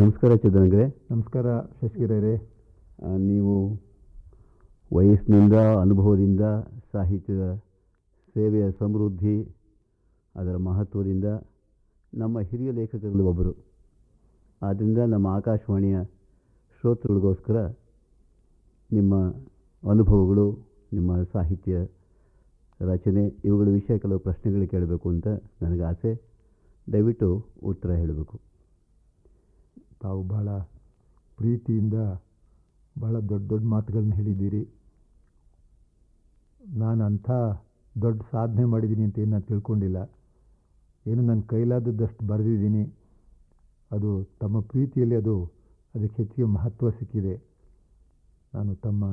ನಮಸ್ಕಾರ ಚದುರಂಗರೆ. ನಮಸ್ಕಾರ ಶಶಿಗಿರೇ. ನೀವು ವಯಸ್ಸಿನಿಂದ ಅನುಭವದಿಂದ ಸಾಹಿತ್ಯದ ಸೇವೆಯ ಸಮೃದ್ಧಿ ಅದರ ಮಹತ್ವದಿಂದ ನಮ್ಮ ಹಿರಿಯ ಲೇಖಕರಲ್ಲಿ ಒಬ್ಬರು. ಆದ್ದರಿಂದ ನಮ್ಮ ಆಕಾಶವಾಣಿಯ ಶ್ರೋತೃಗಳಿಗೋಸ್ಕರ ನಿಮ್ಮ ಅನುಭವಗಳು, ನಿಮ್ಮ ಸಾಹಿತ್ಯ ರಚನೆ ಇವುಗಳ ವಿಷಯ ಕೆಲವು ಪ್ರಶ್ನೆಗಳು ಕೇಳಬೇಕು ಅಂತ ನನಗೆ ಆಸೆ. ದಯವಿಟ್ಟು ಉತ್ತರ ಹೇಳಬೇಕು. ತಾವು ಬಹಳ ಪ್ರೀತಿಯಿಂದ ಬಹಳ ದೊಡ್ಡ ದೊಡ್ಡ ಮಾತುಗಳನ್ನ ಹೇಳಿದ್ದೀರಿ. ನಾನು ಅಂಥ ದೊಡ್ಡ ಸಾಧನೆ ಮಾಡಿದ್ದೀನಿ ಅಂತ ಏನು ನಾನು ತಿಳ್ಕೊಂಡಿಲ್ಲ. ಏನು ನನ್ನ ಕೈಲಾದದ್ದಷ್ಟು ಬರೆದಿದ್ದೀನಿ. ಅದು ತಮ್ಮ ಪ್ರೀತಿಯಲ್ಲಿ ಅದಕ್ಕೆ ಹೆಚ್ಚಿಗೆ ಮಹತ್ವ ಸಿಕ್ಕಿದೆ. ನಾನು ತಮ್ಮ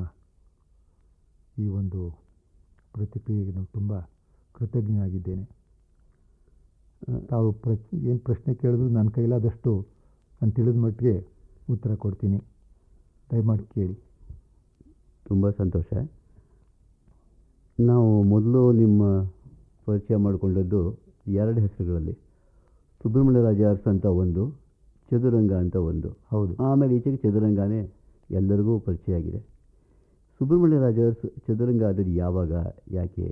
ಈ ಒಂದು ಪ್ರತಿಕ್ರಿಯೆಗೆ ನಾನು ತುಂಬ ಕೃತಜ್ಞ ಆಗಿದ್ದೇನೆ. ತಾವು ಏನು ಪ್ರಶ್ನೆ ಕೇಳಿದ್ರು ನನ್ನ ಕೈಲಾದಷ್ಟು ನಾನು ತಿಳಿದ ಮಟ್ಟಿಗೆ ಉತ್ತರ ಕೊಡ್ತೀನಿ. ದಯಮಾಡಿ ಕೇಳಿ. ತುಂಬ ಸಂತೋಷ. ನಾವು ಮೊದಲು ನಿಮ್ಮ ಪರಿಚಯ ಮಾಡಿಕೊಂಡದ್ದು ಎರಡು ಹೆಸರುಗಳಲ್ಲಿ, ಸುಬ್ರಹ್ಮಣ್ಯ ರಾಜಾರ್ಸ್ ಅಂತ ಒಂದು, ಚದುರಂಗ ಅಂತ ಒಂದು. ಹೌದು. ಆಮೇಲೆ ಈಚೆಗೆ ಚದುರಂಗನೇ ಎಲ್ಲರಿಗೂ ಪರಿಚಯ ಆಗಿದೆ. ಸುಬ್ರಹ್ಮಣ್ಯ ರಾಜಾರ್ಸ್ ಚದುರಂಗ ಆದದ್ದು ಯಾವಾಗ, ಯಾಕೆ?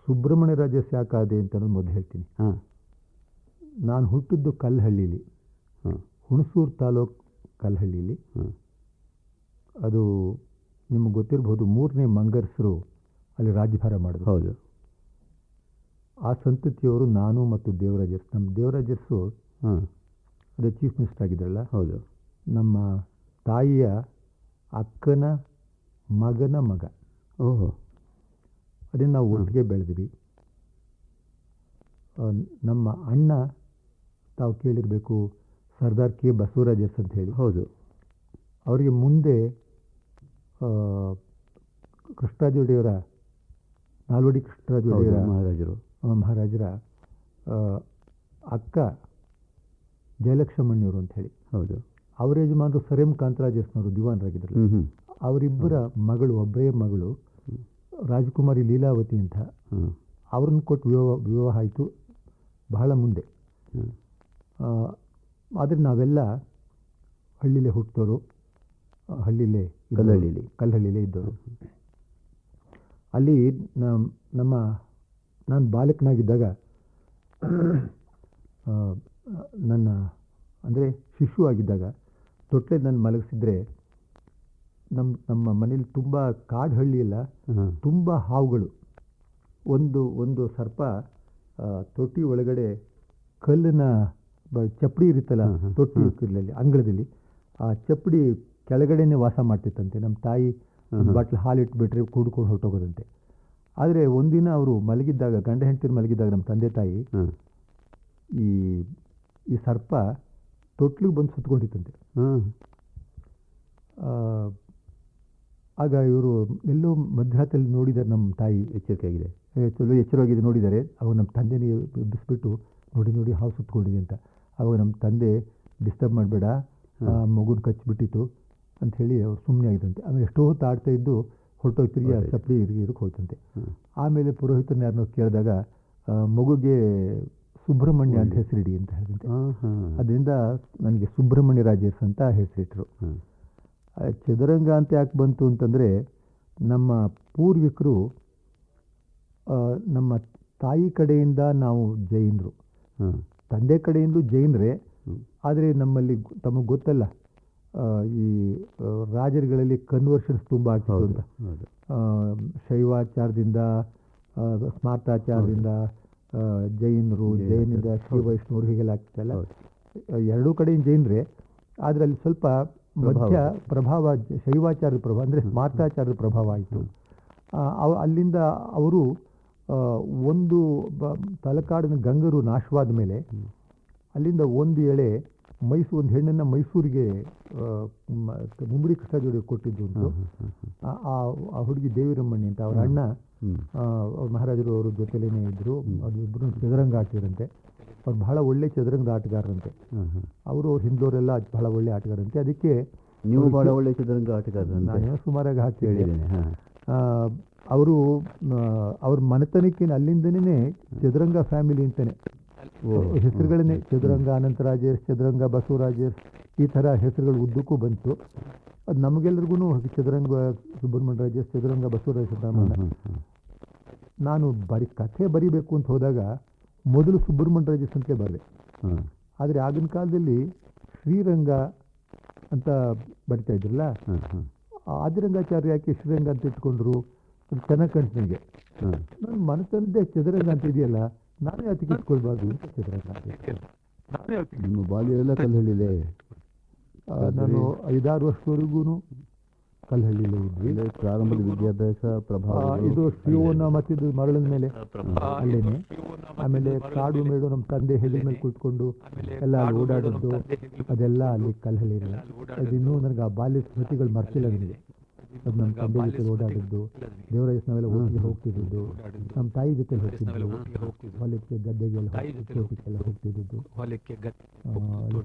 ಸುಬ್ರಹ್ಮಣ್ಯ ರಾಜಾರ್ಸ್ ಯಾಕಾದೆ ಅಂತ ಮೊದಲು ಹೇಳ್ತೀನಿ. ನಾನು ಹುಟ್ಟಿದ್ದು ಕಲ್ಲಹಳ್ಳಿಲಿ, ಹುಣಸೂರು ತಾಲೂಕು ಕಲ್ಲಹಳ್ಳಿಲಿ. ಅದು ನಿಮಗೆ ಗೊತ್ತಿರ್ಬೋದು, 3ನೇ ಮಂಗರ್ಸರು ಅಲ್ಲಿ ರಾಜ್ಯಭಾರ ಮಾಡಿದ್ರು. ಹೌದು. ಆ ಸಂತತಿಯವರು ನಾನು ಮತ್ತು ದೇವರಾಜರ್ಸ್. ನಮ್ಮ ದೇವರಾಜರ್ಸು ಅದೇ ಚೀಫ್ ಮಿನಿಸ್ಟರ್ ಆಗಿದ್ರಲ್ಲ. ಹೌದು. ನಮ್ಮ ತಾಯಿಯ ಅಕ್ಕನ ಮಗನ ಮಗ. ಓಹೋ. ಅದನ್ನು ನಾವು ಒಟ್ಟಿಗೆ ಬೆಳೆದ್ವಿ. ನಮ್ಮ ಅಣ್ಣ, ತಾವು ಕೇಳಿರಬೇಕು, ಸರ್ದಾರ್ ಕೆ ಬಸವರಾಜರ್ಸ್ ಅಂತ ಹೇಳಿ. ಹೌದು. ಅವರಿಗೆ ಮುಂದೆ ಕೃಷ್ಣರಾಜೊಡೆಯವರ, ನಾಲ್ವಡಿ ಕೃಷ್ಣರಾಜೊಡೆಯವರ ಮಹಾರಾಜರ ಅಕ್ಕ ಜಯಲಕ್ಷ್ಮಣ್ಯವರು ಅಂತ ಹೇಳಿ. ಹೌದು. ಅವರ ಯಜಮಾನರು ಸರೇಮ್ ಕಾಂತರಾಜರ್ಸ್ನವರು ದಿವಾನರಾಗಿದ್ದರು. ಅವರಿಬ್ಬರ ಮಗಳು, ಒಬ್ಬರೇ ಮಗಳು ರಾಜಕುಮಾರಿ ಲೀಲಾವತಿ ಅಂತ. ಅವ್ರನ್ನ ಕೊಟ್ಟು ವಿವಾಹ ಆಯಿತು ಬಹಳ ಮುಂದೆ. ಆದರೆ ನಾವೆಲ್ಲ ಹಳ್ಳಿಲೇ ಹುಟ್ಟಿದವರು, ಕಲ್ಲಹಳ್ಳಿಲೇ ಇದ್ದವರು. ಅಲ್ಲಿ ನಾನು ಬಾಲಕನಾಗಿದ್ದಾಗ ನನ್ನ ಅಂದರೆ ಶಿಶು ಆಗಿದ್ದಾಗ ತೊಟ್ಲೆ ನಾನು ಮಲಗಿಸಿದ್ರೆ ನಮ್ಮ ಮನೇಲಿ ತುಂಬ ಕಾಡು ಹಳ್ಳಿ ಎಲ್ಲ, ತುಂಬ ಹಾವುಗಳು. ಒಂದು ಸರ್ಪ ತೊಟ್ಟಿ ಒಳಗಡೆ ಕಲ್ಲಿನ ಚಪ್ಪಡಿ ಇರುತ್ತಲ್ಲ, ತೊಟ್ಟಿ ಇರಲಿ ಅಂಗಳದಲ್ಲಿ, ಆ ಚಪ್ಪಡಿ ಕೆಳಗಡೆನೇ ವಾಸ ಮಾಡ್ತಿತ್ತಂತೆ. ನಮ್ಮ ತಾಯಿ ಬಾಟ್ಲು ಹಾಲು ಇಟ್ಬಿಟ್ರೆ ಕೂಡ್ಕೊಂಡು ಹೊರಟೋಗೋದಂತೆ. ಆದರೆ ಒಂದಿನ ಅವರು ಮಲಗಿದ್ದಾಗ, ಗಂಡ ಹೆಂಡತಿರು ಮಲಗಿದ್ದಾಗ, ನಮ್ಮ ತಂದೆ ತಾಯಿ ಈ ಸರ್ಪ ತೊಟ್ಲಿಗೆ ಬಂದು ಸುತ್ಕೊಂಡಿತ್ತಂತೆ. ಆಗ ಇವರು ಎಲ್ಲೋ ಮಧ್ಯರಾತ್ರಿಯಲ್ಲಿ ನೋಡಿದ್ದಾರೆ. ನಮ್ಮ ತಾಯಿ ಎಚ್ಚರವಾಗಿದೆ, ನೋಡಿದ್ದಾರೆ. ಅವಾಗ ನಮ್ಮ ತಂದೆನೇ ಎಬ್ಬಿಸ್ಬಿಟ್ಟು, ನೋಡಿ ಹಾವು ಸುತ್ಕೊಂಡಿದೆ ಅಂತ. ಅವಾಗ ನಮ್ಮ ತಂದೆ ಡಿಸ್ಟರ್ಬ್ ಮಾಡಬೇಡ, ಮಗುನ ಕಚ್ಚಿಬಿಟ್ಟಿತ್ತು ಅಂಥೇಳಿ ಅವ್ರು ಸುಮ್ಮನೆ ಆಗಿದ್ದಂತೆ. ಆಮೇಲೆ ಎಷ್ಟೋ ಹೊತ್ತು ಆಡ್ತಾ ಇದ್ದು ಹೊರಟೋಗ್ತಿರಿ, ಆ ಚಪ್ಪಲಿ ಇದಕ್ಕೆ ಹೋಯ್ತಂತೆ. ಆಮೇಲೆ ಪುರೋಹಿತರನ್ನ ಯಾರನ್ನೋ ಕೇಳಿದಾಗ ಮಗುಗೆ ಸುಬ್ರಹ್ಮಣ್ಯ ಅಂತ ಹೆಸರಿಡಿ ಅಂತ ಹೇಳಿದಂತೆ. ಅದರಿಂದ ನನಗೆ ಸುಬ್ರಹ್ಮಣ್ಯ ರಾಜೇಶ್ ಅಂತ ಹೆಸರಿಟ್ರು. ಚದುರಂಗ ಅಂತ ಯಾಕೆ ಬಂತು ಅಂತಂದರೆ, ನಮ್ಮ ಪೂರ್ವಿಕರು, ನಮ್ಮ ತಾಯಿ ಕಡೆಯಿಂದ ನಾವು ಜೈನರು, ತಂದೆ ಕಡೆಯಿಂದಲೂ ಜೈನರೇ. ಆದರೆ ನಮ್ಮಲ್ಲಿ ತಮಗೆ ಗೊತ್ತಲ್ಲ, ಈ ರಾಜರುಗಳಲ್ಲಿ ಕನ್ವರ್ಷನ್ಸ್ ತುಂಬ ಆಗ್ತಿತ್ತು ಅಂತ. ಶೈವಾಚಾರದಿಂದ, ಸ್ಮಾರ್ತಾಚಾರದಿಂದ ಜೈನರಿಂದ ಶ್ರೀ ವೈಷ್ಣವರು ಹೀಗೆಲ್ಲ ಆಗ್ತಿತ್ತಲ್ಲ. ಎರಡೂ ಕಡೆಯಿಂದ ಜೈನರೇ. ಆದರೆ ಅಲ್ಲಿ ಸ್ವಲ್ಪ ಮಧ್ಯ ಪ್ರಭಾವ, ಶೈವಾಚಾರದ ಪ್ರಭಾವ ಅಂದರೆ ಸ್ಮಾರ್ತಾಚಾರದ ಪ್ರಭಾವ ಆಯಿತು. ಅಲ್ಲಿಂದ ಅವರು ಒಂದು ತಲಕಾಡಿನ ಗಂಗರು ನಾಶವಾದ ಮೇಲೆ ಅಲ್ಲಿಂದ ಒಂದು ಎಳೆ ಒಂದು ಹೆಣ್ಣನ್ನು ಮೈಸೂರಿಗೆ ಮುಮ್ಮಡಿ ಕೃಷ್ಣರಾಜೊಡೆಗೆ ಕೊಟ್ಟಿದ್ದು ಉಂಟು. ಆ ಹುಡುಗಿ ದೇವಿರಮ್ಮಣ್ಣಿ ಅಂತ. ಅವರ ಅಣ್ಣ ಮಹಾರಾಜರು ಅವರ ಜೊತೆಲೇನೆ ಇದ್ದರು. ಅದು ಇಬ್ಬರು ಚದುರಂಗ ಆಡ್ತಿರಂತೆ. ಅವ್ರು ಬಹಳ ಒಳ್ಳೆ ಚದುರಂಗದ ಆಟಗಾರರಂತೆ. ಅವರು ಹಿಂದೋರೆಲ್ಲ ಬಹಳ ಒಳ್ಳೆ ಆಟಗಾರಂತೆ. ಅದಕ್ಕೆ ನೀವು ಬಹಳ ಒಳ್ಳೆ ಚದುರಂಗ ಆಟಗಾರ, ನಾನು ಸುಮಾರಾಗಿ ಹಾಕಿದ್ದೇನೆ. ಅವರು ಅವ್ರ ಮನೆತನಕ್ಕೆ ಅಲ್ಲಿಂದನೇ ಚದುರಂಗ ಫ್ಯಾಮಿಲಿ ಅಂತಲೇ ಹೆಸರುಗಳನ್ನೇ ಚದುರಂಗ ಅನಂತರಾಜೇಶ್, ಚದುರಂಗ ಬಸವರಾಜೇಶ್, ಈ ಥರ ಹೆಸರುಗಳು ಉದ್ದಕ್ಕೂ ಬಂತು. ಅದು ನಮಗೆಲ್ರಿಗೂ ಚದುರಂಗ ಸುಬ್ರಹ್ಮಣ್ಯ ರಾಜೇಶ್, ಚದುರಂಗ ಬಸವರಾಜ ಸಿದ್ದರಾಮಯ್ಯ. ನಾನು ಕಥೆ ಬರಿಬೇಕು ಅಂತ ಹೋದಾಗ ಮೊದಲು ಸುಬ್ರಹ್ಮಣ್ಯ ರಾಜೇಶ್ ಅಂತಲೇ ಬರದೆ. ಆದರೆ ಆಗಿನ ಕಾಲದಲ್ಲಿ ಶ್ರೀರಂಗ ಅಂತ ಬರಿತಾ ಇದ್ರಲ್ಲ, ಆದಿರಂಗಾಚಾರ್ಯ ಯಾಕೆ ಶ್ರೀರಂಗ ಅಂತ ಇಟ್ಕೊಂಡ್ರು ಅದು ಚೆನ್ನಾಗಿ ಕಾಣಿಸ್ತು ನನಗೆ. ನನ್ನ ಮನಸ್ಸಂತೆ ಚದುರಂಗ ಅಂತ ಇದೆಯಲ್ಲ, ನಾನೇ ಅದಕ್ಕೆ ಇಟ್ಕೊಳ್ಬಾರ್ದು ಅಂತ ಚದುರಂಗ ಅಂತ. ನಿಮ್ಮ ಬಾಲ್ಯ ಎಲ್ಲ ಕಲ್ಲಹಳ್ಳಿಲೇ? ನಾನು 5-6 ವರ್ಷದವರೆಗೂ ಕಲ್ಲಹಳ್ಳಿಲೇ ಇದ್ವಿ. ಪ್ರಾರಂಭದ ವಿದ್ಯಾಭ್ಯಾಸ ಪ್ರಭಾವ ಇದು ಶಿವನ ಮತ್ತಿದ್ದು ಮರಳಿನ ಮೇಲೆ ಅಲ್ಲೇನೆ. ಆಮೇಲೆ ಕಾಡು ಮೇಡು ನಮ್ಮ ತಂದೆ ಹೆಗಲ ಮೇಲೆ ಕೂತ್ಕೊಂಡು ಎಲ್ಲ ಅಲ್ಲಿ ಓಡಾಡೋದು ಅದೆಲ್ಲ ಅಲ್ಲಿ ಕಲ್ಲಹಳ್ಳಿನೇ. ಅದಿನ್ನೂ ನನಗೆ ಆ ಬಾಲ್ಯ ಸ್ಮೃತಿಗಳು ಮರ್ತಿಲ್ಲ ನನಗೆ. ಅದು ನಮ್ಮ ತಂದೆ ಜೊತೆ ಓಡಾಡಿದ್ದು, ದೇವರಾಜ ನಾವೆಲ್ಲ ಒಟ್ಟಿಗೆ ಹೋಗ್ತಿದ್ದು, ನಮ್ಮ ತಾಯಿ ಜೊತೆ ಹೋಗ್ತಿದ್ದು, ಹೊಲಕ್ಕೆ ಗದ್ದೆಗೆಲ್ಲ ತೋಟಕ್ಕೆಲ್ಲ ಹೋಗ್ತಿದ್ದು,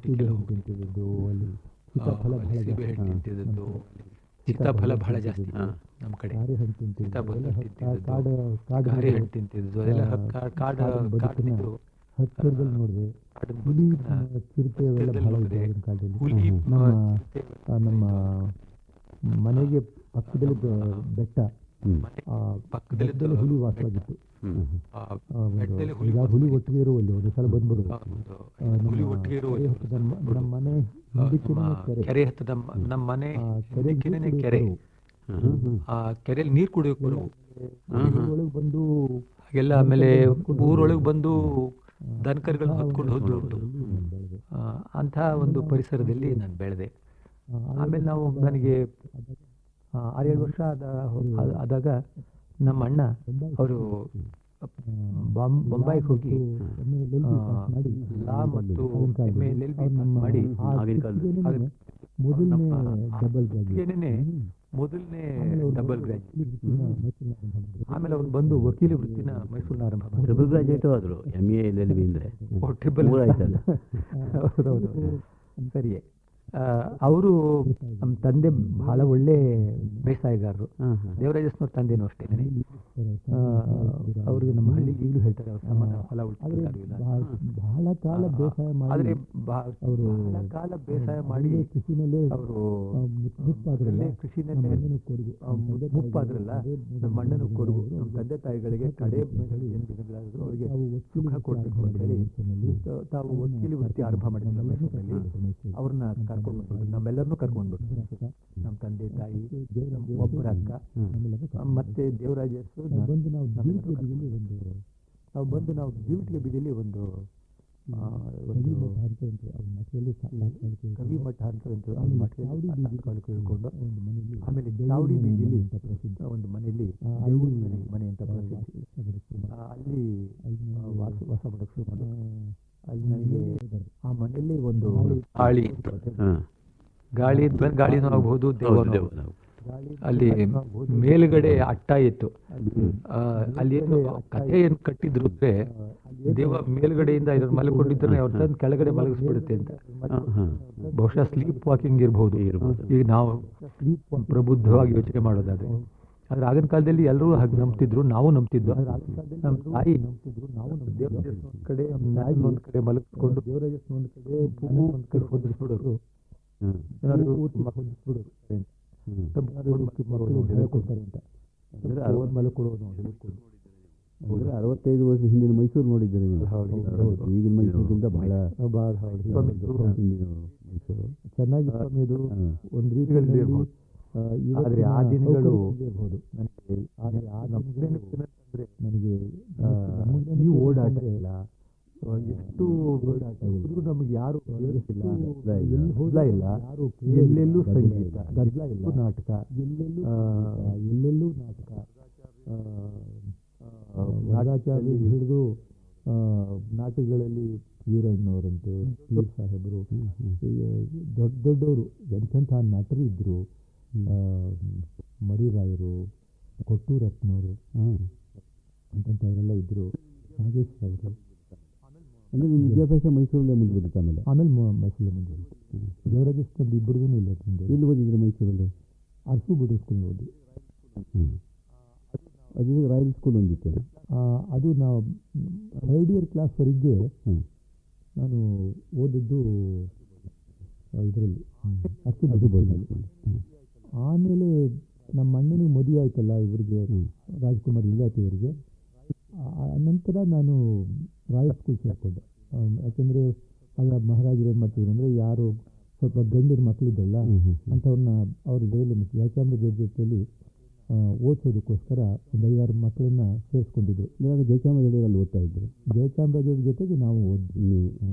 ಸೀಬೆ ಹಣ್ಣು ತಿಂತಿದ್ದು, ಅಲ್ಲಿ ಸೀತಾಫಲ ಬಹಳ ಜಾಸ್ತಿ ನಮ್ಮ ಕಡೆ. ಗಾರೆ ಹಣ್ಣು ತಿಂತಿದ್ದು, ಹತ್ತಿರದಲ್ಲಿ ನೋಡಿದೆ. ಹುಲಿ ಚಿರತೆ ಅವೆಲ್ಲ ಬಹಳ ಇದೆ ಆಗಿನ ಕಾಲದಲ್ಲಿ. ನಮ್ಮ ಮನೆಗೆ ಪಕ್ಕದಲ್ಲಿ ಬೆಟ್ಟ, ಪಕ್ಕದಲ್ಲಿ ಹುಲಿ ವಾಸವಾಗಿತ್ತು. ಹುಲಿ ಒಟ್ಟಿಗೆ ಇರುವಲ್ಲಿ ಒಂದು ಸಲ ಬಂದ್ಬಿಡು. ನಮ್ಮ ಮನೆ ಕೆರೆ ಹತ್ತದ ನಮ್ಮ ಮನೆ ಕೆರೆ, ಆ ಕೆರೆಯಲ್ಲಿ ನೀರು ಕುಡಿಯೋಕೆ ಒಳಗೆ ಬಂದು ಹಾಗೆಲ್ಲ. ಆಮೇಲೆ ಊರೊಳಗೆ ಬಂದು ದನಕರುಗಳನ್ನ ಹೊತ್ಕೊಂಡು ಹೋದ್ರು ಉಂಟು. ಅಂಥ ಒಂದು ಪರಿಸರದಲ್ಲಿ ನಾನು ಬೆಳೆದೆ. ಆಮೇಲೆ ನನಗೆ 6-7 ವರ್ಷ ಆದಾಗ ನಮ್ಮ ಅಣ್ಣ ಅವರು ಬೊಂಬಾಯಿಗೆ ಹೋಗಿ ಲಾ ಮತ್ತು MA ಮಾಡಿ ಮೊದಲನೇ ಡಬಲ್ ಗ್ರಾಜುಯೇಟ್. ಆಮೇಲೆ ಅವ್ರು ಬಂದು ವಕೀಲಿ ವೃತ್ತಿನ ಮೈಸೂರಿನ ಆರಂಭ ಮಾಡಿ ಡಬಲ್ ಗ್ರಾಜುಯೇಟ್ ಆದರು. MA LLB ಅಂದರೆ ಟ್ರಿಬಲ್ ಆಯ್ತಲ್ಲ. ಹೌದೌದು, ಸರಿಯೇ. ಅವರು ನಮ್ಮ ತಂದೆ ಬಹಳ ಒಳ್ಳೆ ಬೇಸಾಯಗಾರರು. ದೇವರಾಜಸ್ನವ್ರ ತಂದೆನೂ ಅಷ್ಟೇ. ಅವ್ರಿಗೆ ನಮ್ಮ ಹಳ್ಳಿ ಈಗಲೂ ಹೇಳ್ತಾರೆ, ಅವ್ರ ಸಮಾನ ಹೊಲ ಉಳ್ಕೊಂಡಿಲ್ಲ. ಬಹಳ ಕಾಲ ಬೇಸಾಯ ಮಾಡಿ, ಆದರೆ ಅವರು ಬಹಳ ಕಾಲ ಬೇಸಾಯ ಮಾಡಿ ಕೃಷಿನಲ್ಲೇ ಅವರು ಕೃಷಿನಲ್ಲೇ ಮುಪ್ಪಾದ್ರಲ್ಲ. ನಮ್ಮ ಅಣ್ಣನ ಕೊರಗು ನಮ್ಮ ತಂದೆ ತಾಯಿಗಳಿಗೆ ಕಡೆ ದಿನಗಳಾದರೂ ಅವರಿಗೆ ಸುಖ ಕೊಡಬೇಕು ಅಂತ ಹೇಳಿ ತಾವು ವಕೀಲಿ ವೃತ್ತಿ ಆರಂಭ ಮಾಡಿದ್ರು ಮೈಸೂರಿನಲ್ಲಿ. ಅವ್ರನ್ನ ಕರ್ಕೊಂಡು ನಮ್ಮೆಲ್ಲರನ್ನೂ ಕರ್ಕೊಂಡ್ಬಿಟ್ಟು, ನಮ್ಮ ತಂದೆ ತಾಯಿ, ಒಬ್ಬರ ಅಕ್ಕ, ಮತ್ತೆ ದೇವರಾಜ ನಾವು ಡ್ಯೂಟಿಗೆ ಬೀದಿಯಲ್ಲಿ ಒಂದು ಕವಿ ಮಠ ಅಂತ ಕೇಳ್ಕೊಂಡು, ಆಮೇಲೆ ಚಾವಡಿ ಬೀದಿಯಲ್ಲಿ ಒಂದು ಮನೆಯಲ್ಲಿ ಮನೆ ಅಂತ ಪ್ರಸಿದ್ಧಿ, ಅಲ್ಲಿ ವಾಸ ಮಾಡೋಕ್ಕೆ ಶುರು ಮಾಡಿ. ಅಲ್ಲಿ ನನಗೆ ಆ ಮನೆಯಲ್ಲಿ ಒಂದು ಗಾಳಿನೂ ಆಗ್ಬಹುದು, ದೇವನೂ. ಅಲ್ಲಿ ಮೇಲುಗಡೆ ಅಟ್ಟ ಇತ್ತು. ಅಲ್ಲಿ ಏನು ಕಥೆ ಏನು ಕಟ್ಟಿದ್ರು ಅಂದ್ರೆ, ದೇವ ಮೇಲ್ಗಡೆಯಿಂದ ಇದ್ರ ಮಲ್ಕೊಂಡಿದ್ರೆ ಅವ್ರ ತಂದು ಕೆಳಗಡೆ ಮಲಗಿಸ್ಬಿಡುತ್ತೆ ಅಂತ. ಬಹುಶಃ ಸ್ಲೀಪ್ ವಾಕಿಂಗ್ ಇರ್ಬೋದು. ಈಗ ನಾವು ಪ್ರಬುದ್ಧವಾಗಿ ಯೋಚನೆ ಮಾಡೋದಾದ್ರೆ. ಆದ್ರೆ ಆಗಿನ ಕಾಲದಲ್ಲಿ ಎಲ್ಲರೂ ಹಾಗೆ ನಂಬ್ತಿದ್ರು, ನಾವು ನಂಬ್ತಿದ್ವು. ನಮ್ಮ ತಾಯಿ ದೇವರಾಜ ಕಡೆ ಒಂದ್ ಕಡೆ ಮಲಗಿಸ್ಕೊಂಡು, ದೇವರಾಜ ಒಂದ್ ಕಡೆ ಹೊಂದಿಸ್ಬಿಡೋರು, ಹೊಂದಿಸ್ಬಿಡೋರು ಕೊಡ್ತಾರೆ ಅಂತ. 65 ವರ್ಷ ಹಿಂದಿನ ಮೈಸೂರು ನೋಡಿದ್ದೀರಿ ನೀವು? ಈಗಿನ ಮೈಸೂರಿಗಿಂತ ಬಹಳ ಮೈಸೂರು ಚೆನ್ನಾಗಿತ್ತು. ಇದು ಒಂದು ರೀತಿಯಲ್ಲಿ ಇರ್ಬೋದು. ಆದರೆ ಆ ದಿನಗಳು ನನಗೆ ಈ ಓಡಾಟ ಇಲ್ಲ, ಎಷ್ಟು ಓಡಾಟ ಇದ್ರು ನಮಗೆ ಯಾರು ಹೋಗ್ಲಾ ಇಲ್ಲ. ಎಲ್ಲೆಲ್ಲೂ ಸಂಗೀತ, ಎಲ್ಲೆಲ್ಲೂ ನಾಟಕ, ಎಲ್ಲೆಲ್ಲೂ ನಾಟಕ. ನಾಗಾಚಾರ್ಯ ಹಿಡಿದು ನಾಟಕಗಳಲ್ಲಿ ವೀರಣ್ಣವರಂತೆ, ಪೀರ್ ಸಾಹೇಬರು, ದೊಡ್ಡ ದೊಡ್ಡವರು, ಎಂತೆಂಥ ನಟರು ಇದ್ದರು. ಮರಿರಾಯರು, ಕೊಟ್ಟೂರಪ್ಪನವರು ಅಂತಂಥವರೆಲ್ಲ ಇದ್ದರು. ನಾಗೇಶ್ ಅವರು. ಅಂದರೆ ನಿಮ್ಮ ವಿದ್ಯಾಭ್ಯಾಸ ಮೈಸೂರಲ್ಲೇ ಮುಂದುವರಿತು? ಆಮೇಲೆ ಮೈಸೂರಲ್ಲೇ ಮುಂದುವರಿತು. ದೇವರಾಜಸ್ಥಾನದ ಇಬ್ಬರಿಗೂ ಇಲ್ಲ. ಎಲ್ಲಿ ಓದಿದ್ರೆ ಮೈಸೂರಲ್ಲಿ? ಅರಸು ಬಿಡಿಸ್ಕೊಂಡು ಓದಿ. ಅದೇ ರಾಯಲ್ ಸ್ಕೂಲ್ ಒಂದಿತ್ತು. ಅದು ನಾವು 3rd ಇಯರ್ ಕ್ಲಾಸ್ವರೆಗೆ ನಾನು ಓದಿದ್ದು ಇದರಲ್ಲಿ ಅರ್ಕಿಬಸೂರಿನಲ್ಲಿ. ಆಮೇಲೆ ನಮ್ಮ ಅಣ್ಣನಿಗೆ ಮದುವೆ ಆಯ್ತಲ್ಲ ಇವರಿಗೆ, ರಾಜ್ಕುಮಾರ್ ಇಲ್ಲಾತಿ ಇವರಿಗೆ. ನಂತರ ನಾನು ರಾಯಲ್ ಸ್ಕೂಲ್ ಸೇರಿಕೊಂಡೆ. ಯಾಕೆಂದರೆ ಆಗ ಮಹಾರಾಜರು ಏನು ಮಾಡ್ತಿದ್ರು ಅಂದರೆ, ಯಾರು ಸ್ವಲ್ಪ ಗಂಡಿರ ಮಕ್ಕಳಿದ್ದಲ್ಲ ಅಂಥವ್ರನ್ನ ಅವ್ರ ಇದರಲ್ಲಿ ಜಯಚಾಮರಾಜರ ಜೊತೆಯಲ್ಲಿ ಓದಿಸೋದಕ್ಕೋಸ್ಕರ ಒಂದು 5-6 ಮಕ್ಕಳನ್ನ ಸೇರಿಸ್ಕೊಂಡಿದ್ರು. ಇವಾಗ ಜಯಚಾಮರಾಜರಲ್ಲಿ ಓದ್ತಾ ಇದ್ದರು. ಜಯಚಾಮರಾಜರ ಜೊತೆಗೆ ನಾವು ಓದ್ವಿ.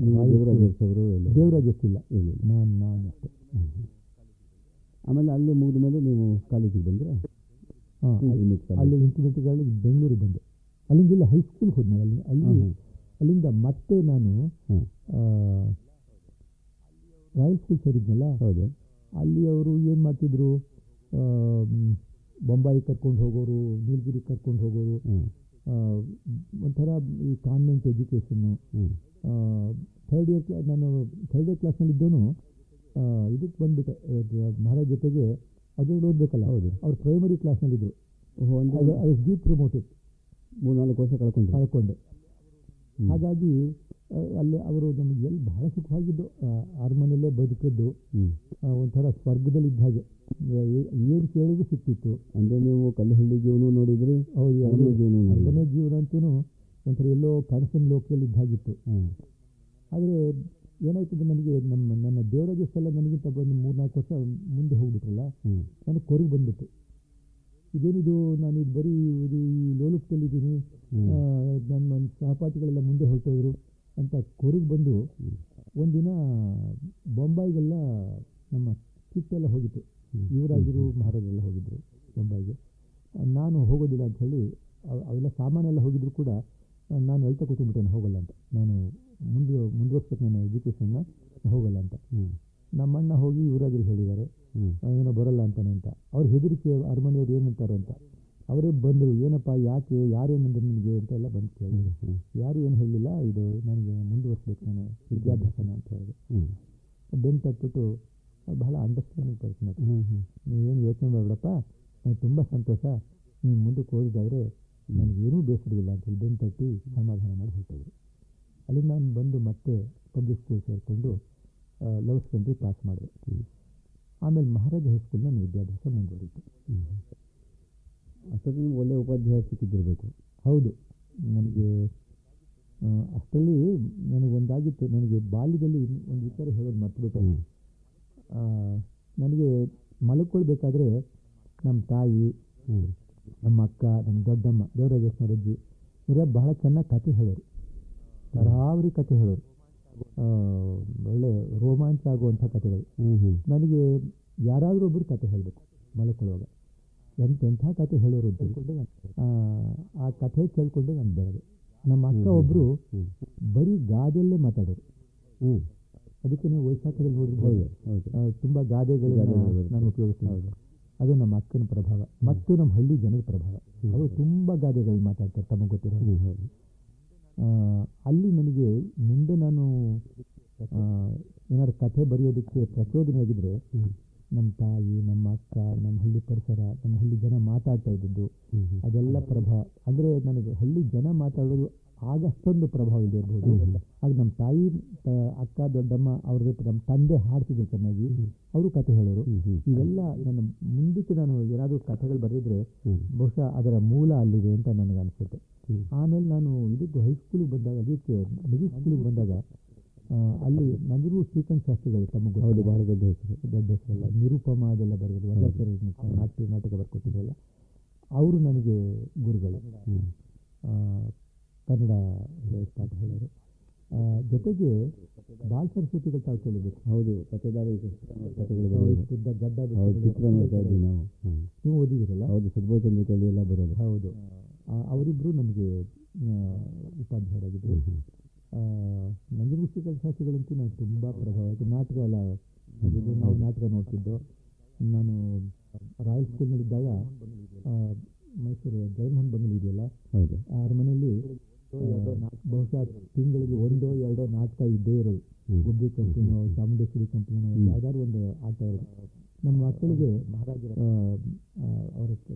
ದೇವರಾಜ್ ಅವರು ದೇವರಾಜ್ ಇಲ್ಲ, ನಾನು ಅಷ್ಟೇ. ಆಮೇಲೆ ಅಲ್ಲಿ ಮುಗಿದ ಮೇಲೆ ನೀವು ಕಾಲೇಜಿಗೆ ಬಂದರೆ? ಹಾಂ, ಅಲ್ಲಿ ಇಂಟರ್ಮೀಡಿಯೇಟ್ಗಳಲ್ಲಿ ಬೆಂಗಳೂರಿಗೆ ಬಂದೆ. ಅಲ್ಲಿಂದ ಹೈಸ್ಕೂಲ್ಗೆ ಹೋದ್ನೆ. ಅಲ್ಲಿಂದ ಮತ್ತೆ ನಾನು ರಾಯಲ್ ಸ್ಕೂಲ್ ಸೇರಿದ್ನಲ್ಲ. ಹೌದು. ಅಲ್ಲಿ ಅವರು ಏನು ಮಾಡ್ತಿದ್ರು, ಬೊಂಬಾಯಿ ಕರ್ಕೊಂಡು ಹೋಗೋರು, ನೀಲಗಿರಿ ಕರ್ಕೊಂಡು ಹೋಗೋರು. ಒಂಥರ ಈ ಕಾನ್ವೆಂಟ್ ಎಜುಕೇಷನ್ನು. 3rd ಇಯರ್ ನಾನು 3rd ಇಯರ್ ಕ್ಲಾಸ್ನಲ್ಲಿದ್ದವನು ಇದಕ್ಕೆ ಬಂದುಬಿಟ್ಟೆ ಮಹಾರಾಜ್ ಜೊತೆಗೆ. ಅದರಲ್ಲಿ ಓದಬೇಕಲ್ಲ. ಹೌದು. ಅವ್ರು ಪ್ರೈಮರಿ ಕ್ಲಾಸ್ನಲ್ಲಿದ್ದರು. I was due promoted. 3-4 ವರ್ಷ ಕಳ್ಕೊಂಡೆ. ಹಾಗಾಗಿ ಅಲ್ಲಿ ಅವರು ನಮಗೆ ಎಲ್ಲಿ ಬಹಳ ಸುಖವಾಗಿದ್ದು, ಅರಮನೆಯಲ್ಲೇ ಬದುಕಿದ್ದು ಒಂಥರ ಸ್ವರ್ಗದಲ್ಲಿದ್ದ ಹಾಗೆ. ಏನು ಕೇಳಿದ್ರು ಸಿಕ್ತಿತ್ತು. ಅಂದರೆ ನೀವು ಕಲ್ಲಹಳ್ಳಿ ಜೀವನ ನೋಡಿದ್ರಿ? ಹೌದು. ಅರಮನೆ ಜೀವನ ಅಂತೂ ಒಂಥರ ಎಲ್ಲೋ ಕನಸಿನ ಲೋಕದಲ್ಲಿ ಇದ್ದ ಹಾಗಿತ್ತು. ಆದರೆ ಏನಾಯ್ತದೆ, ನನಗೆ ನನ್ನ ದೇವರಾಜ್ ಎಲ್ಲ ನನಗಿಂತ ಬಂದು 3-4 ವರ್ಷ ಮುಂದೆ ಹೋಗ್ಬಿಟ್ರಲ್ಲ, ನನಗೆ ಕೊರಗು ಬಂದ್ಬಿಟ್ಟು, ಇದೇನಿದು, ನಾನು ಇದು ಬರೀ ಇದು ಈ ಲೋಲುಪ್ತಲ್ಲಿದ್ದೀನಿ, ನನ್ನ ಸಹಪಾಠಿಗಳೆಲ್ಲ ಮುಂದೆ ಹೊರಟೋದ್ರು ಅಂತ ಕೊರಗು ಬಂದು, ಒಂದಿನ ಬೊಂಬಾಯಿಗೆಲ್ಲ ನಮ್ಮ ಕಿಟ್ಟೆಲ್ಲ ಹೋಗಿತ್ತು. ಯುವರಾಜರು ಮಹಾರಾಜರೆಲ್ಲ ಹೋಗಿದ್ದರು ಬೊಂಬಾಯಿಗೆ. ನಾನು ಹೋಗೋದಿಲ್ಲ ಅಂತ ಹೇಳಿ, ಅವೆಲ್ಲ ಸಾಮಾನೆಲ್ಲ ಹೋಗಿದ್ರು ಕೂಡ ನಾನು ಅಳ್ತಾ ಕೂತ್ಬಿಟ್ಟೇನೆ, ಹೋಗಲ್ಲ ಅಂತ. ನಾನು ಮುಂದುವರ್ಸ್ಬೇಕು ನನ್ನ ಎಜುಕೇಷನ್ನ, ಹೋಗಲ್ಲ ಅಂತ. ನಮ್ಮಣ್ಣ ಹೋಗಿ ಯುವರಾಜರಿಗೆ ಹೇಳಿದ್ದಾರೆ, ಏನೋ ಬರೋಲ್ಲ ಅಂತಾನೆ ಅಂತ. ಅವ್ರು ಹೆದರಿಕೆ, ಅರಮನೆಯವ್ರು ಏನಂತಾರೋ ಅಂತ. ಅವರೇ ಬಂದರು, ಏನಪ್ಪ ಯಾಕೆ, ಯಾರೇನಂದ್ರೆ ನಿನಗೆ ಅಂತ ಎಲ್ಲ ಬಂದು ಕೇಳಿದ್ರು. ಯಾರು ಏನು ಹೇಳಲಿಲ್ಲ, ಇದು ನನಗೆ ಮುಂದುವರ್ಸ್ಬೇಕು ನಾನು ವಿದ್ಯಾಭ್ಯಾಸನ ಅಂತ ಹೇಳಿದೆ. ಬೆನ್ನು ತಟ್ಬಿಟ್ಟು ಬಹಳ ಅಂಡರ್ಸ್ಟ್ಯಾಂಡಿಂಗ್ ಪರ್ಸನ್ ಅದು. ನೀವೇನು ಯೋಚನೆ ಮಾಡಬೇಡಪ್ಪ, ನನಗೆ ತುಂಬ ಸಂತೋಷ, ನೀನು ಮುಂದಕ್ಕೆ ಓದಿದಾದರೆ ನನಗೇನೂ ಬೇಸರವಿಲ್ಲ ಅಂತ ಹೇಳಿ ಬೆನ್ನು ತಟ್ಟಿ ಸಮಾಧಾನ ಮಾಡಿ ಹೊರಟೋದ್ರು. ಅಲ್ಲಿಂದ ನಾನು ಬಂದು ಮತ್ತೆ ಪಬ್ಲಿಕ್ ಸ್ಕೂಲ್ ಸೇರಿಕೊಂಡು ಲವ್ ಸೆಕೆಂಡ್ರಿ ಪಾಸ್ ಮಾಡಿದೆ. ಆಮೇಲೆ ಮಹಾರಾಜ ಹೈಸ್ಕೂಲ್ನ ನನ್ನ ವಿದ್ಯಾಭ್ಯಾಸ ಮುಂದುವರಿತು. ಅಷ್ಟೊತ್ತಿಗೆ ನೀವು ಒಳ್ಳೆಯ ಉಪಾಧ್ಯಾಯ ಸಿಕ್ಕಿದ್ದಿರಬೇಕು. ಹೌದು. ನನಗೆ ಅಷ್ಟರಲ್ಲಿ ನನಗೊಂದಾಗಿತ್ತು, ನನಗೆ ಬಾಲ್ಯದಲ್ಲಿ ಒಂದು ವಿಚಾರ ಹೇಳೋದು ಮರ್ತುಬಿಟ್ಟೆ. ನನಗೆ ಮಲ್ಕೊಳ್ಬೇಕಾದ್ರೆ ನಮ್ಮ ತಾಯಿ, ನಮ್ಮ ಅಕ್ಕ, ನಮ್ಮ ದೊಡ್ಡಮ್ಮ, ದೇವರಾಜೇಶ್ವರಜ್ಜಿ ಇವರೇ ಬಹಳ ಚೆನ್ನಾಗಿ ಕತೆ ಹೇಳೋರು, ತರಾವರಿ ಕತೆ ಹೇಳೋರು. ಒಳ್ಳೆ ರೋಮಾಂಚ ಆಗುವಂಥ ಕಥೆಗಳು. ನನಗೆ ಯಾರಾದರೂ ಒಬ್ಬರು ಕತೆ ಹೇಳಬೇಕು ಮಲ್ಕೊಳ್ಳುವಾಗ. ಎಂತೆಂಥ ಕತೆ ಹೇಳೋರು ಅಂತ ಹೇಳ್ಕೊಂಡೆ ಆ ಕಥೆ ಕೇಳ್ಕೊಂಡೆ ನಾನು ಬೆಳೆದೆ. ನಮ್ಮ ಅಕ್ಕ ಒಬ್ಬರು ಬರೀ ಗಾದೆಯಲ್ಲೇ ಮಾತಾಡೋರು. ಅದಕ್ಕೆ ನೀವು ವೈಶಾಖದಲ್ಲಿ ನೋಡಿರ್ಬೋದು, ತುಂಬ ಗಾದೆಗಳನ್ನ ನಾನು ಉಪಯೋಗಿಸ್ತೀನಿ. ಅದು ನಮ್ಮ ಅಕ್ಕನ ಪ್ರಭಾವ ಮತ್ತು ನಮ್ಮ ಹಳ್ಳಿ ಜನದ ಪ್ರಭಾವ. ಅವರು ತುಂಬ ಗಾದೆಗಳು ಮಾತಾಡ್ತಾರೆ, ತಮಗೆ ಗೊತ್ತಿರೋ. ಅಲ್ಲಿ ನನಗೆ ಮುಂದೆ ನಾನು ಏನಾದ್ರು ಕಥೆ ಬರೆಯೋದಕ್ಕೆ ಪ್ರಚೋದನೆ ಆಗಿದ್ರೆ, ನಮ್ಮ ತಾಯಿ, ನಮ್ಮ ಅಕ್ಕ, ನಮ್ಮ ಹಳ್ಳಿ ಪರಿಸರ, ನಮ್ಮ ಹಳ್ಳಿ ಜನ ಮಾತಾಡ್ತಾ ಇದ್ದದ್ದು, ಅದೆಲ್ಲ ಪ್ರಭಾವ. ಅಂದರೆ ನನಗೆ ಹಳ್ಳಿ ಜನ ಮಾತಾಡೋದು ಆಗ ಅಷ್ಟೊಂದು ಪ್ರಭಾವ ಇದೆ ಇರ್ಬೋದು. ಆಗ ನಮ್ಮ ತಾಯಿ, ಅಕ್ಕ, ದೊಡ್ಡಮ್ಮ ಅವ್ರ ಜೊತೆ ನಮ್ಮ ತಂದೆ ಹಾಡ್ತಿದ್ರು ಚೆನ್ನಾಗಿ, ಅವರು ಕತೆ ಹೇಳೋರು. ಇವೆಲ್ಲ ನನ್ನ ಮುಂದಕ್ಕೆ ನಾನು ಏನಾದರೂ ಕಥೆಗಳು ಬರೆದಿದ್ರೆ ಬಹುಶಃ ಅದರ ಮೂಲ ಅಲ್ಲಿದೆ ಅಂತ ನನಗೆ ಅನಿಸುತ್ತೆ. ಆಮೇಲೆ ನಾನು ಇದಕ್ಕೆ ಹೈಸ್ಕೂಲಿಗೆ ಬಂದಾಗ, ಅದಕ್ಕೆ ಮಿಡಿಲ್ ಸ್ಕೂಲಿಗೆ ಬಂದಾಗ, ಅಲ್ಲಿ ನಂಜನಗೂಡು ಶ್ರೀಕಂಠ ಶಾಸ್ತ್ರಿಗಳು, ತಮಗೆ ಹೌದು, ಬಹಳ ದೊಡ್ಡ ಹೆಸರಲ್ಲ, ನಿರುಪಮ ಅದೆಲ್ಲ ಬರೆಯೋದು, ನಾಟಕ ಬರ್ಕೊಟ್ಟಿದ್ರಲ್ಲ, ಅವರು ನನಗೆ ಗುರುಗಳು. ಕನ್ನಡ ಪಾಠ ಹೇಳೋರು. ಜೊತೆಗೆ ಬಾಲ ಸರಸ್ವತಿಗಳು ತಾವು ಕೇಳಬೇಕು. ಹೌದು, ಕಥೆದಾರಿ ಕಥೆಗಳು ಗಡ್ಡ ಚಿತ್ರ ನೋಡ್ತಾ ಇದ್ದೀವಿ ನಾವು. ನೀವು ಓದಿದಿರಲ್ಲ? ಹೌದು, ಸುದ್ಭೋಚಂದ್ರಿಕೆಯಲ್ಲಿ ಎಲ್ಲ ಬರೋದು. ಹೌದು, ಅವರಿಬ್ಬರು ನಮಗೆ ಉಪಾಧ್ಯಾಯರಾಗಿದ್ದರು. ನಂಜನಗೂಡು ಶ್ರೀಕಂಠ ಶಾಸ್ತ್ರಿಗಳಂತೂ ನನಗೆ ತುಂಬ ಪ್ರಭಾವ ಆಯಿತು. ನಾಟಕ ಎಲ್ಲ ನಾವು ನಾಟಕ ನೋಡ್ತಿದ್ದು. ನಾನು ರಾಯಲ್ ಸ್ಕೂಲ್ನಲ್ಲಿದ್ದಾಗ ಮೈಸೂರು ಜಗನ್ಮೋಹನ್ ಬಂಗಲೆ ಇದೆಯಲ್ಲ, ಹೌದು, ಆ ಅರಮನೆಯಲ್ಲಿ ಬಹುಶಃ ತಿಂಗಳಿಗೆ 1-2 ನಾಟಕ ಇದ್ದೇ ಇರೋದು. ಗುಬ್ಬಿ ಕಂಪನಿನೋ, ಚಾಮುಂಡೇಶ್ವರಿ ಕಂಪನಿನೋ, ಯಾವುದಾದ್ರು ಒಂದು ಆಗ್ತಾ ಇರೋದು. ನಮ್ಮ ಮಕ್ಕಳಿಗೆ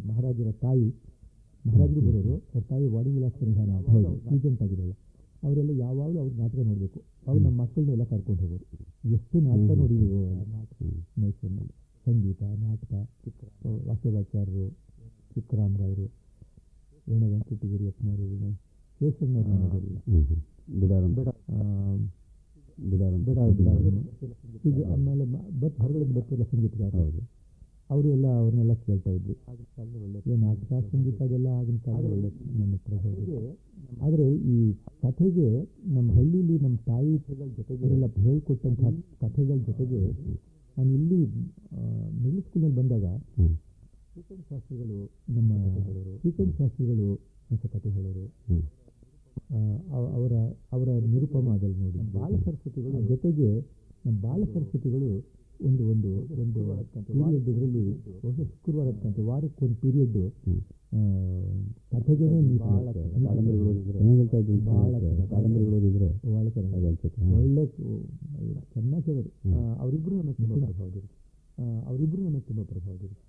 ಮಹಾರಾಜರ ತಾಯಿ ಮಹಾರಾಜರು ಬರೋರು ಅವ್ರ ತಾಯಿ ವಾಡಿ ವಿಲಾಸ ನಿಧಾನ ಅಂತ ರೀಜೆಂಟ್ ಆಗಿರಲ್ಲ, ಅವರೆಲ್ಲ ಯಾವಾಗಲೂ ಅವ್ರ ನಾಟಕ ನೋಡಬೇಕು. ಅವ್ರು ನಮ್ಮ ಮಕ್ಕಳನ್ನೆಲ್ಲ ಕರ್ಕೊಂಡು ಹೋಗೋರು. ಎಷ್ಟು ನಾಟಕ ನೋಡಿದೀವಿ ಮೈಸೂರಿನಲ್ಲಿ, ಸಂಗೀತ, ನಾಟಕ, ವಾಸ್ತವಾಚಾರ್ಯರು, ಚಿಕ್ಕರಾಮರಾಯರು, ವೀಣ ವೆಂಕಟಗಿರಿಯಪ್ಪನವರು, ವಿನಯ್ ಶೇಷಣ್ಣವ್ರು ನೋಡೋದಿಲ್ಲ, ಹೀಗೆ ಆಮೇಲೆ ಹೊರಗಡೆ ಬರ್ತಿರಲ್ಲ ಸಂಗೀತಗಾರರು, ಅವರು ಎಲ್ಲ ಅವ್ರನ್ನೆಲ್ಲ ಕೇಳ್ತಾ ಇದ್ವಿ. ಒಳ್ಳೆ ನಾಟಕ, ಸಂಗೀತ ಅದೆಲ್ಲ ಆಗಿನ ಕಾಲದ ಒಳ್ಳೆ ನನ್ನ ಹತ್ರ ಹೋಗಿ. ಆದರೆ ಈ ಕಥೆಗೆ ನಮ್ಮ ಹಳ್ಳಿಲಿ ನಮ್ಮ ತಾಯಿ ಜೊತೆಗೆ ಎಲ್ಲ ಹೇಳ್ಕೊಟ್ಟಂತಹ ಕಥೆಗಳ ಜೊತೆಗೆ ನಾನು ಇಲ್ಲಿ ಮಿಡ್ಲ್ ಸ್ಕೂಲ್ನಲ್ಲಿ ಬಂದಾಗ ಶ್ರೀಕಂಠ ಶಾಸ್ತ್ರಿಗಳು, ನಮ್ಮ ಶ್ರೀಕಂಠ ಶಾಸ್ತ್ರಿಗಳು ಅಂತ ಕಥೆ ಹೇಳೋರು, ಅವರ ನಿರುಪಮ ಅದಲ್ಲಿ ನೋಡಿ. ಬಾಲ ಸರಸ್ವತಿಗಳ ಜೊತೆಗೆ ನಮ್ಮ ಬಾಲ ಸರಸ್ವತಿಗಳು ಒಂದು ಒಂದು ಒಂದು ಪೀರಿಯಡ್ ಇದರಲ್ಲಿ ಶುಕ್ರವಾರದ ಕಂತೆ ವಾರಕ್ಕೊಂದು ಪೀರಿಯಡ್ ಕಥೆಗೇನೆ ಒಳ್ಳೆ ಚೆನ್ನಾಗಿ ಹೇಳೋರು. ಅವರಿಬ್ಬರು ನಮಗೆ ತುಂಬ ಪ್ರಭಾವ ಬೀರುತ್ತೆ.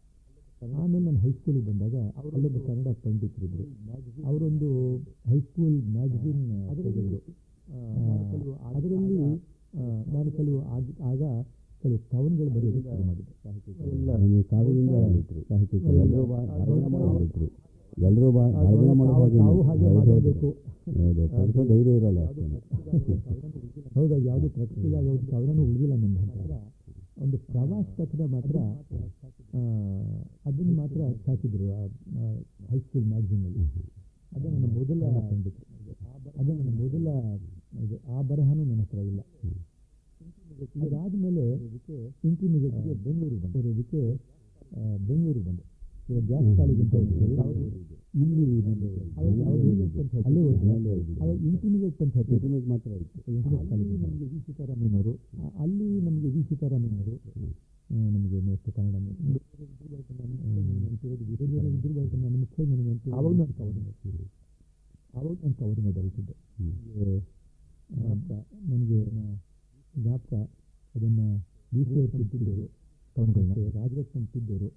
ಆಮೇಲೆ ನಾನು ಹೈಸ್ಕೂಲಿಗೆ ಬಂದಾಗ ಅಲ್ಲೊಬ್ಬ ಕನ್ನಡ ಪಂಡಿತರಿದ್ದರು. ಅವರೊಂದು ಹೈಸ್ಕೂಲ್ ಮ್ಯಾಗಝಿನ್ ತೆಗೆದರು. ಅದರಲ್ಲಿ ನಾನು ಆಗ ಕೆಲವು ಕವನಗಳು ಬರೆಯೋದು ಶುರು ಮಾಡಿದ್ದೆ. ನಾವು ಹಾಗೆ ಮಾಡಬೇಕು, ಧೈರ್ಯ ಇರೋಲ್ಲ. ಹೌದಾ, ಯಾವುದೇ ಪ್ರಕೃತಿದಾಗ ಒಂದು ಕವನೂ ಉಳಿದಿಲ್ಲ ನನ್ನ ಹತ್ರ. ಒಂದು ಪ್ರವಾಸ ಕಥನ ಮಾತ್ರ ಅದನ್ನು ಮಾತ್ರ ಹಾಕಿದ್ರು ಹೈಸ್ಕೂಲ್ ಮ್ಯಾಗಝಿನಲ್ಲಿ. ಅದು ನನ್ನ ಮೊದಲ ಆ ಬರಹನೂ ನನ್ನ ಹತ್ರ ಇಲ್ಲ. ಅದಾದಮೇಲೆ ಇಂಟರ್ಮೀಡಿಯೇಟ್ಗೆ ಬೆಂಗಳೂರು ಬಂದೆ. ಜಾಸ್ತಿ ಕಾಲೇಜಿಂದ ಇಲ್ಲಿ ಅಲ್ಲೇ ಅವಾಗ ಇಂಟರ್ಮೀಡಿಯೇಟ್ ಅಂತ ಇಂಟರ್ಮೀಡಿಯೇಟ್ ಮಾತ್ರ ಇತ್ತು. ಅಲ್ಲಿ ನಮಗೆ ವಿ ಸೀತಾರಾಮಯ್ಯನವರು ನಮಗೆ ನೆಕ್ಸ್ಟ್ ಕನ್ನಡ ಆವಾಗ ನಾನು ಕವರಿನ ಬರೀತಿದ್ದೆ. ನನಗೆ ಜ್ಞಾಪಕ, ಅದನ್ನು ವಿ ಸಿ ಅವರು ತಿಂತಿದ್ದವರು ಕವನಗಳನ್ನ, ರಾಜರತ್ನ ತಿದ್ದವರು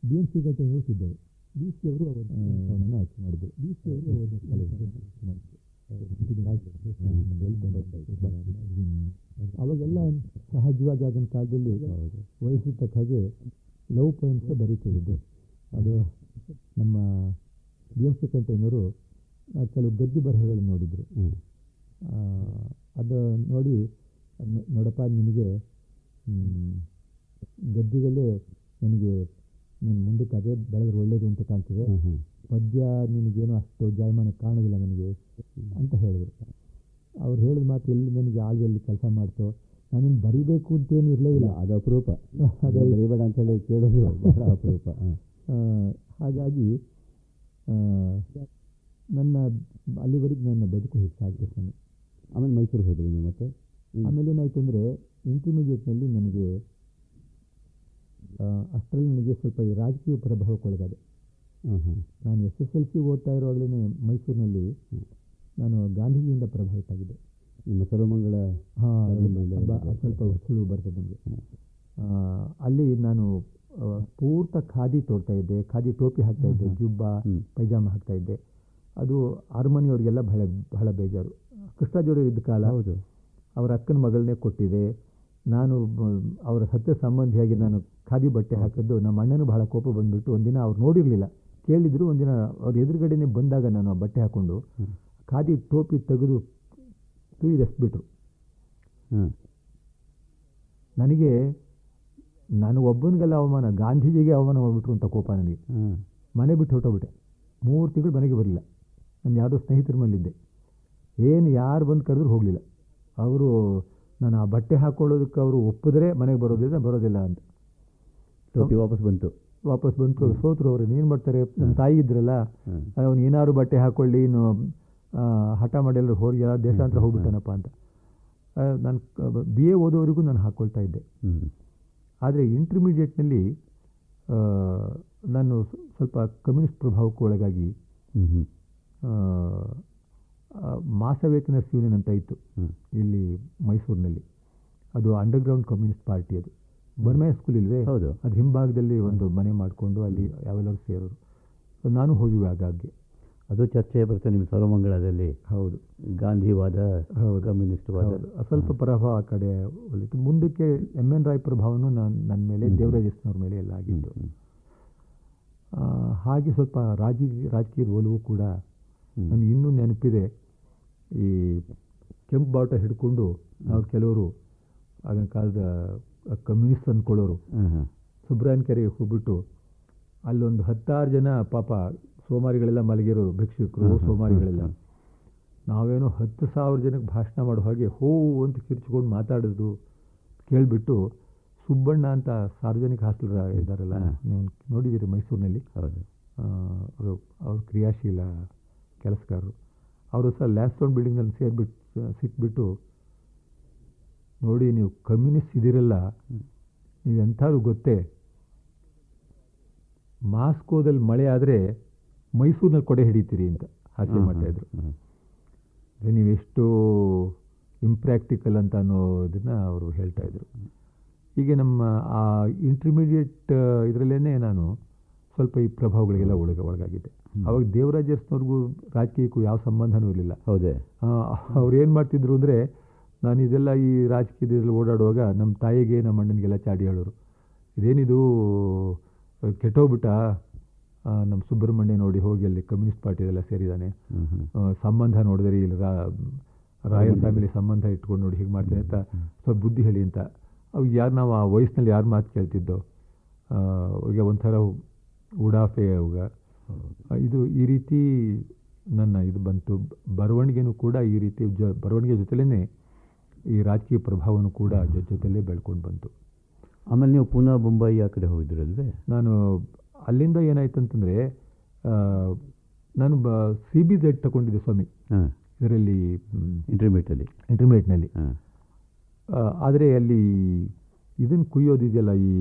BM ಶ್ರೀಕಂಠಯ್ಯ ಹೋಗ್ತಿದ್ದರು. ವಿ ಸಿ ಅವರು ಅವರ ಕವನನ ಆಯ್ಕೆ ಮಾಡಿದರು. ವಿ ಸಿ ಅವರು ಅವರ ಅವಾಗೆಲ್ಲ ಸಹಜವಾಗಿ ಆಗಿನ ಕಾಲದಲ್ಲಿ ವಯಸ್ಸಿನ ತಕ್ಕ ಹಾಗೆ ಲವ್ ಪೊಯಮ್ಸ್ ಬರೀತಿದ್ದು. ಅದು ನಮ್ಮ BM ಶ್ರೀಕಂಠಯ್ಯನವರು ಕೆಲವು ಗದ್ಯ ಬರಹಗಳನ್ನು ನೋಡಿದರು. ಅದು ನೋಡಿ, ನೋಡಪ್ಪ ನಿನಗೆ ಗದ್ಯದಲ್ಲೇ ನನಗೆ ನೀನು ಮುಂದಕ್ಕೆ ಅದೇ ಬೆಳೆದ್ರೆ ಒಳ್ಳೇದು ಅಂತ ಕಾಣ್ತಿದೆ, ಪದ್ಯ ನಿನಗೇನೋ ಅಷ್ಟು ಜಾಯಮಾನ ಕಾಣೋದಿಲ್ಲ ನನಗೆ ಅಂತ ಹೇಳಿದ್ರು. ಅವ್ರು ಹೇಳಿದ ಮಾತು ಎಲ್ಲಿ ನನಗೆ ಆಳದಲ್ಲಿ ಕೆಲಸ ಮಾಡ್ತೋ. ನಾನೇನು ಬರಿಬೇಕು ಅಂತೇನು ಇರಲೇ ಇಲ್ಲ, ಅದು ಅಪರೂಪ. ಅದು ಬರೀಬೇಡ ಅಂತೇಳಿ ಕೇಳೋದು ಬಹಳ ಅಪರೂಪ. ಹಾಗಾಗಿ ಅಲ್ಲಿವರೆಗೆ ನನ್ನ ಬದುಕು ಹೆಚ್ಚಾಗ್ಬೇಕು. ನಾನು ಆಮೇಲೆ ಮೈಸೂರಿಗೆ ಹೋದ್ರಿ ನೀವು. ಮತ್ತೆ ಆಮೇಲೆ ಏನಾಯಿತು ಅಂದರೆ ಇಂಟರ್ಮೀಡಿಯೇಟ್ನಲ್ಲಿ ನನಗೆ ಅಷ್ಟರಲ್ಲಿ ನನಗೆ ಸ್ವಲ್ಪ ಈ ರಾಜಕೀಯ ಪ್ರಭಾವಕ್ಕೊಳಗಾದೆ. ನಾನು SSLC ಓದ್ತಾ ಇರುವಾಗಲೇ ಮೈಸೂರಿನಲ್ಲಿ ನಾನು ಗಾಂಧೀಜಿಯಿಂದ ಪ್ರಭಾವಿತ ಆಗಿದೆ. ನಿಮ್ಮ ಸರ್ವಮಂಗಳ ಸ್ವಲ್ಪ ಸುಳುವು ಬರ್ತದೆ ನಮಗೆ. ಅಲ್ಲಿ ನಾನು ಪೂರ್ತ ಖಾದಿ ತೋಡ್ತಾ ಇದ್ದೆ, ಖಾದಿ ಟೋಪಿ ಹಾಕ್ತಾ ಇದ್ದೆ, ಜುಬ್ಬ ಪೈಜಾಮ ಹಾಕ್ತಾ ಇದ್ದೆ. ಅದು ಅರಮನೆಯವ್ರಿಗೆಲ್ಲ ಬಹಳ ಬೇಜಾರು. ಕೃಷ್ಣಾಜಿಯವರು ಇದ್ದ ಕಾಲ, ಹೌದು, ಅವರ ಅಕ್ಕನ ಮಗಳನ್ನೇ ಕೊಟ್ಟಿದೆ. ನಾನು ಅವರ ಸತ್ಯ ಸಂಬಂಧಿಯಾಗಿ ನಾನು ಖಾದಿ ಬಟ್ಟೆ ಹಾಕಿದ್ದು ನಮ್ಮ ಅಣ್ಣನೂ ಬಹಳ ಕೋಪ ಬಂದುಬಿಟ್ಟು ಒಂದಿನ ಅವ್ರು ನೋಡಿರಲಿಲ್ಲ, ಕೇಳಿದ್ರು. ಒಂದಿನ ಅವ್ರ ಎದುರುಗಡೆನೇ ಬಂದಾಗ ನಾನು ಆ ಬಟ್ಟೆ ಹಾಕ್ಕೊಂಡು ಖಾದಿ ಟೋಪಿ ತೆಗೆದು ತುಯ್ದೆಸ್ಬಿಟ್ರು. ನನಗೆ ನಾನು ಒಬ್ಬನಿಗೆಲ್ಲ ಅವಮಾನ, ಗಾಂಧೀಜಿಗೆ ಅವಮಾನ ಮಾಡಿಬಿಟ್ರು ಅಂತ ಕೋಪ ನನಗೆ. ಮನೆ ಬಿಟ್ಟು ಹೊರಟೋಗ್ಬಿಟ್ಟೆ. 3 ತಿಂಗಳು ಮನೆಗೆ ಬರಲಿಲ್ಲ. ನಾನು ಯಾವುದೋ ಸ್ನೇಹಿತರ ಮೇಲಿದ್ದೆ. ಏನು ಯಾರು ಬಂದು ಕರೆದ್ರು ಹೋಗಲಿಲ್ಲ. ಅವರು ನಾನು ಆ ಬಟ್ಟೆ ಹಾಕ್ಕೊಳ್ಳೋದಕ್ಕೆ ಅವರು ಒಪ್ಪಿದ್ರೆ ಮನೆಗೆ ಬರೋದಿಲ್ಲ ಅಂತ. ಟೋಪಿ ವಾಪಸ್ ಬಂತು. ಸೋತರು ಅವರು. ಏನು ಮಾಡ್ತಾರೆ, ನಮ್ಮ ತಾಯಿ ಇದ್ರಲ್ಲ, ಅವನು ಏನಾದ್ರು ಬಟ್ಟೆ ಹಾಕ್ಕೊಳ್ಳಿ, ಇನ್ನು ಹಠ ಮಾಡಿ ಎಲ್ಲರೂ ಹೋಗಿ ದೇಶಾಂತರ ಹೋಗ್ಬಿಟ್ಟಾನಪ್ಪ ಅಂತ. ನಾನು BA ಓದೋವರೆಗೂ ನಾನು ಹಾಕ್ಕೊಳ್ತಾ ಇದ್ದೆ. ಆದರೆ ಇಂಟರ್ಮೀಡಿಯೇಟ್ನಲ್ಲಿ ನಾನು ಸ್ವಲ್ಪ ಕಮ್ಯುನಿಸ್ಟ್ ಪ್ರಭಾವಕ್ಕೆ ಒಳಗಾಗಿ ಮಾಸವೇಕನರ್ಸ್ ಯೂನಿಯನ್ ಅಂತ ಇತ್ತು ಇಲ್ಲಿ ಮೈಸೂರಿನಲ್ಲಿ. ಅದು ಅಂಡರ್ಗ್ರೌಂಡ್ ಕಮ್ಯುನಿಸ್ಟ್ ಪಾರ್ಟಿ. ಅದು ಬರ್ಮಯ ಸ್ಕೂಲ್ ಇಲ್ವೇ, ಹೌದು, ಅದು ಹಿಂಭಾಗದಲ್ಲಿ ಒಂದು ಮನೆ ಮಾಡಿಕೊಂಡು ಅಲ್ಲಿ ಯಾವೆಲ್ಲರೂ ಸೇರೋರು. ನಾನು ಹೋಗಿವೆ ಆಗಾಗ್ಗೆ. ಅದು ಚರ್ಚೆ ಬರುತ್ತೆ ನಿಮ್ಮ ಸರ್ವಮಂಗಳದಲ್ಲಿ. ಹೌದು, ಗಾಂಧಿವಾದ, ಹೌದು, ಕಮ್ಯುನಿಸ್ಟ್ವಾದ. ಹೌದು. ಸ್ವಲ್ಪ ಪ್ರಭಾವ ಆ ಕಡೆ ಒಲಿತು. ಮುಂದಕ್ಕೆ ಎಮ್ ಎನ್ ರಾಯ್ ಪ್ರಭಾವನೂ ನನ್ನ ಮೇಲೆ, ದೇವರಾಜ್ ಅರಸ್ನವ್ರ ಮೇಲೆ ಎಲ್ಲ ಆಗಿತ್ತು. ಹಾಗೆ ಸ್ವಲ್ಪ ರಾಜಕೀಯದ ಒಲವು ಕೂಡ ನನಗೆ ಇನ್ನೂ ನೆನಪಿದೆ. ಈ ಕೆಂಪು ಬಾವುಟ ಹಿಡ್ಕೊಂಡು ನಾವು ಕೆಲವರು ಆಗಿನ ಕಾಲದ ಕಮ್ಯುನಿಸ್ಟ್ ಅಂದ್ಕೊಳ್ಳೋರು ಸುಬ್ರಾಯನ್ ಕೆರೆಗೆ ಹೋಗ್ಬಿಟ್ಟು ಅಲ್ಲೊಂದು 10 ಜನ ಪಾಪ ಸೋಮಾರಿಗಳೆಲ್ಲ ಮಲಗಿರೋರು, ಭಿಕ್ಷುಕರು ಸೋಮಾರಿಗಳೆಲ್ಲ. ನಾವೇನೋ 10,000 ಜನಕ್ಕೆ ಭಾಷಣ ಮಾಡೋ ಹಾಗೆ ಹೋ ಅಂತ ಕಿರ್ಚ್ಕೊಂಡು ಮಾತಾಡೋದು ಕೇಳಿಬಿಟ್ಟು, ಸುಬ್ಬಣ್ಣ ಅಂತ ಸಾರ್ವಜನಿಕ ಹಾಸ್ಟೆಲ್ ಇದ್ದಾರಲ್ಲ, ನೀವು ನೋಡಿದ್ದೀರಿ ಮೈಸೂರಿನಲ್ಲಿ, ಅವರು ಕ್ರಿಯಾಶೀಲ ಕೆಲಸಗಾರರು. ಅವರು ಸಹ ಲ್ಯಾನ್ಸ್ಟೋನ್ ಬಿಲ್ಡಿಂಗ್ನಲ್ಲಿ ಸಿಕ್ಬಿಟ್ಟು, ನೋಡಿ ನೀವು ಕಮ್ಯುನಿಸ್ಟ್ ಇದ್ದೀರಲ್ಲ, ನೀವು ಎಂಥವ್ರು ಗೊತ್ತೇ, ಮಾಸ್ಕೋದಲ್ಲಿ ಮಳೆ ಆದರೆ ಮೈಸೂರಿನಲ್ಲಿ ಕೊಡೆ ಹಿಡಿತೀರಿ ಅಂತ ಹಾಸ್ಯ ಮಾಡ್ತಾಯಿದ್ರು. ನೀವೆಷ್ಟು ಇಂಪ್ರ್ಯಾಕ್ಟಿಕಲ್ ಅಂತ ಅನ್ನೋದನ್ನು ಅವರು ಹೇಳ್ತಾಯಿದ್ರು. ಹೀಗೆ ನಮ್ಮ ಆ ಇಂಟರ್ಮೀಡಿಯೇಟ್ ಇದರಲ್ಲೇ ನಾನು ಸ್ವಲ್ಪ ಈ ಪ್ರಭಾವಗಳಿಗೆಲ್ಲ ಒಳಗಾಗಿದ್ದೆ. ಅವಾಗ ದೇವರಾಜ್ ಅರಸ್ನವ್ರಿಗೂ ರಾಜಕೀಯಕ್ಕೂ ಯಾವ ಸಂಬಂಧನೂ ಇರಲಿಲ್ಲ. ಹೌದೇ? ಅವ್ರು ಏನು ಮಾಡ್ತಿದ್ರು ಅಂದರೆ, ನಾನು ಇದೆಲ್ಲ ಈ ರಾಜಕೀಯದಲ್ಲಿ ಓಡಾಡುವಾಗ ನಮ್ಮ ತಾಯಿಗೆ ನಮ್ಮ ಅಣ್ಣನಿಗೆಲ್ಲ ಚಾಡಿ ಹೇಳೋರು, ಇದೇನಿದು ಕೆಟ್ಟೋಗ್ಬಿಟ್ಟ ನಮ್ಮ ಸುಬ್ರಹ್ಮಣ್ಯ, ನೋಡಿ ಹೋಗಿ ಅಲ್ಲಿ ಕಮ್ಯುನಿಸ್ಟ್ ಪಾರ್ಟಿದೆಲ್ಲ ಸೇರಿದ್ದಾನೆ, ಸಂಬಂಧ ನೋಡಿದ್ರೆ ಇಲ್ಲಿ ರಾಯಲ್ ಫ್ಯಾಮಿಲಿ ಸಂಬಂಧ ಇಟ್ಕೊಂಡು ನೋಡಿ ಹೀಗೆ ಮಾಡ್ತಾನೆ ಅಂತ ಸ್ವಲ್ಪ ಬುದ್ಧಿ ಹೇಳಿ ಅಂತ. ಅವಾಗ ಯಾರು ನಾವು ಆ ವಯಸ್ಸಿನಲ್ಲಿ ಯಾರು ಮಾತು ಕೇಳ್ತಿದ್ದೋ, ಈಗ ಒಂಥರ ಉಡಾಫೆ ಅವಾಗ ಇದು ಈ ರೀತಿ ನನ್ನ ಇದು ಬಂತು. ಬರವಣಿಗೆನೂ ಕೂಡ ಈ ರೀತಿ ಬರವಣಿಗೆ ಜೊತೆಲೇ ಈ ರಾಜಕೀಯ ಪ್ರಭಾವನೂ ಕೂಡ ಜೊತೆಲೇ ಬೆಳ್ಕೊಂಡು ಬಂತು. ಆಮೇಲೆ ನೀವು ಪುನಃ ಮುಂಬೈ ಆ ಕಡೆ ಹೋಗಿದ್ರಲ್ವೇ? ನಾನು ಅಲ್ಲಿಂದ ಏನಾಯ್ತು ಅಂತಂದರೆ, ನಾನು CBZ ತಗೊಂಡಿದ್ದೆ ಸ್ವಾಮಿ, ಇದರಲ್ಲಿ ಇಂಟರ್ಮೀಡಿಯೇಟ್ನಲ್ಲಿ. ಆದರೆ ಅಲ್ಲಿ ಇದನ್ನು ಕುಯ್ಯೋದಿದೆಯಲ್ಲ, ಈ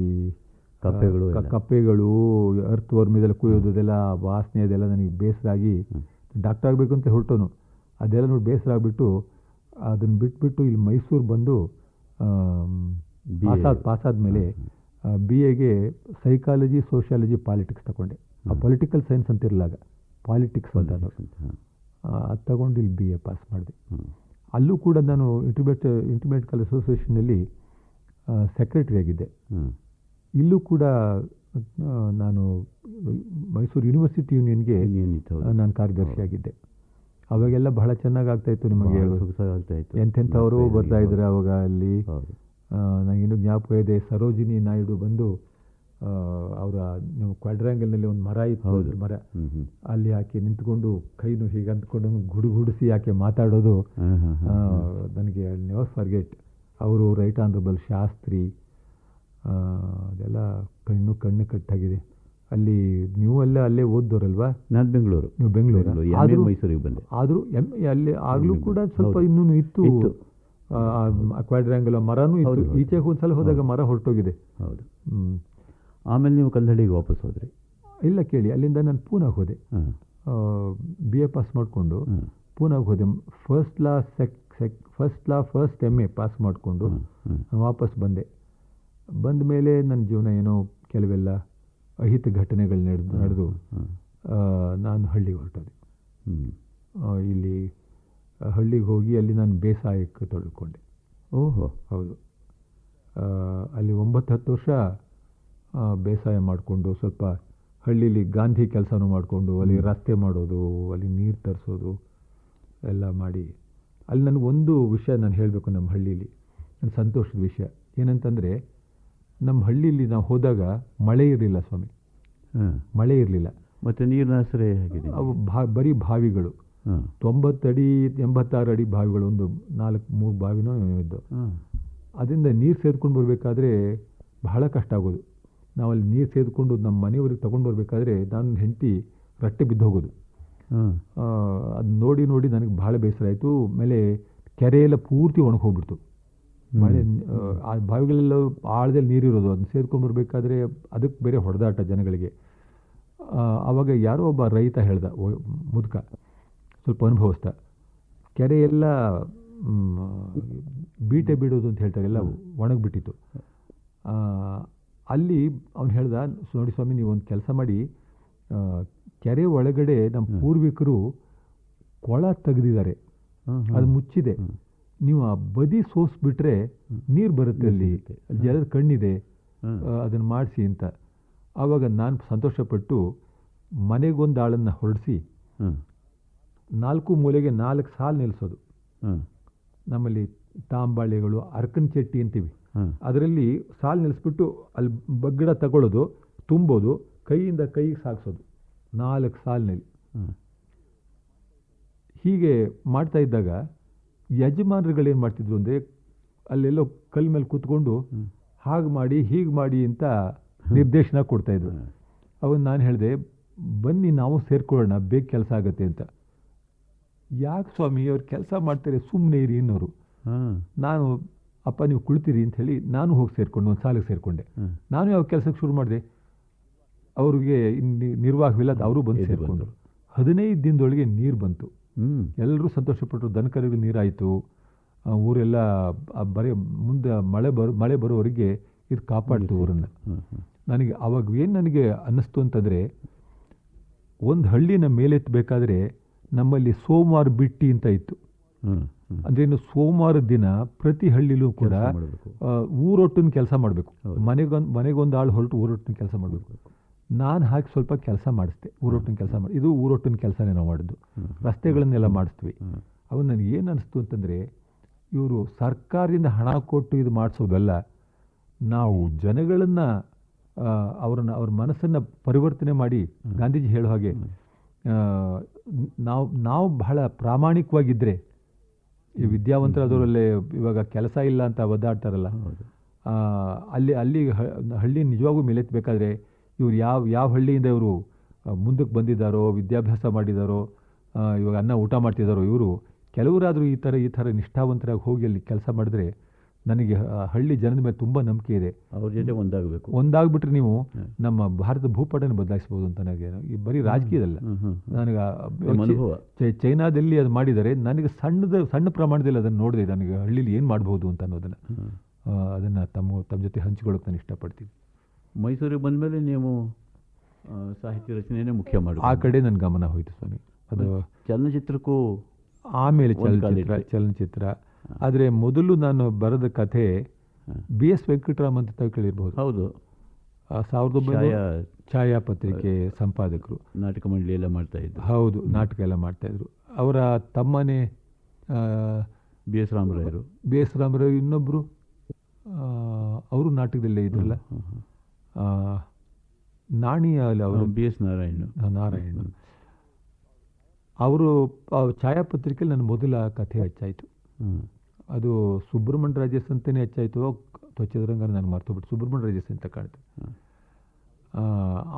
ಕಪ್ಪೆಗಳು ಅರ್ತ್ ವರ್ಮ್ ಇದೆಲ್ಲ ಕುಯ್ಯೋದೆಲ್ಲ, ವಾಸನೆ ಅದೆಲ್ಲ ನನಗೆ ಬೇಸರ ಆಗಿ ಡಾಕ್ಟರ್ ಆಗಬೇಕು ಅಂತ ಹೊರಟೋನು. ಅದೆಲ್ಲ ನೋಡಿ ಬೇಸರ ಆಗಿಬಿಟ್ಟು ಅದನ್ನು ಬಿಟ್ಬಿಟ್ಟು ಇಲ್ಲಿ ಮೈಸೂರು ಬಂದು ಪಾಸಾದ ಮೇಲೆ BAಗೆ ಸೈಕಾಲಜಿ, ಸೋಷಿಯಾಲಜಿ, ಪಾಲಿಟಿಕ್ಸ್ ತಗೊಂಡೆ. ಆ ಪೊಲಿಟಿಕಲ್ ಸೈನ್ಸ್ ಅಂತ ಇರಲಾಗ ಪಾಲಿಟಿಕ್ಸ್ ಅಂತ ಅದು ತಗೊಂಡು ಇಲ್ಲಿ BA ಪಾಸ್ ಮಾಡಿದೆ. ಅಲ್ಲೂ ಕೂಡ ನಾನು ಇಂಟರ್ಮೀಡಿಯೇಟ್ ಕಾಲೇಜ್ ಅಸೋಸಿಯೇಷನ್ನಲ್ಲಿ ಸೆಕ್ರೆಟರಿ ಆಗಿದ್ದೆ. ಇಲ್ಲೂ ಕೂಡ ನಾನು ಮೈಸೂರು ಯೂನಿವರ್ಸಿಟಿ ಯೂನಿಯನ್ಗೆ ನಾನು ಕಾರ್ಯದರ್ಶಿಯಾಗಿದ್ದೆ. ಅವಾಗೆಲ್ಲ ಬಹಳ ಚೆನ್ನಾಗಿ ಆಗ್ತಾಯಿತ್ತು. ನಿಮಗೆ ಎಂಥೆಂಥವರು ಬರ್ತಾಯಿದ್ರು ಅವಾಗ ಅಲ್ಲಿ. ನನಗಿನ್ನೂ ಜ್ಞಾಪಕ ಇದೆ, ಸರೋಜಿನಿ ನಾಯ್ಡು ಬಂದು ಅವರ ಕ್ವಾಡ್ರ್ಯಾಂಗಲ್ನಲ್ಲಿ ಒಂದು ಮರ ಇತ್ತು, ಮರ ಅಲ್ಲಿ ಆಕೆ ನಿಂತ್ಕೊಂಡು ಕೈನು ಹೀಗೆ ಅಂದ್ಕೊಂಡು ಗುಡುಗುಡಿಸಿ ಆಕೆ ಮಾತಾಡೋದು ನನಗೆ ನೆವರ್ ಫರ್ಗೆಟ್. ಅವರು ರೈಟ್ ಆನರಬಲ್ ಶಾಸ್ತ್ರಿ, ಅದೆಲ್ಲ ಕಣ್ಣು ಕಟ್ಟಾಗಿದೆ. ಅಲ್ಲಿ ನೀವು ಅಲ್ಲೇ ಓದ್ದೋರಲ್ವಾ? ನಾನು ಬೆಂಗಳೂರು. ನೀವು ಬೆಂಗಳೂರು, ಮೈಸೂರಿಗೆ ಬಂದೆ. ಆದರೂ ಅಲ್ಲಿ ಆಗಲೂ ಕೂಡ ಸ್ವಲ್ಪ ಇನ್ನೂ ಇತ್ತು, ಕ್ವಾಡ್ರ್ಯಾಂಗಲ್ ಮರನೂ ಇತ್ತು. ಈಚೆಗೆ ಒಂದು ಸಲ ಹೋದಾಗ ಮರ ಹೊರಟೋಗಿದೆ. ಹೌದು. ಆಮೇಲೆ ನೀವು ಕಲ್ಲಹಳ್ಳಿಗೆ ವಾಪಸ್ ಹೋದ್ರಿ? ಇಲ್ಲ, ಕೇಳಿ, ಅಲ್ಲಿಂದ ನಾನು ಪೂನಾಗೆ ಹೋದೆ. BA ಪಾಸ್ ಮಾಡಿಕೊಂಡು ಪೂನಾಗೆ ಹೋದೆ. ಫಸ್ಟ್ MA ಪಾಸ್ ಮಾಡಿಕೊಂಡು ನಾನು ವಾಪಸ್ ಬಂದೆ. ಬಂದ ಮೇಲೆ ನನ್ನ ಜೀವನ ಏನೋ ಕೆಲವೆಲ್ಲ ಅಹಿತ ಘಟನೆಗಳು ನಡೆದು ನಾನು ಹಳ್ಳಿಗೆ ಹೊರಟೋದೆ. ಇಲ್ಲಿ ಹಳ್ಳಿಗೆ ಹೋಗಿ ಅಲ್ಲಿ ನಾನು ಬೇಸಾಯಕ್ಕೆ ತೊಳ್ಕೊಂಡೆ. ಓಹೋ, ಹೌದು. ಅಲ್ಲಿ 9-10 ವರ್ಷ ಬೇಸಾಯ ಮಾಡಿಕೊಂಡು, ಸ್ವಲ್ಪ ಹಳ್ಳೀಲಿ ಗಾಂಧಿ ಕೆಲಸನೂ ಮಾಡಿಕೊಂಡು, ಅಲ್ಲಿ ರಸ್ತೆ ಮಾಡೋದು, ಅಲ್ಲಿ ನೀರು ತರಿಸೋದು ಎಲ್ಲ ಮಾಡಿ, ಅಲ್ಲಿ ನನಗೊಂದು ವಿಷಯ ನಾನು ಹೇಳಬೇಕು. ನಮ್ಮ ಹಳ್ಳೀಲಿ ನನ್ನ ಸಂತೋಷದ ವಿಷಯ ಏನಂತಂದರೆ, ನಮ್ಮ ಹಳ್ಳೀಲಿ ನಾವು ಹೋದಾಗ ಮಳೆ ಇರಲಿಲ್ಲ ಸ್ವಾಮಿ, ಮಳೆ ಇರಲಿಲ್ಲ. ಮತ್ತು ನೀರಿನ ಆಶ್ರಯ ಹೇಗಿದೆ? ಅವು ಬರೀ ಬಾವಿಗಳು, 90 ಅಡಿ 86 ಅಡಿ ಬಾವಿಗಳು, ಒಂದು 4-3 ಬಾವಿನೋ ಇದ್ದು. ಅದರಿಂದ ನೀರು ಸೇದ್ಕೊಂಡು ಬರಬೇಕಾದ್ರೆ ಬಹಳ ಕಷ್ಟ ಆಗೋದು. ನಾವಲ್ಲಿ ನೀರು ಸೇದ್ಕೊಂಡು ನಮ್ಮ ಮನೆಯವ್ರಿಗೆ ತೊಗೊಂಡು ಬರಬೇಕಾದ್ರೆ ನಾನು ಹೆಂಡತಿ ರಟ್ಟೆ ಬಿದ್ದು ಹೋಗೋದು. ಅದು ನೋಡಿ ನನಗೆ ಭಾಳ ಬೇಸರ ಆಯಿತು. ಆಮೇಲೆ ಕೆರೆಯೆಲ್ಲ ಪೂರ್ತಿ ಒಣಗೋಗ್ಬಿಡ್ತು. ಮಳೆ, ಆ ಬಾವಿಗಳೆಲ್ಲ ಆಳದಲ್ಲಿ ನೀರಿರೋದು, ಅದನ್ನ ಸೇದ್ಕೊಂಡು ಬರಬೇಕಾದ್ರೆ ಅದಕ್ಕೆ ಬೇರೆ ಹೊಡೆದಾಟ ಜನಗಳಿಗೆ. ಆವಾಗ ಯಾರೋ ಒಬ್ಬ ರೈತ ಹೇಳ್ದ, ಮುದುಕ, ಸ್ವಲ್ಪ ಅನುಭವಿಸ್ದ, ಕೆರೆಯೆಲ್ಲ ಬೀಟೆ ಬಿಡೋದು ಅಂತ ಹೇಳ್ತಾರೆ, ಎಲ್ಲ ಒಣಗಿಬಿಟ್ಟಿತ್ತು. ಅಲ್ಲಿ ಅವ್ನು ಹೇಳ್ದ, ನೋಡಿ ಸ್ವಾಮಿ, ನೀವು ಒಂದು ಕೆಲಸ ಮಾಡಿ, ಕೆರೆ ಒಳಗಡೆ ನಮ್ಮ ಪೂರ್ವಿಕರು ಕೊಳ ತೆಗೆದಿದ್ದಾರೆ, ಅದು ಮುಚ್ಚಿದೆ. ನೀವು ಆ ಬದಿ ಸೋಸ್ಬಿಟ್ರೆ ನೀರು ಬರುತ್ತೆ, ಅಲ್ಲಿ ಜಲದ ಕಣ್ಣಿದೆ, ಅದನ್ನು ಮಾಡಿಸಿ ಅಂತ. ಆವಾಗ ನಾನು ಸಂತೋಷಪಟ್ಟು ಮನೆಗೊಂದು ಆಳನ್ನು ಹೊರಡಿಸಿ 4 ಮೂಲೆಗೆ 4 ಸಾಲು ನಿಲ್ಲಿಸೋದು. ನಮ್ಮಲ್ಲಿ ತಾಂಬಾಳೆಗಳು, ಅರ್ಕನ್ ಚಟ್ಟಿ ಅಂತೀವಿ, ಅದರಲ್ಲಿ ಸಾಲು ನಿಲ್ಲಿಸ್ಬಿಟ್ಟು ಅಲ್ಲಿ ಬಗ್ಗಡ ತಗೊಳ್ಳೋದು, ತುಂಬೋದು, ಕೈಯಿಂದ ಕೈಗೆ ಸಾಗಿಸೋದು 4 ಸಾಲಿನಲ್ಲಿ. ಹೀಗೆ ಮಾಡ್ತಾ ಇದ್ದಾಗ ಯಜಮಾನರುಗಳೇನು ಮಾಡ್ತಿದ್ರು ಅಂದರೆ, ಅಲ್ಲೆಲ್ಲೋ ಕಲ್ ಮೇಲೆ ಕೂತ್ಕೊಂಡು ಹಾಗೆ ಮಾಡಿ ಹೀಗೆ ಮಾಡಿ ಅಂತ ನಿರ್ದೇಶನ ಕೊಡ್ತಾಯಿದ್ರು. ಅವನು ನಾನು ಹೇಳಿದೆ, ಬನ್ನಿ ನಾವು ಸೇರ್ಕೊಳ್ಳೋಣ, ಬೇಗ ಕೆಲಸ ಆಗುತ್ತೆ ಅಂತ. ಯಾಕೆ ಸ್ವಾಮಿ, ಅವ್ರು ಕೆಲಸ ಮಾಡ್ತಾರೆ, ಸುಮ್ಮನೆ ಇರಿ ಅನ್ನೋರು. ನಾನು ಅಪ್ಪ ನೀವು ಕುಳಿತೀರಿ ಅಂತ ಹೇಳಿ ನಾನು ಹೋಗಿ ಸೇರಿಕೊಂಡು ಒಂದು ಸಾಲಿಗೆ ಸೇರಿಕೊಂಡೆ. ನಾನು ಯಾವ ಕೆಲಸಕ್ಕೆ ಶುರು ಮಾಡಿದೆ, ಅವ್ರಿಗೆ ನಿರ್ವಾಹವಿಲ್ಲ, ಅವರು ಬಂದು ಸೇರಿಕೊಂಡ್ರು. 15 ದಿನದೊಳಗೆ ನೀರು ಬಂತು. ಎಲ್ಲರೂ ಸಂತೋಷಪಟ್ಟರು, ದನಕರುಗಳಿಗೆ ನೀರಾಯಿತು. ಊರೆಲ್ಲ ಬರೀ ಮುಂದೆ ಮಳೆ ಬರೋವರೆಗೆ ಇದು ಕಾಪಾಡ್ತು ಊರನ್ನು. ನನಗೆ ಅವಾಗ ಏನು ನನಗೆ ಅನ್ನಿಸ್ತು ಅಂತಂದರೆ, ಒಂದು ಹಳ್ಳಿನ ಮೇಲೆತ್ತಬೇಕಾದ್ರೆ ನಮ್ಮಲ್ಲಿ ಸೋಮವಾರ ಬಿಟ್ಟಿ ಅಂತ ಇತ್ತು. ಅಂದರೆ ಇನ್ನು ಸೋಮವಾರ ದಿನ ಪ್ರತಿ ಹಳ್ಳಿಲೂ ಕೂಡ ಊರೊಟ್ಟಿನ ಕೆಲಸ ಮಾಡಬೇಕು. ಮನೆಗೊಂದು ಆಳು ಹೊರಟು ಊರೊಟ್ಟಿನ ಕೆಲಸ ಮಾಡಬೇಕು. ನಾನು ಹಾಕಿ ಸ್ವಲ್ಪ ಕೆಲಸ ಮಾಡಿಸ್ದೆ, ಊರೊಟ್ಟಿನ ಕೆಲಸ ಮಾಡಿ. ಇದು ಊರೊಟ್ಟಿನ ಕೆಲಸನೇ ನಾವು ಮಾಡಿದ್ದು, ರಸ್ತೆಗಳನ್ನೆಲ್ಲ ಮಾಡಿಸ್ತೀವಿ. ಅವಾಗ ನನಗೆ ಏನು ಅನಿಸ್ತು ಅಂತಂದರೆ, ಇವರು ಸರ್ಕಾರದಿಂದ ಹಣ ಕೊಟ್ಟು ಇದು ಮಾಡಿಸೋದಲ್ಲ, ನಾವು ಜನಗಳನ್ನು ಅವ್ರ ಮನಸ್ಸನ್ನು ಪರಿವರ್ತನೆ ಮಾಡಿ, ಗಾಂಧೀಜಿ ಹೇಳೋ ಹಾಗೆ ನಾವು ಬಹಳ ಪ್ರಾಮಾಣಿಕವಾಗಿದ್ದರೆ, ಈ ವಿದ್ಯಾವಂತರಾದವರಲ್ಲೇ ಇವಾಗ ಕೆಲಸ ಇಲ್ಲ ಅಂತ ಒದ್ದಾಡ್ತಾರಲ್ಲ, ಅಲ್ಲಿ ಹಳ್ಳಿ ನಿಜವಾಗೂ ಮೇಲೆತ್ತಬೇಕಾದ್ರೆ ಇವ್ರು ಯಾವ ಹಳ್ಳಿಯಿಂದ ಇವರು ಮುಂದಕ್ಕೆ ಬಂದಿದ್ದಾರೋ, ವಿದ್ಯಾಭ್ಯಾಸ ಮಾಡಿದಾರೋ, ಇವಾಗ ಅನ್ನ ಊಟ ಮಾಡ್ತಿದ್ದಾರೋ, ಇವರು ಕೆಲವರಾದರೂ ಈ ಥರ ನಿಷ್ಠಾವಂತರಾಗಿ ಹೋಗಿ ಅಲ್ಲಿ ಕೆಲಸ ಮಾಡಿದ್ರೆ ನನಗೆ ಹಳ್ಳಿ ಜನದ ಮೇಲೆ ತುಂಬ ನಂಬಿಕೆ ಇದೆ. ಅವ್ರ ಜೊತೆ ಒಂದಾಗ್ಬಿಟ್ರೆ ನೀವು ನಮ್ಮ ಭಾರತ ಭೂಪಟನ ಬದಲಾಯಿಸ್ಬೋದು ಅಂತ ನನಗೆ. ಈ ಬರೀ ರಾಜಕೀಯದಲ್ಲ, ನನಗೆ ಚೈನಾದಲ್ಲಿ ಅದು ಮಾಡಿದರೆ, ನನಗೆ ಸಣ್ಣ ಪ್ರಮಾಣದಲ್ಲಿ ಅದನ್ನು ನೋಡಿದೆ, ನನಗೆ ಹಳ್ಳಿಲಿ ಏನು ಮಾಡ್ಬೋದು ಅಂತ ಅದನ್ನು ತಮ್ಮ ಜೊತೆ ಹಂಚಿಕೊಳ್ಳೋಕೆ ನಾನು ಇಷ್ಟಪಡ್ತೀನಿ. ಮೈಸೂರಿಗೆ ಬಂದಮೇಲೆ ನೀವು ಸಾಹಿತ್ಯ ರಚನೆಯೇ ಮುಖ್ಯ ಮಾಡಿ ಆ ಕಡೆ ನನ್ನ ಗಮನ ಹೋಯಿತು ಸ್ವಾಮಿ. ಅದು ಚಲನಚಿತ್ರಕ್ಕೂ ಆಮೇಲೆ ಚಲನಚಿತ್ರ. ಆದರೆ ಮೊದಲು ನಾನು ಬರೆದ ಕಥೆ BS ವೆಂಕಟರಾಮ್ ಅಂತ ಕೇಳಿರ್ಬೋದು. ಹೌದು, 1900 ಛಾಯಾಪತ್ರಿಕೆ ಸಂಪಾದಕರು, ನಾಟಕ ಮಂಡಳಿ ಎಲ್ಲ ಮಾಡ್ತಾ ಇದ್ರು. ಹೌದು, ನಾಟಕ ಎಲ್ಲ ಮಾಡ್ತಾಯಿದ್ರು. ಅವರ ತಮ್ಮನೇ BS ರಾಮರಾಯರು. ಇನ್ನೊಬ್ಬರು ಅವರು ನಾಟಕದಲ್ಲೇ ಇದ್ರಲ್ಲ, ನಾಣಿ ಅವರು BS ನಾರಾಯಣ. ಅವರು ಛಾಯಾಪತ್ರಿಕೆಯಲ್ಲಿ ನನ್ನ ಮೊದಲ ಕಥೆ ಹಚ್ಚಾಯಿತು. ಅದು ಸುಬ್ರಹ್ಮಣ್ಯ ರಾಜೇಶ್ ಅಂತಲೇ ಹಚ್ಚಾಯಿತು ಅಥವಾ ಚದುರಂಗ, ನನಗೆ ಮರ್ತೋಗ್ಬಿಟ್ಟು ಸುಬ್ರಹ್ಮಣ್ಯ ರಾಜೇಶ್ ಅಂತ ಕಾಣ್ತು.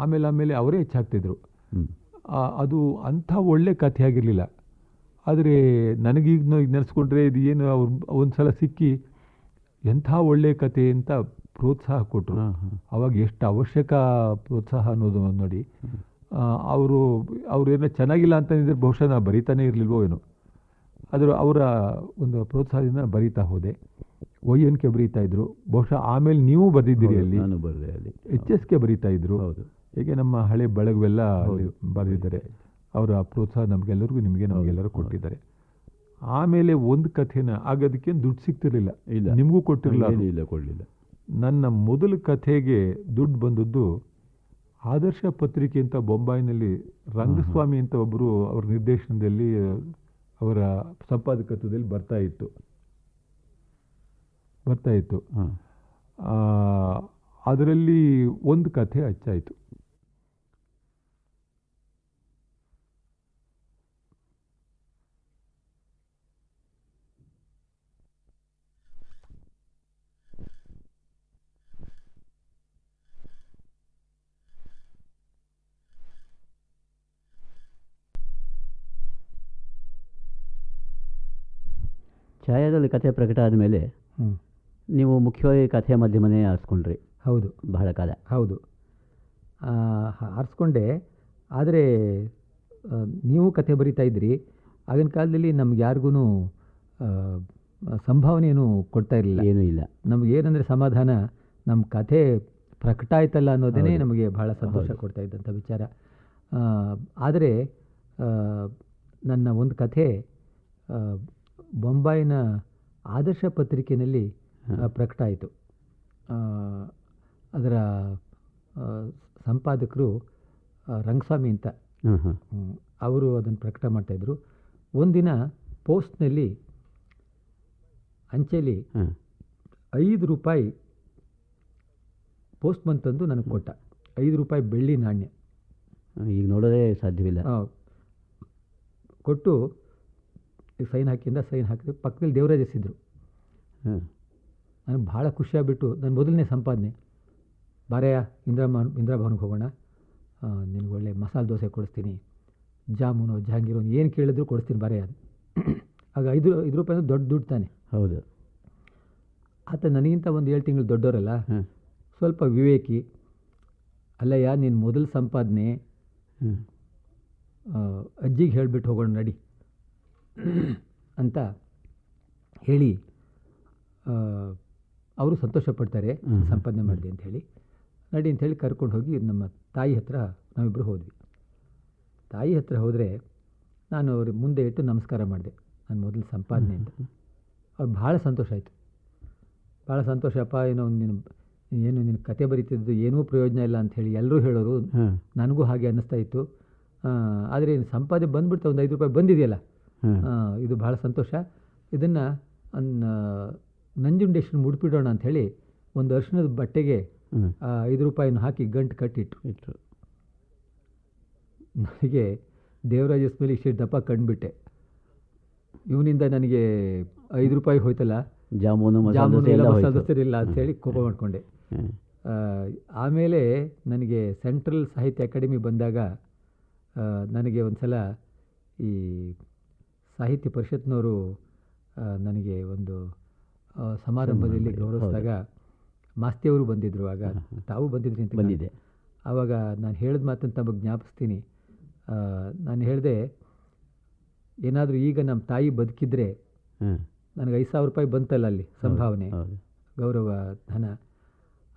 ಆಮೇಲೆ ಅವರೇ ಹೆಚ್ಚಾಗ್ತಿದ್ರು. ಅದು ಅಂಥ ಒಳ್ಳೆ ಕಥೆ ಆಗಿರಲಿಲ್ಲ. ಆದರೆ ನನಗೀಗ ನೆನೆಸ್ಕೊಂಡ್ರೆ ಇದು ಏನು, ಅವ್ರು ಒಂದು ಸಲ ಸಿಕ್ಕಿ ಎಂಥ ಒಳ್ಳೆ ಕತೆ ಅಂತ ಪ್ರೋತ್ಸಾಹ ಕೊಟ್ಟರು. ಅವಾಗ ಎಷ್ಟು ಅವಶ್ಯಕ ಪ್ರೋತ್ಸಾಹ ಅನ್ನೋದು ನೋಡಿ. ಅವರು ಏನೋ ಚೆನ್ನಾಗಿಲ್ಲ ಅಂತಂದಿದ್ರೆ ಬಹುಶಃ ನಾನು ಬರೀತಾನೆ ಇರಲಿಲ್ವೋ ಏನೋ. ಅವರ ಒಂದು ಪ್ರೋತ್ಸಾಹದಿಂದ ಬರೀತಾ ಹೋದೆ. ONK ಬರೀತಾ ಇದ್ರು. ಬಹುಶಃ ಆಮೇಲೆ ನೀವು ಬರೆದಿದ್ದೀರಿ ಅಲ್ಲಿ, HSK ಬರೀತಾ ಇದ್ರು. ಹೇಗೆ ನಮ್ಮ ಹಳೆ ಬಳಗವೆಲ್ಲ ಬರೆದಿದ್ದಾರೆ. ಅವರ ಪ್ರೋತ್ಸಾಹ ನಮಗೆಲ್ಲರಿಗೂ, ನಮಗೆಲ್ಲರೂ ಕೊಟ್ಟಿದ್ದಾರೆ. ಆಮೇಲೆ ಒಂದು ಕಥೆನ ಆಗೋದಕ್ಕೇನು ದುಡ್ಡು ಸಿಗ್ತಿರ್ಲಿಲ್ಲ, ನಿಮಗೂ ಕೊಟ್ಟಿರಲಿಲ್ಲ. ನನ್ನ ಮೊದಲ ಕಥೆಗೆ ದುಡ್ಡು ಬಂದದ್ದು ಆದರ್ಶ ಪತ್ರಿಕೆ ಅಂತ ಬೊಂಬಾಯಿನಲ್ಲಿ ರಂಗಸ್ವಾಮಿ ಅಂತ ಒಬ್ಬರು ಅವ್ರ ನಿರ್ದೇಶನದಲ್ಲಿ, ಅವರ ಸಂಪಾದಕತ್ವದಲ್ಲಿ ಬರ್ತಾ ಇತ್ತು. ಅದರಲ್ಲಿ ಒಂದು ಕಥೆ ಹಚ್ಚಾಯಿತು. ಛಾಯಾದಲ್ಲಿ ಕಥೆ ಪ್ರಕಟ ಆದಮೇಲೆ ನೀವು ಮುಖ್ಯವಾಗಿ ಕಥೆ ಮಾಧ್ಯಮನೇ ಆರಿಸ್ಕೊಂಡ್ರಿ. ಹೌದು, ಬಹಳ ಕಾಲ. ಹೌದು, ಆರಿಸ್ಕೊಂಡೆ. ಆದರೆ ನೀವು ಕಥೆ ಬರಿತಾ ಇದ್ರಿ. ಆಗಿನ ಕಾಲದಲ್ಲಿ ನಮ್ಗೆ ಯಾರಿಗೂ ಸಂಭಾವನೆಯನ್ನು ಕೊಡ್ತಾ ಇರಲಿಲ್ಲ, ಏನೂ ಇಲ್ಲ. ನಮಗೇನೆಂದರೆ ಸಮಾಧಾನ, ನಮ್ಮ ಕಥೆ ಪ್ರಕಟ ಆಯ್ತಲ್ಲ ಅನ್ನೋದೇ ನಮಗೆ ಬಹಳ ಸಂತೋಷ ಕೊಡ್ತಾ ಇದ್ದಂಥ ವಿಚಾರ. ಆದರೆ ನನ್ನ ಒಂದು ಕಥೆ ಆ, ಬೊಂಬಾಯಿನ ಆದರ್ಶ ಪತ್ರಿಕೆಯಲ್ಲಿ ಪ್ರಕಟ ಆಯಿತು. ಅದರ ಆ, ಸಂಪಾದಕರು ರಂಗಸ್ವಾಮಿ ಅಂತ. ಹಾಂ ಹಾಂ ಅವರು ಅದನ್ನು ಪ್ರಕಟ ಮಾಡ್ತಾಯಿದ್ರು. ಒಂದಿನ ಪೋಸ್ಟ್ನಲ್ಲಿ ಅಂಚೆಲಿ ಹಾಂ 5 ರೂಪಾಯಿ ಪೋಸ್ಟ್ಮನ್ ತಂದು ನನಗೆ ಕೊಟ್ಟ. 5 ರೂಪಾಯಿ ಬೆಳ್ಳಿ ನಾಣ್ಯ ಈಗ ನೋಡೋದೇ ಸಾಧ್ಯವಿಲ್ಲ. ಕೊಟ್ಟು ಸೈನ್ ಹಾಕಿದ್ರೆ ಪಕ್ಕದಲ್ಲಿ ದೇವರಾಜ್ ಎಸಿದ್ರು. ಹಾಂ ನನಗೆ ಭಾಳ ಖುಷಿಯಾಗ್ಬಿಟ್ಟು ನನ್ನ ಮೊದಲನೇ ಸಂಪಾದನೆ, ಬಾರೆಯ ಇಂದಿರಾಭವನಕ್ಕೆ ಹೋಗೋಣ, ನಿನಗೆ ಒಳ್ಳೆ ಮಸಾಲೆ ದೋಸೆ ಕೊಡಿಸ್ತೀನಿ, ಜಾಮೂನು ಜಹಾಂಗೀರು ಏನು ಕೇಳಿದ್ರು ಕೊಡಿಸ್ತೀನಿ ಬಾರೆಯ. ಆಗ 5 ರೂಪಾಯಿ ಅಂದ್ರೆ ದೊಡ್ಡ ದುಡ್ಡು ತಾನೆ. ಹೌದು. ಆತ ನನಗಿಂತ ಒಂದು 7 ತಿಂಗಳು ದೊಡ್ಡವರಲ್ಲ, ಹಾಂ ಸ್ವಲ್ಪ ವಿವೇಕಿ. ಅಲ್ಲಯ್ಯ ನಿನ್ನ ಮೊದಲ ಸಂಪಾದನೆ, ಹಾಂ ಅಜ್ಜಿಗೆ ಹೇಳಿಬಿಟ್ಟು ಹೋಗೋಣ ನಡಿ ಅಂತ ಹೇಳಿ ಅವರು ಸಂತೋಷ ಪಡ್ತಾರೆ ಸಂಪಾದನೆ ಮಾಡಿದೆ ಅಂತ ಹೇಳಿ. ನಡಿ ಅಂತ ಹೇಳಿ ಕರ್ಕೊಂಡು ಹೋಗಿ ನಮ್ಮ ತಾಯಿ ಹತ್ರ ನಾವಿಬ್ಬರು ಹೋದ್ವಿ. ತಾಯಿ ಹತ್ರ ಹೋದರೆ ನಾನು ಅವ್ರಿಗೆ ಮುಂದೆ ಇಟ್ಟು ನಮಸ್ಕಾರ ಮಾಡಿದೆ, ನನ್ನ ಮೊದಲು ಸಂಪಾದನೆ ಅಂತ. ಅವ್ರು ಭಾಳ ಸಂತೋಷ ಆಯಿತು. ಭಾಳ ಸಂತೋಷಪ್ಪ, ನಿನ್ನ ಕತೆ ಬರೀತಿದ್ದು ಏನೂ ಪ್ರಯೋಜನ ಇಲ್ಲ ಅಂಥೇಳಿ ಎಲ್ಲರೂ ಹೇಳೋರು. ನನಗೂ ಹಾಗೆ ಅನ್ನಿಸ್ತಾ ಇತ್ತು. ಆದರೆ ಸಂಪಾದನೆ ಬಂದುಬಿಡ್ತಾ, ಒಂದು 5 ರೂಪಾಯಿ ಬಂದಿದೆಯಲ್ಲ, ಇದು ಭಾಳ ಸಂತೋಷ. ಇದನ್ನು ನಂಜುಂಡೇಶ್ವರ ಮುಡ್ಪಿಡೋಣ ಅಂಥೇಳಿ ಒಂದು ಅರಿಶಿಣದ ಬಟ್ಟೆಗೆ 5 ರೂಪಾಯಿನ ಹಾಕಿ ಗಂಟು ಕಟ್ಟಿಟ್ಟು ನನಗೆ ದೇವರಾಜ ಮೇಲೆ ಇಷ್ಟು ದಪ್ಪ ಕಂಡುಬಿಟ್ಟೆ. ಇವನಿಂದ ನನಗೆ 5 ರೂಪಾಯಿ ಹೋಯ್ತಲ್ಲ, ಜಾಮೂನು ಎಲ್ಲ ಮಸಾಲೆ ಇಲ್ಲ ಅಂಥೇಳಿ ಕೋಪ ಮಾಡಿಕೊಂಡೆ. ಆಮೇಲೆ ನನಗೆ ಸೆಂಟ್ರಲ್ ಸಾಹಿತ್ಯ ಅಕಾಡೆಮಿ ಬಂದಾಗ ನನಗೆ ಒಂದು ಸಲ ಈ ಸಾಹಿತ್ಯ ಪರಿಷತ್ನವರು ನನಗೆ ಒಂದು ಸಮಾರಂಭದಲ್ಲಿ ಗೌರವಿಸಿದಾಗ ಮಾಸ್ತಿಯವರು ಬಂದಿದ್ದರು. ಆಗ ತಾವು ಬಂದಿದ್ರಿ ಅಂತ ಬಂದಿದೆ. ಆವಾಗ ನಾನು ಹೇಳಿದ ಮಾತನ್ನು ತಮಗೆ ಜ್ಞಾಪಿಸ್ತೀನಿ. ನಾನು ಹೇಳಿದೆ, ಏನಾದರೂ ಈಗ ನಮ್ಮ ತಾಯಿ ಬದುಕಿದ್ರೆ ನನಗೆ 5,000 ರೂಪಾಯಿ ಬಂತಲ್ಲ ಅಲ್ಲಿ ಸಂಭಾವನೆ, ಗೌರವ ಧನ,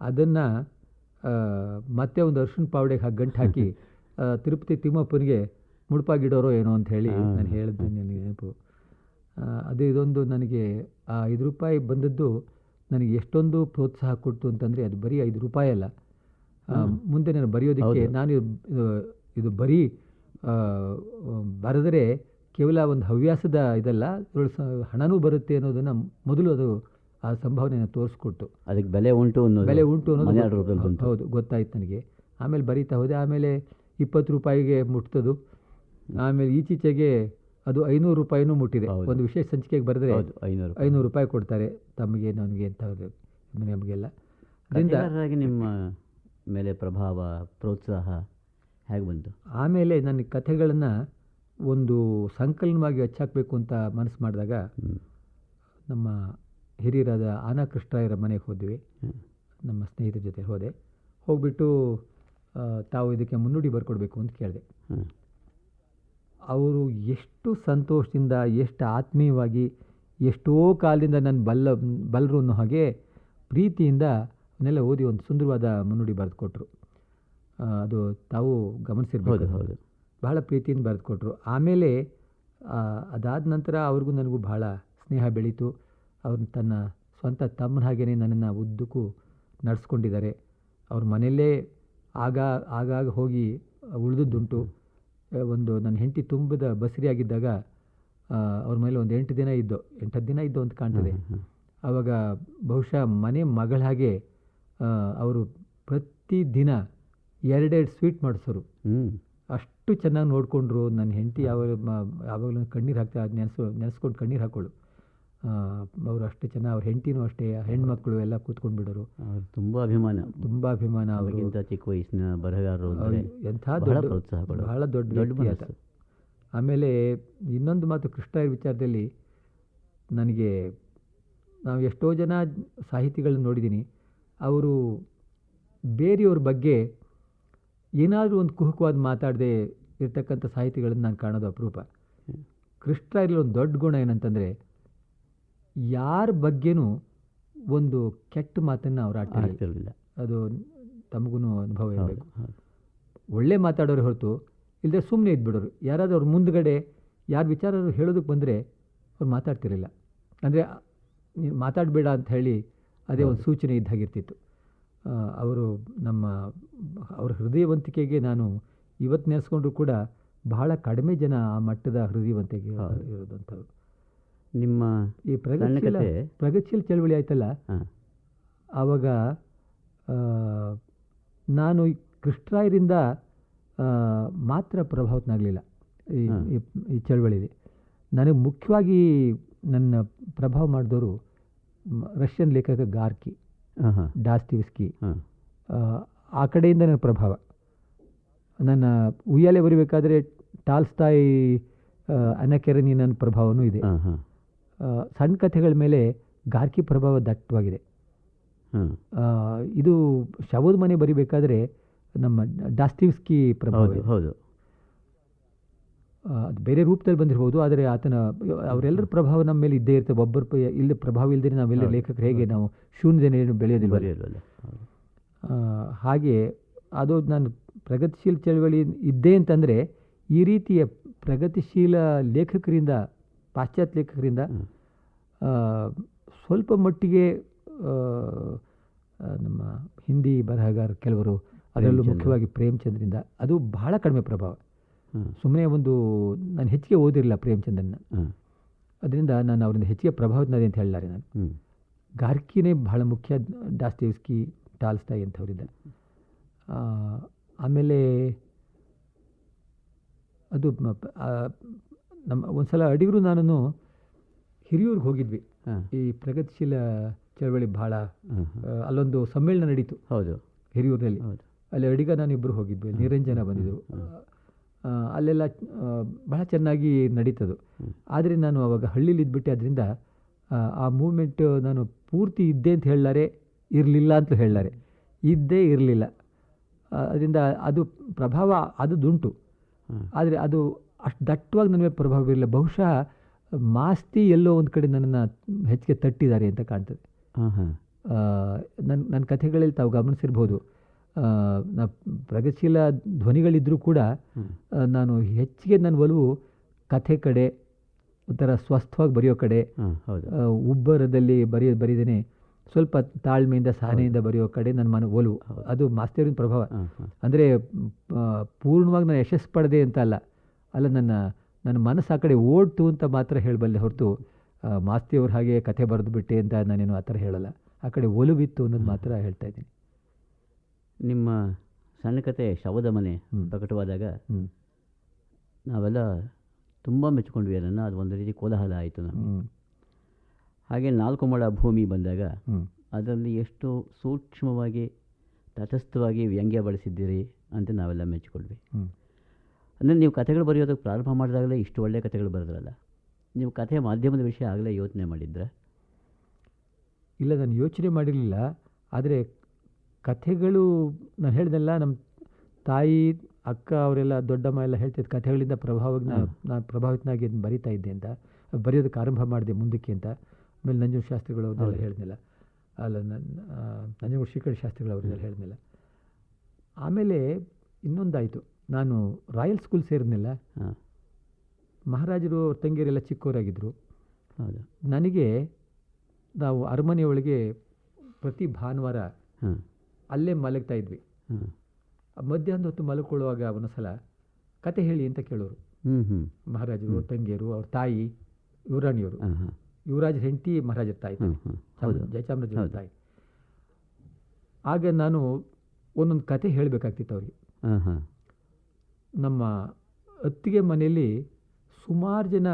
ಅದನ್ನು ಮತ್ತೆ ಒಂದು ಅರ್ಶಿಣ ಪಾವಡೆಗೆ ಗಂಟು ಹಾಕಿ ತಿರುಪತಿ ತಿಮ್ಮಪ್ಪನಿಗೆ ಮುಡುಪಾಗಿಡೋರೋ ಏನೋ ಅಂತ ಹೇಳಿ ನಾನು ಹೇಳಿದ್ದೆ. ನನಗೆ ನೆನಪು. ಅದು ಇದೊಂದು ನನಗೆ ಆ 5 ರೂಪಾಯಿ ಬಂದದ್ದು ನನಗೆ ಎಷ್ಟೊಂದು ಪ್ರೋತ್ಸಾಹ ಕೊಡ್ತು ಅಂತಂದರೆ, ಅದು ಬರೀ 5 ರೂಪಾಯಿ ಅಲ್ಲ, ಮುಂದೆ ನಾನು ಬರೆಯೋದಕ್ಕೆ ನಾನು ಇದು ಬರೀ ಬರೆದರೆ ಕೇವಲ ಒಂದು ಹವ್ಯಾಸದ ಇದಲ್ಲ, ಹಣನೂ ಬರುತ್ತೆ ಅನ್ನೋದನ್ನು ಮೊದಲು ಅದು ಆ ಸಂಭಾವನೆಯನ್ನು ತೋರಿಸ್ಕೊಟ್ಟು ಅದಕ್ಕೆ ಬೆಲೆ ಉಂಟು ಅನ್ನೋದು ಹೌದು ಗೊತ್ತಾಯ್ತು ನನಗೆ. ಆಮೇಲೆ ಬರೀತಾ ಹೋದೆ. ಆಮೇಲೆ 20 ರೂಪಾಯಿಗೆ ಮುಟ್ತದು. ಆಮೇಲೆ ಈಚೀಚೆಗೆ ಅದು 500 ರೂಪಾಯಿನೂ ಮುಟ್ಟಿದೆ. ಒಂದು ವಿಶೇಷ ಸಂಚಿಕೆಗೆ ಬರೆದ್ರೆ 500 ರೂಪಾಯಿ ಕೊಡ್ತಾರೆ, ತಮಗೆ ನನಗೆ ಅಂತ ನಮಗೆಲ್ಲ. ಅದರಿಂದ ನಿಮ್ಮ ಮೇಲೆ ಪ್ರಭಾವ ಪ್ರೋತ್ಸಾಹ ಹೇಗೆ ಬಂತು? ಆಮೇಲೆ ನನ್ನ ಕಥೆಗಳನ್ನು ಒಂದು ಸಂಕಲನವಾಗಿ ಹಚ್ಚಾಕಬೇಕು ಅಂತ ಮನಸ್ಸು ಮಾಡಿದಾಗ ನಮ್ಮ ಹಿರಿಯರಾದ ಆನಾ ಕೃಷ್ಣರಾಯರ ಮನೆಗೆ ಹೋದ್ವಿ. ನಮ್ಮ ಸ್ನೇಹಿತರ ಜೊತೆ ಹೋಗ್ಬಿಟ್ಟು ತಾವು ಇದಕ್ಕೆ ಮುನ್ನುಡಿ ಬರ್ಕೊಡ್ಬೇಕು ಅಂತ ಕೇಳಿದೆ. ಅವರು ಎಷ್ಟು ಸಂತೋಷದಿಂದ, ಎಷ್ಟು ಆತ್ಮೀಯವಾಗಿ, ಎಷ್ಟೋ ಕಾಲದಿಂದ ನನ್ನ ಬಲ್ಲರು ಅನ್ನೋ ಹಾಗೆ ಪ್ರೀತಿಯಿಂದ ಅವನ್ನೆಲ್ಲ ಓದಿ ಒಂದು ಸುಂದರವಾದ ಮುನ್ನುಡಿ ಬರೆದುಕೊಟ್ರು. ಅದು ತಾವು ಗಮನಿಸಿರ್ಬೋದು. ಹೌದು, ಬಹಳ ಪ್ರೀತಿಯಿಂದ ಬರೆದುಕೊಟ್ರು. ಆಮೇಲೆ ಅದಾದ ನಂತರ ಅವ್ರಿಗೂ ನನಗೂ ಬಹಳ ಸ್ನೇಹ ಬೆಳೀತು. ಅವ್ರು ತನ್ನ ಸ್ವಂತ ತಮ್ಮನ ಹಾಗೇ ನನ್ನನ್ನು ಉದ್ದಕ್ಕೂ ನಡೆಸ್ಕೊಂಡಿದ್ದಾರೆ. ಅವ್ರ ಮನೆಯಲ್ಲೇ ಆಗಾಗ ಹೋಗಿ ಉಳಿದದ್ದುಂಟು. ಒಂದು ನನ್ನ ಹೆಂಡತಿ ತುಂಬದ ಬಸರಿಯಾಗಿದ್ದಾಗ ಅವ್ರ ಮೇಲೆ ಒಂದು 8 ದಿನ ಇದ್ದೋ, 8-10 ದಿನ ಇದ್ದೋ ಅಂತ ಕಾಣ್ತದೆ. ಆವಾಗ ಬಹುಶಃ ಮನೆ ಮಗಳ ಹಾಗೆ ಅವರು ಪ್ರತಿದಿನ 2 ಸ್ವೀಟ್ ಮಾಡಿಸೋರು. ಅಷ್ಟು ಚೆನ್ನಾಗಿ ನೋಡಿಕೊಂಡ್ರು. ನನ್ನ ಹೆಂಡತಿ ಯಾವಾಗಲೂ ಕಣ್ಣೀರು ಹಾಕ್ತಾ ನೆನೆಸ್ಕೊಂಡು ಕಣ್ಣೀರು ಹಾಕೋಳು. ಅವರು ಅಷ್ಟು ಚೆನ್ನಾಗಿ, ಅವ್ರ ಹೆಂಡತಿನೂ ಅಷ್ಟೇ, ಹೆಣ್ಮಕ್ಳು ಎಲ್ಲ ಕೂತ್ಕೊಂಡು ಬಿಡೋರು. ತುಂಬ ಅಭಿಮಾನ ಅವ್ರಿಗಿಂತ ಚಿಕ್ಕ ವಯಸ್ಸಿನ ಬರಹಗಾರರು ಎಂಥ ಬಹಳ ದೊಡ್ಡ ವ್ಯಕ್ತಿ. ಆಮೇಲೆ ಇನ್ನೊಂದು ಮಾತು, ಕೃಷ್ಣರಾಯರ ವಿಚಾರದಲ್ಲಿ ನನಗೆ, ನಾವು ಎಷ್ಟೋ ಜನ ಸಾಹಿತಿಗಳನ್ನ ನೋಡಿದ್ದೀನಿ, ಅವರು ಬೇರೆಯವ್ರ ಬಗ್ಗೆ ಏನಾದರೂ ಒಂದು ಕುಹುಕವಾದ ಮಾತಾಡದೆ ಇರ್ತಕ್ಕಂಥ ಸಾಹಿತಿಗಳನ್ನು ನಾನು ಕಾಣೋದು ಅಪರೂಪ. ಕೃಷ್ಣರಾಯರಲ್ಲಿ ಒಂದು ದೊಡ್ಡ ಗುಣ ಏನಂತಂದರೆ, ಯಾರ ಬಗ್ಗೆನೂ ಒಂದು ಕೆಟ್ಟ ಮಾತನ್ನು ಅವ್ರು ಆಡ್ತಿರಲಿಲ್ಲ. ಅದು ತಮಗೂ ಅನುಭವ ಇರಬೇಕು. ಒಳ್ಳೆ ಮಾತಾಡೋರು ಹೊರತು ಇಲ್ಲದೆ ಸುಮ್ಮನೆ ಇದ್ಬಿಡೋರು. ಯಾರಾದರೂ ಅವ್ರ ಮುಂದ್ಗಡೆ ಯಾರು ವಿಚಾರ ಹೇಳೋದಕ್ಕೆ ಬಂದರೆ ಅವ್ರು ಮಾತಾಡ್ತಿರಲಿಲ್ಲ. ಅಂದರೆ ನೀನು ಮಾತಾಡಬೇಡ ಅಂತ ಹೇಳಿ ಅದೇ ಒಂದು ಸೂಚನೆ ಇದ್ದಾಗಿರ್ತಿತ್ತು. ಅವರು ಅವರ ಹೃದಯವಂತಿಕೆಗೆ ನಾನು ಇವತ್ತು ನೆನೆಸ್ಕೊಂಡ್ರು ಕೂಡ ಬಹಳ ಕಡಿಮೆ ಜನ ಆ ಮಟ್ಟದ ಹೃದಯವಂತಿಕೆ ಇರೋದಂಥವ್ರು. ನಿಮ್ಮ ಈ ಪ್ರಗತಿಶೀಲ ಚಳವಳಿ ಆಯ್ತಲ್ಲ, ಆವಾಗ ನಾನು ಕೃಷ್ಣರಾಯರಿಂದ ಮಾತ್ರ ಪ್ರಭಾವಿತನಾಗಲಿಲ್ಲ ಈ ಚಳವಳಿಲಿ. ನನಗೆ ಮುಖ್ಯವಾಗಿ ನನ್ನ ಪ್ರಭಾವ ಮಾಡಿದವರು ರಷ್ಯನ್ ಲೇಖಕ ಗಾರ್ಕಿ, ಡಾಸ್ಟಿವ್ಸ್ಕಿ, ಆ ಕಡೆಯಿಂದ ನನ್ನ ಪ್ರಭಾವ. ನನ್ನ ಉಯ್ಯಾಲೆ ಬರಿಬೇಕಾದ್ರೆ ಟಾಲ್ಸ್ಟಾಯ್, ಅನಾ ಕೆರೆನಿನನ್ ಪ್ರಭಾವನೂ ಇದೆ. ಸಣ್ಣ ಕಥೆಗಳ ಮೇಲೆ ಗಾರ್ಕಿ ಪ್ರಭಾವ ದಟ್ಟವಾಗಿದೆ. ಇದು ಶವದ ಮನೆ ಬರಿಬೇಕಾದ್ರೆ ನಮ್ಮ ಡಾಸ್ಟಿವ್ಸ್ಕಿ ಪ್ರಭಾವ. ಹೌದು, ಅದು ಬೇರೆ ರೂಪದಲ್ಲಿ ಬಂದಿರ್ಬೋದು, ಆದರೆ ಅವರೆಲ್ಲರ ಪ್ರಭಾವ ನಮ್ಮ ಮೇಲೆ ಇದ್ದೇ ಇರ್ತದೆ. ಒಬ್ಬರು ಇಲ್ಲಿ ಪ್ರಭಾವ ಇಲ್ಲದೆ ನಾವೆಲ್ಲ ಲೇಖಕರು ಹೇಗೆ ನಾವು ಶೂನ್ಯದೇನು ಬೆಳೆಯೋದಿಲ್ಲ. ಹಾಗೆ ಅದು ನಾನು ಪ್ರಗತಿಶೀಲ ಚಳವಳಿ ಇದ್ದೆ ಅಂತಂದರೆ ಈ ರೀತಿಯ ಪ್ರಗತಿಶೀಲ ಲೇಖಕರಿಂದ, ಪಾಶ್ಚಾತ್ಯ ಲೇಖಕರಿಂದ ಸ್ವಲ್ಪ ಮಟ್ಟಿಗೆ ನಮ್ಮ ಹಿಂದಿ ಬರಹಗಾರ ಕೆಲವರು, ಅದರಲ್ಲೂ ಮುಖ್ಯವಾಗಿ ಪ್ರೇಮಚಂದ್ರಿಂದ ಅದು ಬಹಳ ಕಡಿಮೆ ಪ್ರಭಾವ. ಸುಮ್ಮನೆ ನಾನು ಹೆಚ್ಚಿಗೆ ಓದಿರಲಿಲ್ಲ ಪ್ರೇಮಚಂದ್ರನ್ನ, ಅದರಿಂದ ನಾನು ಅವರಿಂದ ಹೆಚ್ಚಿಗೆ ಪ್ರಭಾವಿತನಾದೆ ಅಂತ ಹೇಳಲಾರೆ. ನಾನು ಗಾರ್ಕಿನೇ ಬಹಳ ಮುಖ್ಯ, ಡಾಸ್ಟೋವ್ಸ್ಕಿ, ಟಾಲ್ಸ್ಟಾಯ್ ಅಂಥವರಿಂದ. ಆಮೇಲೆ ಅದು ನಮ್ಮ ಒಂದು ಸಲ ಅಡಿಗರು ನಾನು ಹಿರಿಯೂರಿಗೆ ಹೋಗಿದ್ವಿ. ಈ ಪ್ರಗತಿಶೀಲ ಚಳವಳಿ ಬಹಳ ಅಲ್ಲೊಂದು ಸಮ್ಮೇಳನ ನಡೀತು. ಹೌದು, ಹಿರಿಯೂರಿನಲ್ಲಿ. ಅಲ್ಲಿ ಅಡಿಗ ನಾನು ಇಬ್ಬರು ಹೋಗಿದ್ವಿ. ನಿರಂಜನ ಬಂದಿದ್ದರು. ಅಲ್ಲೆಲ್ಲ ಬಹಳ ಚೆನ್ನಾಗಿ ನಡೀತದು. ಆದರೆ ನಾನು ಅವಾಗ ಹಳ್ಳಿಲಿ ಇದ್ಬಿಟ್ಟೆ. ಅದರಿಂದ ಆ ಮೂವ್ಮೆಂಟ್ ನಾನು ಪೂರ್ತಿ ಇದ್ದೆ ಅಂತ ಹೇಳಲಾರೆ, ಇರಲಿಲ್ಲ ಅಂತಲೂ ಹೇಳಲಾರೆ. ಇದ್ದೇ ಇರಲಿಲ್ಲ. ಅದರಿಂದ ಅದು ಪ್ರಭಾವ ದುಂಟು, ಆದರೆ ಅದು ಅಷ್ಟು ದಟ್ಟವಾಗಿ ನನ್ನ ಮೇಲೆ ಪ್ರಭಾವ ಬೀರಲಿಲ್ಲ. ಬಹುಶಃ ಮಾಸ್ತಿ ಎಲ್ಲೋ ಒಂದು ಕಡೆ ನನ್ನನ್ನು ಹೆಚ್ಚಿಗೆ ತಟ್ಟಿದ್ದಾರೆ ಅಂತ ಕಾಣ್ತದೆ. ನನ್ನ ಕಥೆಗಳಲ್ಲಿ ತಾವು ಗಮನಿಸಿರ್ಬೋದು, ಪ್ರಗತಿಶೀಲ ಧ್ವನಿಗಳಿದ್ದರೂ ಕೂಡ ನಾನು ಹೆಚ್ಚಿಗೆ ನನ್ನ ಒಲವು ಕಥೆ ಕಡೆ, ಒಂಥರ ಸ್ವಸ್ಥವಾಗಿ ಬರೆಯೋ ಕಡೆ, ಉಬ್ಬರದಲ್ಲಿ ಬರೀದೇನೆ ಸ್ವಲ್ಪ ತಾಳ್ಮೆಯಿಂದ, ಸಹನೆಯಿಂದ ಬರೆಯೋ ಕಡೆ ನನ್ನ ಒಲವು. ಅದು ಮಾಸ್ತಿಯವರಿನ ಪ್ರಭಾವ. ಅಂದರೆ ಪೂರ್ಣವಾಗಿ ನಾನು ಯಶಸ್ಸು ಪಡೆದೆ ಅಂತ ಅಲ್ಲ, ನನ್ನ ಮನಸ್ಸು ಆ ಕಡೆ ಓಡ್ತು ಅಂತ ಮಾತ್ರ ಹೇಳಬಲ್ಲೆ ಹೊರತು ಮಾಸ್ತಿಯವ್ರು ಹಾಗೆ ಕಥೆ ಬರೆದು ಬಿಟ್ಟೆ ಅಂತ ನಾನೇನು ಆ ಥರ ಹೇಳಲ್ಲ. ಆ ಕಡೆ ಒಲವಿತ್ತು ಅನ್ನೋದು ಮಾತ್ರ ಹೇಳ್ತಾ ಇದ್ದೀನಿ. ನಿಮ್ಮ ಸಣ್ಣ ಕತೆ ಶವದ ಮನೆ ಪ್ರಕಟವಾದಾಗ ನಾವೆಲ್ಲ ತುಂಬ ಮೆಚ್ಚಿಕೊಂಡ್ವಿ ಅದನ್ನು. ಅದು ಒಂದು ರೀತಿ ಕೋಲಾಹಲ ಆಯಿತು ನಮಗೆ. ಹಾಗೆ 4 ಮೊಳ ಭೂಮಿ ಬಂದಾಗ ಅದರಲ್ಲಿ ಎಷ್ಟು ಸೂಕ್ಷ್ಮವಾಗಿ, ತಟಸ್ಥವಾಗಿ ವ್ಯಂಗ್ಯ ಬಳಸಿದ್ದೀರಿ ಅಂತ ನಾವೆಲ್ಲ ಮೆಚ್ಚಿಕೊಂಡ್ವಿ. ಅಂದರೆ ನೀವು ಕಥೆಗಳು ಬರೆಯೋದಕ್ಕೆ ಪ್ರಾರಂಭ ಮಾಡಿದಾಗಲೇ ಇಷ್ಟು ಒಳ್ಳೆಯ ಕಥೆಗಳು ಬರೆದ್ರಲ್ಲ, ನೀವು ಕಥೆ ಮಾಧ್ಯಮದ ವಿಷಯ ಆಗಲೇ ಯೋಚನೆ ಮಾಡಿದ್ರೆ? ಇಲ್ಲ, ನಾನು ಯೋಚನೆ ಮಾಡಿರಲಿಲ್ಲ. ಆದರೆ ಕಥೆಗಳು ನಾನು ಹೇಳಿದೆಲ್ಲ, ನಮ್ಮ ತಾಯಿ, ಅಕ್ಕ ಅವರೆಲ್ಲ, ದೊಡ್ಡಮ್ಮ ಎಲ್ಲ ಹೇಳ್ತಿದ್ದ ಕಥೆಗಳಿಂದ ನಾನು ಪ್ರಭಾವಿತನಾಗಿ ಅದನ್ನು ಬರಿತಾ ಇದ್ದೆ ಅಂತ, ಬರೆಯೋದಕ್ಕೆ ಆರಂಭ ಮಾಡಿದೆ ಮುಂದಕ್ಕೆ ಅಂತ. ಆಮೇಲೆ ನಂಜುಂಡ ಶಾಸ್ತ್ರಿಗಳು ಅವ್ರನ್ನೆಲ್ಲ ಹೇಳಿದ್ನಲ್ಲ, ನಂಜನಗೂಡು ಶ್ರೀಕಂಠ ಶಾಸ್ತ್ರಿಗಳು ಅವ್ರನ್ನೆಲ್ಲ ಹೇಳಿದ್ನಲ್ಲ. ಆಮೇಲೆ ಇನ್ನೊಂದಾಯಿತು, ನಾನು ರಾಯಲ್ ಸ್ಕೂಲ್ ಸೇರಿದ್ನಲ್ಲ, ಮಹಾರಾಜರು ತಂಗಿಯರೆಲ್ಲ ಚಿಕ್ಕವರಾಗಿದ್ದರು. ನನಗೆ ನಾವು ಅರಮನೆಯೊಳಗೆ ಪ್ರತಿ ಭಾನುವಾರ ಅಲ್ಲೇ ಮಲಗ್ತಾ ಇದ್ವಿ. ಮಧ್ಯಾಹ್ನದ ಹೊತ್ತು ಮಲ್ಕೊಳ್ಳುವಾಗ ಒಂದೊಂದ್ಸಲ ಕತೆ ಹೇಳಿ ಅಂತ ಕೇಳೋರು ಮಹಾರಾಜರು, ತಂಗಿಯರು, ಅವ್ರ ತಾಯಿ ಯುವರಾಣಿಯವರು. ಯುವರಾಜರ ಹೆಂಡತಿ ಮಹಾರಾಜರ ತಾಯಿ, ಜಯಚಾಮರಾಜರ ತಾಯಿ. ಆಗ ನಾನು ಒಂದೊಂದು ಕತೆ ಹೇಳಬೇಕಾಗ್ತಿತ್ತು ಅವ್ರಿಗೆ. ನಮ್ಮ ಅತ್ತಿಗೆ ಮನೆಯಲ್ಲಿ ಸುಮಾರು ಜನ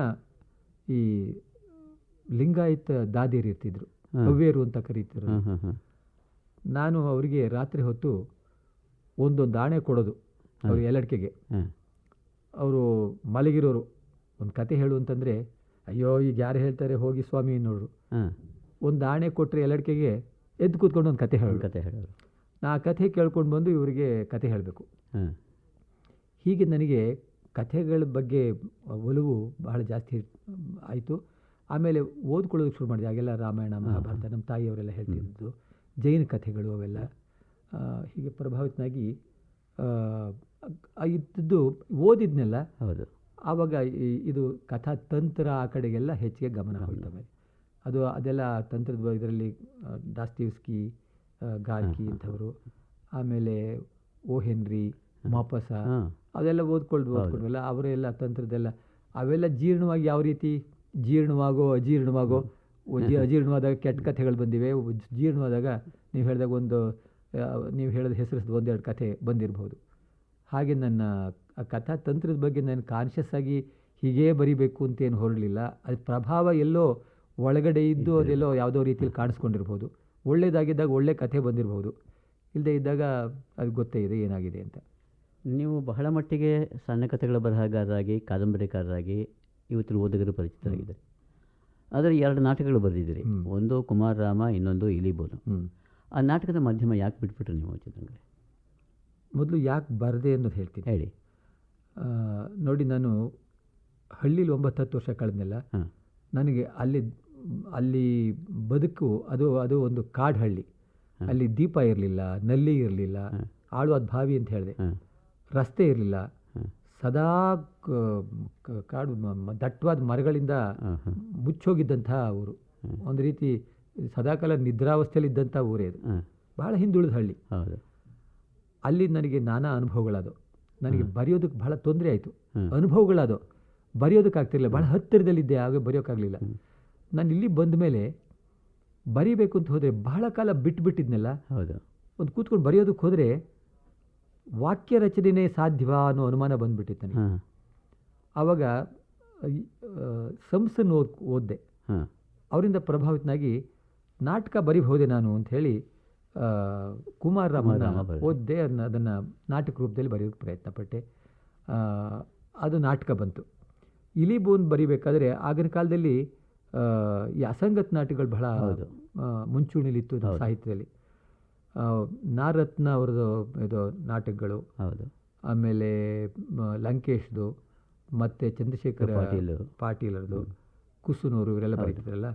ಈ ಲಿಂಗಾಯತ ದಾದಿಯರು ಇರ್ತಿದ್ರು, ಅವ್ವೇರು ಅಂತ ಕರೀತಿದ್ರು. ನಾನು ಅವರಿಗೆ ರಾತ್ರಿ ಹೊತ್ತು ಒಂದೊಂದು ಆಣೆ ಕೊಡೋದು ಅವ್ರ ಎಲ್ಲಡಿಕೆಗೆ. ಅವರು ಮಲಗಿರೋರು ಒಂದು ಕತೆ ಹೇಳು ಅಂತಂದರೆ, ಅಯ್ಯೋ ಈಗ ಯಾರು ಹೇಳ್ತಾರೆ ಹೋಗಿ ಸ್ವಾಮಿ ನೋಡ್ರು. ಒಂದು ಆಣೆ ಕೊಟ್ಟರೆ ಎಲ್ಲಡಿಕೆಗೆ ಎದ್ದು ಕೂತ್ಕೊಂಡು ಒಂದು ಕತೆ ಹೇಳೋರು. ನಾ ಆ ಕಥೆ ಕೇಳ್ಕೊಂಡು ಬಂದು ಇವರಿಗೆ ಕತೆ ಹೇಳಬೇಕು. ಹೀಗೆ ನನಗೆ ಕಥೆಗಳ ಬಗ್ಗೆ ಒಲವು ಬಹಳ ಜಾಸ್ತಿ ಆಯಿತು. ಆಮೇಲೆ ಓದ್ಕೊಳ್ಳೋದಕ್ಕೆ ಶುರು ಮಾಡಿದೆ. ಆಗೆಲ್ಲ ರಾಮಾಯಣ, ಮಹಾಭಾರತ ನಮ್ಮ ತಾಯಿಯವರೆಲ್ಲ ಹೇಳ್ತಿದ್ದು, ಜೈನ ಕಥೆಗಳು ಅವೆಲ್ಲ. ಹೀಗೆ ಪ್ರಭಾವಿತನಾಗಿ ಇದ್ದು ಓದಿದ್ನೆಲ್ಲ ಹೌದು. ಆವಾಗ ಇದು ಕಥಾತಂತ್ರ ಆ ಕಡೆಗೆಲ್ಲ ಹೆಚ್ಚಿಗೆ ಗಮನ ಹೋಯ್ತು. ಆಮೇಲೆ ಅದೆಲ್ಲ ತಂತ್ರದ ಇದರಲ್ಲಿ ಡಾಸ್ಟಿವ್ಸ್ಕಿ, ಗಾರ್ಕಿ ಇಂಥವರು, ಆಮೇಲೆ ಓ ಹೆನ್ರಿ, ಮಾಪಸ, ಅದೆಲ್ಲ ಓದ್ಕೊಳ್ವಲ್ಲ ಅವರೆಲ್ಲ ತಂತ್ರದೆಲ್ಲ ಅವೆಲ್ಲ ಜೀರ್ಣವಾಗಿ ಯಾವ ರೀತಿ ಜೀರ್ಣವಾಗೋ ಅಜೀರ್ಣವಾಗೋ, ಅಜೀರ್ಣವಾದಾಗ ಕೆಟ್ಟ ಕಥೆಗಳು ಬಂದಿವೆ, ಜೀರ್ಣವಾದಾಗ ನೀವು ಹೇಳಿದ ಹೆಸರಿಸಿದ ಒಂದೆರಡು ಕಥೆ ಬಂದಿರಬಹುದು. ಹಾಗೆ ನನ್ನ ಕಥಾ ತಂತ್ರದ ಬಗ್ಗೆ ನಾನು ಕಾನ್ಷಿಯಸ್ ಆಗಿ ಹೀಗೇ ಬರಿಬೇಕು ಅಂತೇನು ಹೊರಡಲಿಲ್ಲ. ಅದು ಪ್ರಭಾವ ಎಲ್ಲೋ ಒಳಗಡೆ ಇದ್ದು ಅದೆಲ್ಲೋ ಯಾವುದೋ ರೀತಿಯಲ್ಲಿ ಕಾಣಿಸ್ಕೊಂಡಿರ್ಬೋದು. ಒಳ್ಳೇದಾಗಿದ್ದಾಗ ಒಳ್ಳೆ ಕಥೆ ಬಂದಿರಬಹುದು, ಇಲ್ಲದೆ ಇದ್ದಾಗ ಅದು ಗೊತ್ತೇ ಇದೆ ಏನಾಗಿದೆ ಅಂತ. ನೀವು ಬಹಳ ಮಟ್ಟಿಗೆ ಸಣ್ಣ ಕಥೆಗಳ ಬರಹಗಾರರಾಗಿ, ಕಾದಂಬರಿಕಾರರಾಗಿ ಇವತ್ತಿನ ಓದುಗರು ಪರಿಚಿತರಾಗಿದ್ದಾರೆ. ಆದರೆ 2 ನಾಟಕಗಳು ಬರೆದಿದ್ದೀರಿ. ಒಂದು ಕುಮಾರ ರಾಮ, ಇನ್ನೊಂದು ಇಲಿಬೋನು. ಆ ನಾಟಕದ ಮಾಧ್ಯಮ ಯಾಕೆ ಬಿಟ್ಬಿಟ್ರಿ ನೀವು ಚಿತ್ರರಂಗ? ಮೊದಲು ಯಾಕೆ ಬರದೆ ಅನ್ನೋದು ಹೇಳ್ತೀನಿ. ಹೇಳಿ. ನೋಡಿ, ನಾನು ಹಳ್ಳೀಲಿ 9-10 ವರ್ಷ ಕಳೆದ್ನೆಲ್ಲ. ನನಗೆ ಅಲ್ಲಿ ಬದುಕು ಅದು ಒಂದು ಕಾಡು ಹಳ್ಳಿ. ಅಲ್ಲಿ ದೀಪ ಇರಲಿಲ್ಲ, ನಲ್ಲಿ ಇರಲಿಲ್ಲ, ಆಳುವಾದ ಬಾವಿ ಅಂತ ಹೇಳಿದೆ, ರಸ್ತೆ ಇರಲಿಲ್ಲ, ಸದಾ ಕಾಡು ದಟ್ಟವಾದ ಮರಗಳಿಂದ ಮುಚ್ಚೋಗಿದ್ದಂತಹ ಊರು. ಒಂದು ರೀತಿ ಸದಾಕಾಲ ನಿದ್ರಾವಸ್ಥೆಯಲ್ಲಿ ಇದ್ದಂಥ ಊರೇ ಅದು. ಬಹಳ ಹಿಂದುಳಿದ ಹಳ್ಳಿ. ಅಲ್ಲಿ ನನಗೆ ನಾನಾ ಅನುಭವಗಳಾದವು. ನನಗೆ ಬರೆಯೋದಕ್ಕೆ ಬಹಳ ತೊಂದರೆ ಆಯಿತು. ಅನುಭವಗಳಾದವು, ಬರೆಯೋದಕ್ಕಾಗ್ತಿರಲಿಲ್ಲ. ಬಹಳ ಹತ್ತಿರದಲ್ಲಿದ್ದೆ, ಆಗ ಬರೆಯೋಕ್ಕಾಗಲಿಲ್ಲ. ನಾನು ಇಲ್ಲಿ ಬಂದ ಮೇಲೆ ಬರೀಬೇಕು ಅಂತ ಹೋದರೆ ಬಹಳ ಕಾಲ ಬಿಟ್ಟಿದ್ನೆಲ್ಲ. ಒಂದು ಕೂತ್ಕೊಂಡು ಬರೆಯೋದಕ್ಕೆ ಹೋದರೆ ವಾಕ್ಯ ರಚನೆಯೇ ಸಾಧ್ಯವಾ ಅನ್ನೋ ಅನುಮಾನ ಬಂದುಬಿಟ್ಟಿತ್ತು ನನಗೆ. ಆವಾಗ ಸಂಸನ್ನು ಓದಿದೆ. ಅವರಿಂದ ಪ್ರಭಾವಿತನಾಗಿ ನಾಟಕ ಬರಿಬಹುದೇ ನಾನು ಅಂಥೇಳಿ ಕುಮಾರ ರಾಮನ ಓದಿದೆ. ಅದನ್ನು ನಾಟಕ ರೂಪದಲ್ಲಿ ಬರೆಯೋಕ್ಕೆ ಪ್ರಯತ್ನ ಪಟ್ಟೆ. ಅದು ನಾಟಕ ಬಂತು. ಇಲಿಬೋನ್ ಬರಿಬೇಕಾದ್ರೆ ಆಗಿನ ಕಾಲದಲ್ಲಿ ಈ ಅಸಂಗತ ನಾಟಕಗಳು ಬಹಳ ಮುಂಚೂಣಿಲಿತ್ತು ನಮ್ಮ ಸಾಹಿತ್ಯದಲ್ಲಿ. ನಾರತ್ನ ಅವ್ರದ್ದು ಇದು ನಾಟಕಗಳು, ಆಮೇಲೆ ಲಂಕೇಶ್ದು, ಮತ್ತು ಚಂದ್ರಶೇಖರ ಪಾಟೀಲರದು, ಕುಸುನೂರು, ಇವರೆಲ್ಲ ಬರೀತಿದ್ರಲ್ಲ.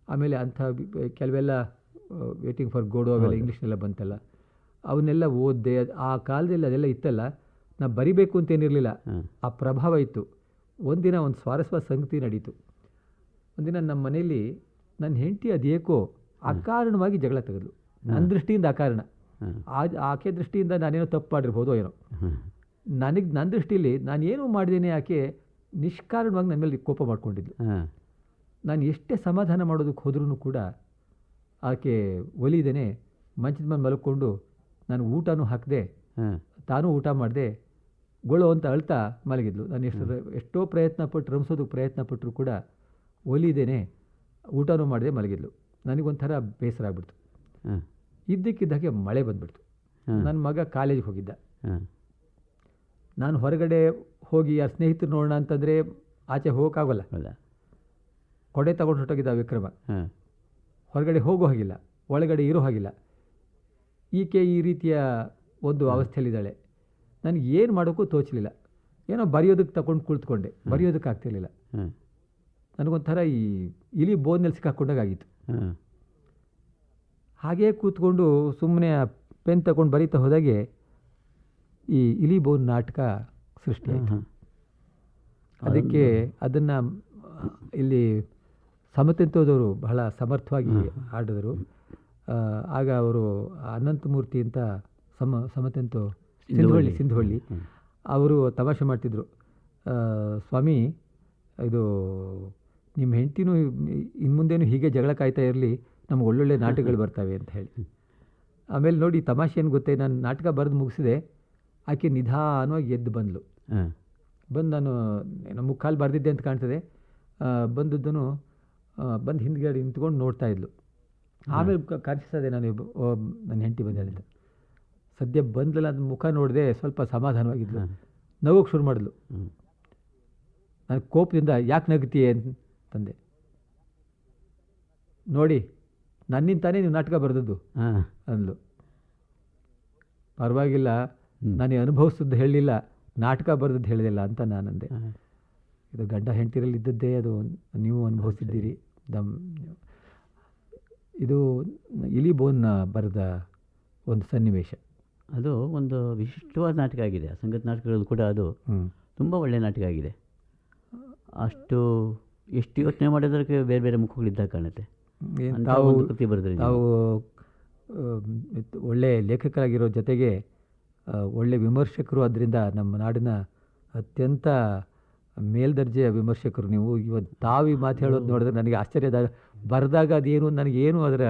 ಆಮೇಲೆ ಅಂಥ ಕೆಲವೆಲ್ಲ ವೇಟಿಂಗ್ ಫಾರ್ ಗೋಡೋ ಅವೆಲ್ಲ ಇಂಗ್ಲೀಷ್ನೆಲ್ಲ ಬಂತಲ್ಲ, ಅವನ್ನೆಲ್ಲ ಓದಿದೆ. ಆ ಕಾಲದಲ್ಲಿ ಅದೆಲ್ಲ ಇತ್ತಲ್ಲ, ನಾ ಬರಿಬೇಕು ಅಂತೇನಿರಲಿಲ್ಲ, ಆ ಪ್ರಭಾವ ಇತ್ತು. ಒಂದಿನ ಒಂದು ಸ್ವಾರಸ್ಯವಾದ ಸಂಗತಿ ನಡೀತು. ಒಂದಿನ ನಮ್ಮ ಮನೆಯಲ್ಲಿ ನನ್ನ ಹೆಂಡತಿ ಅದೇಕೋ ಅಕಾರಣವಾಗಿ ಜಗಳ ತೆಗೆದ್ಲು. ನನ್ನ ದೃಷ್ಟಿಯಿಂದ ಅಕಾರಣ, ಆಕೆ ದೃಷ್ಟಿಯಿಂದ ನಾನೇನೋ ತಪ್ಪು ಮಾಡಿರ್ಬೋದು ಏನೋ. ನನ್ನ ದೃಷ್ಟಿಯಲ್ಲಿ ನಾನೇನೋ ಮಾಡಿದ್ದೇನೆ, ಆಕೆ ನಿಷ್ಕಾರಣವಾಗಿ ನನ್ನ ಮೇಲೆ ಕೋಪ ಮಾಡ್ಕೊಂಡಿದ್ಲು. ನಾನು ಎಷ್ಟೇ ಸಮಾಧಾನ ಮಾಡೋದಕ್ಕೆ ಹೋದ್ರೂ ಕೂಡ ಆಕೆ ಒಲಿದೇನೆ ಮಂಚದ ಮೇಲೆ ಮಲ್ಕೊಂಡು ನಾನು ಊಟನೂ ಹಾಕಿದೆ, ತಾನೂ ಊಟ ಮಾಡಿದೆ, ಗೊಳು ಅಂತ ಅಳ್ತಾ ಮಲಗಿದ್ಲು. ನಾನು ಎಷ್ಟೋ ಪ್ರಯತ್ನ ಪಟ್ಟು ರಮಿಸೋದಕ್ಕೆ ಪ್ರಯತ್ನ ಪಟ್ಟರು ಕೂಡ ಒಲಿದೇನೆ ಊಟನೂ ಮಾಡಿದೆ, ಮಲಗಿದ್ಲು. ನನಗೊಂಥರ ಬೇಸರ ಆಗ್ಬಿಡ್ತು. ಇದ್ದಕ್ಕಿದ್ದಾಗೆ ಮಳೆ ಬಂದುಬಿಡ್ತು. ನನ್ನ ಮಗ ಕಾಲೇಜಿಗೆ ಹೋಗಿದ್ದ. ನಾನು ಹೊರಗಡೆ ಹೋಗಿ ಯಾರು ಸ್ನೇಹಿತರು ನೋಡೋಣ ಅಂತಂದರೆ ಆಚೆ ಹೋಗೋಕ್ಕಾಗಲ್ಲ. ಕೊಡೆ ತಗೊಂಡು ಹೊರಟೋಗಿದ್ದ ವಿಕ್ರಮ. ಹೊರಗಡೆ ಹೋಗೋ ಹಾಗಿಲ್ಲ, ಒಳಗಡೆ ಇರೋ ಹಾಗಿಲ್ಲ. ಈಕೆ ಈ ರೀತಿಯ ಒಂದು ಅವಸ್ಥೆಯಲ್ಲಿದ್ದಾಳೆ. ನನಗೆ ಏನು ಮಾಡೋಕ್ಕೂ ತೋಚಲಿಲ್ಲ. ಏನೋ ಬರೆಯೋದಕ್ಕೆ ತಗೊಂಡು ಕುಳಿತುಕೊಂಡೆ, ಬರೆಯೋದಕ್ಕೆ ಆಗ್ತಿರ್ಲಿಲ್ಲ. ನನಗೊಂಥರ ಈ ಇಲಿ ಬೋನ್ನಲ್ಲಿ ಸಿಕ್ಕಾಕೊಂಡಾಗಿತ್ತು. ಹಾಗೇ ಕೂತ್ಕೊಂಡು ಸುಮ್ಮನೆ ಪೆನ್ ತಗೊಂಡು ಬರೀತಾ ಹೋದಾಗೆ ಈ ಇಲಿ ಬೋನ್ ನಾಟಕ ಸೃಷ್ಟಿಯಾಯಿತು. ಅದಕ್ಕೆ ಅದನ್ನು ಇಲ್ಲಿ ಸಮತೆಂತೋದವರು ಬಹಳ ಸಮರ್ಥವಾಗಿ ಆಡಿದರು. ಆಗ ಅವರು ಅನಂತಮೂರ್ತಿ ಅಂತ ಸಮತೆಂತೋ ಸಿಂಧುವಳ್ಳಿ ಅವರು ತಮಾಷೆ ಮಾಡ್ತಿದ್ರು, ಸ್ವಾಮಿ ಇದು ನಿಮ್ಮ ಹೆಂಡತಿನೂ ಇನ್ನು ಮುಂದೇನು ಹೀಗೆ ಜಗಳ ಕಾಯ್ತಾ ಇರಲಿ, ನಮ್ಗೆ ಒಳ್ಳೊಳ್ಳೆ ನಾಟಕಗಳು ಬರ್ತವೆ ಅಂತ ಹೇಳಿ. ಆಮೇಲೆ ನೋಡಿ ತಮಾಷೆ ಏನು ಗೊತ್ತೇ, ನಾನು ನಾಟಕ ಬರೆದು ಮುಗಿಸಿದೆ, ಆಕೆ ನಿಧಾನವಾಗಿ ಎದ್ದು ಬಂದು ನಾನು ಏನೋ ಮುಕ್ಕಾಲು ಬರೆದಿದ್ದೆ ಅಂತ ಕಾಣ್ತದೆ. ಬಂದದ್ದನ್ನು ಬಂದು ಹಿಂದ್ಗಡೆ ನಿಂತ್ಕೊಂಡು ನೋಡ್ತಾ ಇದ್ಲು. ಆಮೇಲೆ ಕಾಣಿಸ್ತದೆ ನಾನು ನನ್ನ ಹೆಂಡತಿ ಬಂದ ಸದ್ಯ ಬಂದಲ್ಲ, ಅದು ಮುಖ ನೋಡಿದೆ, ಸ್ವಲ್ಪ ಸಮಾಧಾನವಾಗಿದ್ಲು. ನಗೋಕ್ಕೆ ಶುರು ಮಾಡಿದ್ಲು. ನಾನು ಕೋಪದಿಂದ ಯಾಕೆ ನಗ್ತೀಯೇ ಅಂತಂದೆ. ನೋಡಿ ನನ್ನಿಂತಾನೇ ನೀವು ನಾಟಕ ಬರೆದದ್ದು ಅಂದ್ಲು. ಪರವಾಗಿಲ್ಲ, ನಾನು ಅನುಭವಿಸಿದ್ದು ಹೇಳಲಿಲ್ಲ, ನಾಟಕ ಬರೆದದ್ದು ಹೇಳಿದಿಲ್ಲ ಅಂತ ನಾನಂದೆ. ಇದು ಗಂಡ ಹೆಂಡತಿರಲ್ಲಿ ಇದ್ದದ್ದೇ, ಅದು ನೀವು ಅನುಭವಿಸಿದ್ದೀರಿ. ಇದು ಇಲಿ ಬೋನ್ನ ಬರೆದ ಒಂದು ಸನ್ನಿವೇಶ. ಅದು ಒಂದು ವಿಶಿಷ್ಟವಾದ ನಾಟಕ ಆಗಿದೆ. ಅಸಂಗತ ನಾಟಕಗಳು ಕೂಡ ಅದು ತುಂಬ ಒಳ್ಳೆಯ ನಾಟಕ ಆಗಿದೆ. ಅಷ್ಟು ಎಷ್ಟು ಯೋಚನೆ ಮಾಡೋದಕ್ಕೆ ಬೇರೆ ಬೇರೆ ಮುಖಗಳಿದ್ದಾಗ ಕಾಣುತ್ತೆ. ತಾವು ಒಂದು ಕೃತಿ ಬರೆದ್ರಿ ತಾವು ಒಳ್ಳೆ ಲೇಖಕರಾಗಿರೋ ಜೊತೆಗೆ ಒಳ್ಳೆ ವಿಮರ್ಶಕರು. ಅದರಿಂದ ನಮ್ಮ ನಾಡಿನ ಅತ್ಯಂತ ಮೇಲ್ದರ್ಜೆಯ ವಿಮರ್ಶಕರು ನೀವು. ಇವತ್ತು ತಾವು ಈ ಮಾತು ಹೇಳೋದು ನೋಡಿದ್ರೆ ನನಗೆ ಆಶ್ಚರ್ಯದ. ಬರೆದಾಗ ಅದೇನು ನನಗೇನು ಅದರ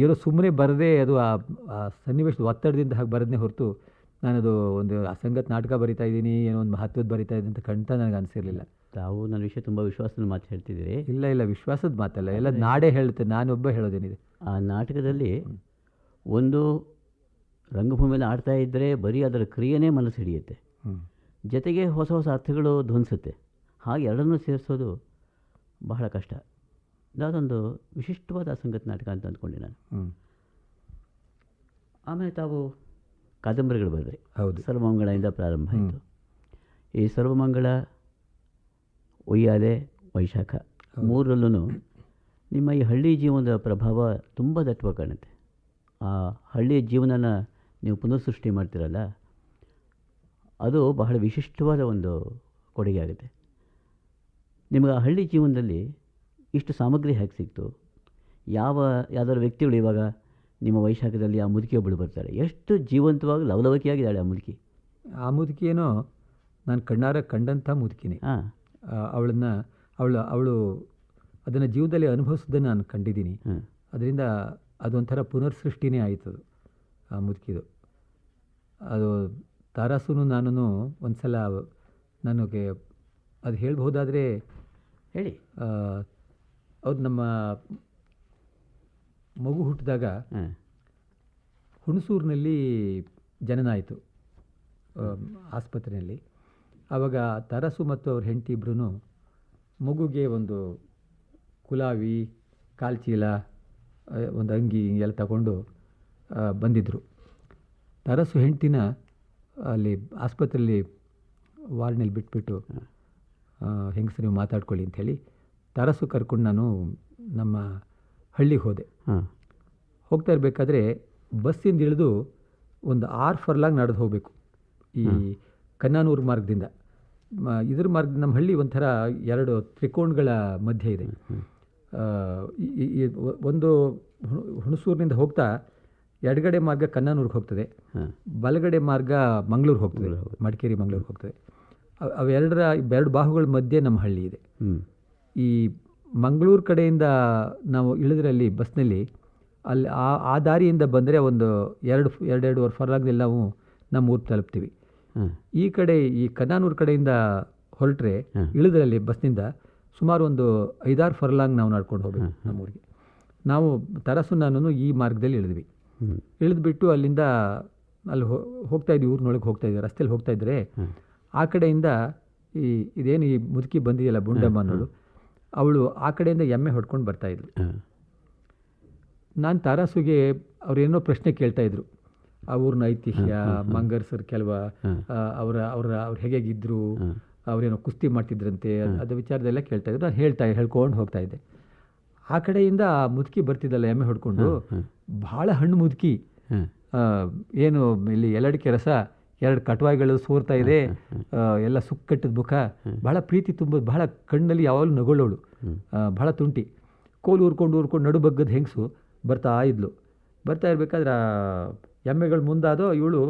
ಏನೋ ಸುಮ್ಮನೆ ಬರದೇ ಅದು ಆ ಸನ್ನಿವೇಶದ ಒತ್ತಡದಿಂದ ಹಾಗೆ ಬರದೇ ಹೊರತು ನಾನದು ಒಂದು ಅಸಂಗತ ನಾಟಕ ಬರಿತಾ ಇದ್ದೀನಿ, ಏನೋ ಒಂದು ಮಹತ್ವದ ಬರಿತಾ ಇದ್ದೀನಿ ಅಂತ ಖಂಡಿತ ನನಗೆ ಅನಿಸಿರಲಿಲ್ಲ. ತಾವು ನನ್ನ ವಿಷಯ ತುಂಬ ವಿಶ್ವಾಸದ ಮಾತು ಹೇಳ್ತಿದ್ದೀರಿ. ಇಲ್ಲ ವಿಶ್ವಾಸದ ಮಾತಲ್ಲ, ಎಲ್ಲ ನಾಡೇ ಹೇಳುತ್ತೆ, ನಾನೊಬ್ಬ ಹೇಳೋದೇನಿದೆ. ಆ ನಾಟಕದಲ್ಲಿ ಒಂದು ರಂಗಭೂಮಿಯಲ್ಲಿ ಆಡ್ತಾ ಇದ್ದರೆ ಬರೀ ಅದರ ಕ್ರಿಯೆನೇ ಮನಸ್ಸು ಹಿಡಿಯುತ್ತೆ, ಜೊತೆಗೆ ಹೊಸ ಹೊಸ ಅರ್ಥಗಳು ಧ್ವನಿಸುತ್ತೆ. ಹಾಗೆ ಎರಡನ್ನೂ ಸೇರಿಸೋದು ಬಹಳ ಕಷ್ಟ. ಅದೊಂದು ವಿಶಿಷ್ಟವಾದ ಅಸಂಗತ ನಾಟಕ ಅಂತ ಅಂದ್ಕೊಂಡೆ ನಾನು. ಆಮೇಲೆ ತಾವು ಕಾದಂಬರಿಗಳು ಬರೆದ್ರಿ. ಹೌದು. ಸರ್ವಮಂಗಳದಿಂದ ಪ್ರಾರಂಭ ಆಯಿತು. ಈ ಸರ್ವಮಂಗಳ, ಉಯ್ಯಾಲೆ, ವೈಶಾಖ ಮೂರರಲ್ಲೂ ನಿಮ್ಮ ಈ ಹಳ್ಳಿ ಜೀವನದ ಪ್ರಭಾವ ತುಂಬ ದಟ್ಟವಾಗಿ ಕಾಣುತ್ತೆ. ಆ ಹಳ್ಳಿಯ ಜೀವನನ ನೀವು ಪುನಃಸೃಷ್ಟಿ ಮಾಡ್ತೀರಲ್ಲ, ಅದು ಬಹಳ ವಿಶಿಷ್ಟವಾದ ಒಂದು ಕೊಡುಗೆ ಆಗುತ್ತೆ. ನಿಮಗೆ ಆ ಹಳ್ಳಿ ಜೀವನದಲ್ಲಿ ಇಷ್ಟು ಸಾಮಗ್ರಿ ಹೇಗೆ ಸಿಕ್ತು? ಯಾವ್ದಾದ್ರು ವ್ಯಕ್ತಿಗಳು ಇವಾಗ ನಿಮ್ಮ ವೈಶಾಖದಲ್ಲಿ ಆ ಮುದುಕಿಯೊಬ್ಬಳು ಬರ್ತಾರೆ, ಎಷ್ಟು ಜೀವಂತವಾಗಿ ಲವಲವಿಕೆಯಾಗಿದ್ದಾಳೆ ಆ ಮುದುಕಿ. ಆ ಮುದುಕಿಯೇನೋ ನಾನು ಕಣ್ಣಾರ ಕಂಡಂಥ ಮುದುಕಿನೇ. ಅವಳು ಅದನ್ನು ಜೀವನದಲ್ಲಿ ಅನುಭವಿಸೋದನ್ನು ನಾನು ಕಂಡಿದ್ದೀನಿ. ಅದರಿಂದ ಅದೊಂಥರ ಪುನರ್ಸೃಷ್ಟಿನೇ ಆಯಿತದು ಆ ಮುದುಕಿದು. ಅದು ತಾರಾಸುನು ನಾನು ಒಂದು ಸಲ ನನಗೆ ಅದು ಹೇಳ್ಬಹುದಾದರೆ ಹೇಳಿ. ಅವ್ರು ನಮ್ಮ ಮಗು ಹುಟ್ಟಿದಾಗ ಹುಣಸೂರಿನಲ್ಲಿ ಜನನ ಆಯಿತು ಆಸ್ಪತ್ರೆಯಲ್ಲಿ. ಆವಾಗ ತಾರಾಸು ಮತ್ತು ಅವ್ರ ಹೆಂಡತಿ ಇಬ್ಬರೂ ಮಗುಗೆ ಒಂದು ಕುಲಾವಿ, ಕಾಲ್ಚೀಲ, ಒಂದು ಅಂಗಿ ಎಲ್ಲ ತಗೊಂಡು ಬಂದಿದ್ದರು. ತಾರಾಸು ಹೆಂಡ್ತಿನ ಅಲ್ಲಿ ಆಸ್ಪತ್ರೆಯಲ್ಲಿ ವಾರ್ಡ್ನಲ್ಲಿ ಬಿಟ್ಬಿಟ್ಟು ಹೆಂಗಸರು ನೀವು ಮಾತಾಡ್ಕೊಳ್ಳಿ ಅಂಥೇಳಿ ತಾರಾಸು ಕರ್ಕೊಂಡು ನಾನು ನಮ್ಮ ಹಳ್ಳಿಗೆ ಹೋದೆ. ಹೋಗ್ತಾ ಇರಬೇಕಾದ್ರೆ ಬಸ್ಸಿಂದ ಇಳಿದು ಒಂದು 6 ಫರ್ಲಾಂಗ್ ನಡೆದು ಹೋಗಬೇಕು ಈ ಕನ್ನಾನೂರು ಮಾರ್ಗದಿಂದ. ಇದ್ರ ಮಾರ್ಗ ನಮ್ಮ ಹಳ್ಳಿ ಒಂಥರ 2 ತ್ರಿಕೋಣಗಳ ಮಧ್ಯೆ ಇದೆ. ಒಂದು ಹುಣಸೂರಿನಿಂದ ಹೋಗ್ತಾ ಎಡಗಡೆ ಮಾರ್ಗ ಕನ್ನಾನೂರಿಗೆ ಹೋಗ್ತದೆ, ಬಲಗಡೆ ಮಾರ್ಗ ಮಂಗಳೂರು ಹೋಗ್ತದೆ, ಮಡಿಕೇರಿ ಮಂಗಳೂರಿಗೆ ಹೋಗ್ತದೆ. ಅವೆರಡರ 2 ಬಾಹುಗಳ ಮಧ್ಯೆ ನಮ್ಮ ಹಳ್ಳಿ ಇದೆ. ಈ ಮಂಗಳೂರು ಕಡೆಯಿಂದ ನಾವು ಇಳಿದ್ರಲ್ಲಿ ಬಸ್ನಲ್ಲಿ ಅಲ್ಲಿ ಆ ದಾರಿಯಿಂದ ಬಂದರೆ ಒಂದು 2-2.5 ಫರ್ಲಾಂಗ್ದಲ್ಲಿ ನಾವು ನಮ್ಮ ಊರು ತಲುಪ್ತೀವಿ. ಈ ಕಡೆ ಈ ಕನ್ನಾನೂರು ಕಡೆಯಿಂದ ಹೊರಟ್ರೆ ಇಳಿದ್ರಲ್ಲಿ ಬಸ್ನಿಂದ ಸುಮಾರು ಒಂದು 5-6 ಫರ್ಲಾಂಗ್ ನಾವು ನಡ್ಕೊಂಡು ಹೋಗ್ಬೇಕು ನಮ್ಮೂರಿಗೆ. ನಾವು ತರಾಸು ನಾನು ಈ ಮಾರ್ಗದಲ್ಲಿ ಇಳಿದ್ವಿ. ಇಳಿದ್ಬಿಟ್ಟು ಅಲ್ಲಿಂದ ಅಲ್ಲಿ ಹೋಗ್ತಾಯಿದ್ವಿ, ಊರಿನೊಳಗೆ ಹೋಗ್ತಾಯಿದ್ವಿ. ರಸ್ತೆಯಲ್ಲಿ ಹೋಗ್ತಾಯಿದ್ರೆ ಆ ಕಡೆಯಿಂದ ಇದೇನು ಈ ಮುದುಕಿ ಬಂದಿದೆಯಲ್ಲ ಬುಂಡಮ್ಮ ಅನ್ನೋಳು, ಅವಳು ಆ ಕಡೆಯಿಂದ ಎಮ್ಮೆ ಹೊಡ್ಕೊಂಡು ಬರ್ತಾಯಿದ್ಳು. ನಾನು ತಾರಾಸುಗೆ ಅವ್ರೇನೋ ಪ್ರಶ್ನೆ ಕೇಳ್ತಾಯಿದ್ರು, ಆ ಊರಿನ ಐತಿಹ್ಯ, ಮಂಗರ್ಸರು ಕೆಲವು ಅವ್ರು ಹೇಗಿದ್ರು, ಅವರೇನೋ ಕುಸ್ತಿ ಮಾಡ್ತಿದ್ರಂತೆ, ಅದು ವಿಚಾರದೆಲ್ಲ ಕೇಳ್ತಾಯಿದ್ರು. ನಾನು ಹೇಳ್ಕೊಂಡು ಹೋಗ್ತಾಯಿದ್ದೆ. ಆ ಕಡೆಯಿಂದ ಆ ಮುದುಕಿ ಬರ್ತಿದ್ದಲ್ಲ ಎಮ್ಮೆ ಹೊಡ್ಕೊಂಡು, ಭಾಳ ಹಣ್ಣು ಮುದುಕಿ, ಏನು ಇಲ್ಲಿ ಎಲ್ಲಡಿಕೆ ರಸ 2 ಕಟ್ವಾಯಿಗಳು ಸೋರ್ತಾ ಇದೆ, ಎಲ್ಲ ಸುಕ್ಕಟ್ಟಿದ ಮುಖ, ಭಾಳ ಪ್ರೀತಿ ತುಂಬ, ಭಾಳ ಕಣ್ಣಲ್ಲಿ ಯಾವಾಗಲೂ ನಗೊಳ್ಳೋಳು, ಭಾಳ ತುಂಟಿ, ಕೋಲು ಊರ್ಕೊಂಡು ನಡುಬಗ್ಗದ ಹೆಂಗಸು ಬರ್ತಾ ಇದ್ಲು. ಬರ್ತಾ ಇರಬೇಕಾದ್ರೆ ಎಮ್ಮೆಗಳು ಮುಂದಾದೋ ಇವಳು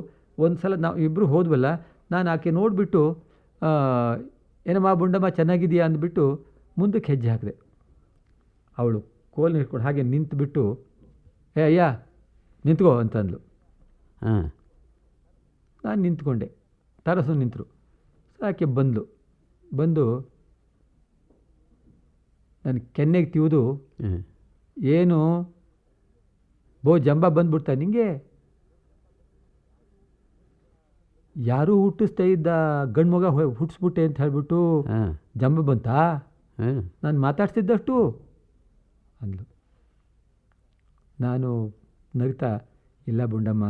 ಒಂದು ಸಲ ನಾವು ಇಬ್ಬರು ಹೋದ್ವಲ್ಲ, ನಾನು ಆಕೆ ನೋಡಿಬಿಟ್ಟು ಏನಮ್ಮ ಬುಂಡಮ್ಮ ಚೆನ್ನಾಗಿದೆಯಾ ಅಂದ್ಬಿಟ್ಟು ಮುಂದಕ್ಕೆ ಹೆಜ್ಜೆ ಹಾಕಿದೆ. ಅವಳು ಕೋಲ್ನ ಹಿಡ್ಕೊಂಡು ಹಾಗೆ ನಿಂತುಬಿಟ್ಟು ಅಯ್ಯ ನಿಂತ್ಕೋ ಅಂತಂದ್ಲು. ನಾನು ನಿಂತ್ಕೊಂಡೆ, ತಾರಸು ನಿಂತರು. ಆಕೆ ಬಂದು ನನ್ನ ಕೆನ್ನೆಗೆ ತಿವಿದು, ಏನು ಜಂಬ ಬಂದ್ಬಿಡ್ತಾ ನಿಂಗೆ, ಯಾರೂ ಹುಟ್ಟಿಸ್ತಾ ಇದ್ದ ಗಂಡು ಮಗ ಹುಟ್ಟಿಸ್ಬಿಟ್ಟೆ ಅಂತ ಹೇಳ್ಬಿಟ್ಟು ಜಂಬ ಬಂತಾ, ನಾನು ಮಾತಾಡ್ತಿದ್ದಷ್ಟು ಅಂದ್ಲು. ನಾನು ನಗ್ತಾ, ಇಲ್ಲ ಬುಂಡಮ್ಮ,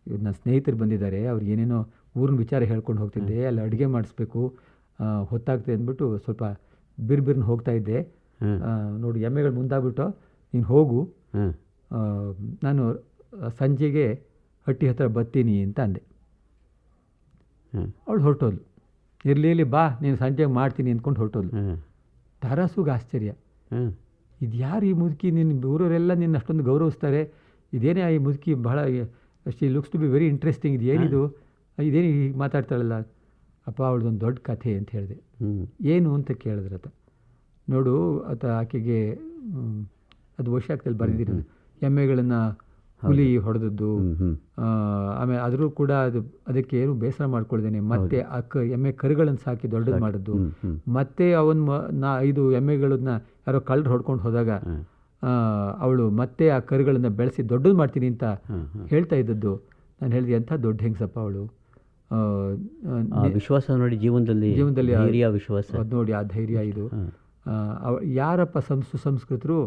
ಇವ್ರು ನನ್ನ ಸ್ನೇಹಿತರು ಬಂದಿದ್ದಾರೆ, ಅವ್ರಿಗೆ ಏನೇನೋ ಊರಿನ ವಿಚಾರ ಹೇಳ್ಕೊಂಡು ಹೋಗ್ತಿದ್ದೆ, ಅಲ್ಲಿ ಅಡುಗೆ ಮಾಡಿಸ್ಬೇಕು, ಹೊತ್ತಾಗ್ತದೆ ಅಂದ್ಬಿಟ್ಟು ಸ್ವಲ್ಪ ಬಿರ್ಬಿರ್ನ ಹೋಗ್ತಾ ಇದ್ದೆ. ನೋಡಿ ಎಮ್ಮೆಗಳು ಮುಂದಾಗ್ಬಿಟ್ಟು ನೀನು ಹೋಗು, ನಾನು ಸಂಜೆಗೆ ಹಟ್ಟಿ ಹತ್ರ ಬರ್ತೀನಿ ಅಂತ ಅಂದೆ. ಹಾಂ ಅವಳು ಹೊರಟೋದ್ಲು. ಇರಲಿ ಬಾ ನೀನು ಸಂಜೆಗೆ ಮಾಡ್ತೀನಿ ಅಂದ್ಕೊಂಡು ಹೊರಟೋದ್ಲು. ಹಾಂ ತಾರಾಸುಗೆ ಆಶ್ಚರ್ಯ, ಹಾಂ ಇದು ಯಾರು ಈ ಮುದುಕಿ, ನಿನ್ನ ಊರವರೆಲ್ಲ ನಿನ್ನ ಅಷ್ಟೊಂದು ಗೌರವಿಸ್ತಾರೆ, ಇದೇನೇ ಈ ಮುದುಕಿ ಬಹಳ she looks to be very interesting, ಇದು ಏನಿದು, ಇದೇನು ಹೀಗೆ ಮಾತಾಡ್ತಾಳಲ್ಲ. ಅಪ್ಪ ಅವಳದೊಂದು ದೊಡ್ಡ ಕಥೆ ಅಂತ ಹೇಳಿದೆ. ಏನು ಅಂತ ಕೇಳಿದ್ರತ. ನೋಡು ಆಕೆಗೆ ಅದು ವೈಶಾಖದಲ್ಲಿ ಬರೆದಿರೋದು, ಎಮ್ಮೆಗಳನ್ನು ಹುಲಿ ಹೊಡೆದದ್ದು, ಆಮೇಲೆ ಆದರೂ ಕೂಡ ಅದಕ್ಕೆ ಏನು ಬೇಸರ ಮಾಡ್ಕೊಳ್ದೇನೆ ಮತ್ತೆ ಎಮ್ಮೆ ಕರುಗಳನ್ನು ಸಾಕಿ ದೊಡ್ಡದು ಮಾಡಿದ್ದು, ಮತ್ತೆ ಅವನು 5 ಎಮ್ಮೆಗಳನ್ನ ಯಾರೋ ಕಳ್ಳರು ಹೊಡ್ಕೊಂಡು ಹೋದಾಗ ಅವಳು ಮತ್ತೆ ಆ ಕರುಗಳನ್ನು ಬೆಳೆಸಿ ದೊಡ್ಡದು ಮಾಡ್ತೀನಿ ಅಂತ ಹೇಳ್ತಾ ಇದ್ದದ್ದು. ನಾನು ಹೇಳಿದೆ, ಎಂಥ ದೊಡ್ಡ ಹೆಂಗಸಪ್ಪ ಅವಳು, ವಿಶ್ವಾಸ ನೋಡಿ, ಜೀವನದಲ್ಲಿ ವಿಶ್ವಾಸ ನೋಡಿ, ಆ ಧೈರ್ಯ ಇದು. ಯಾರಪ್ಪ ಸುಸಂಸ್ಕೃತರು,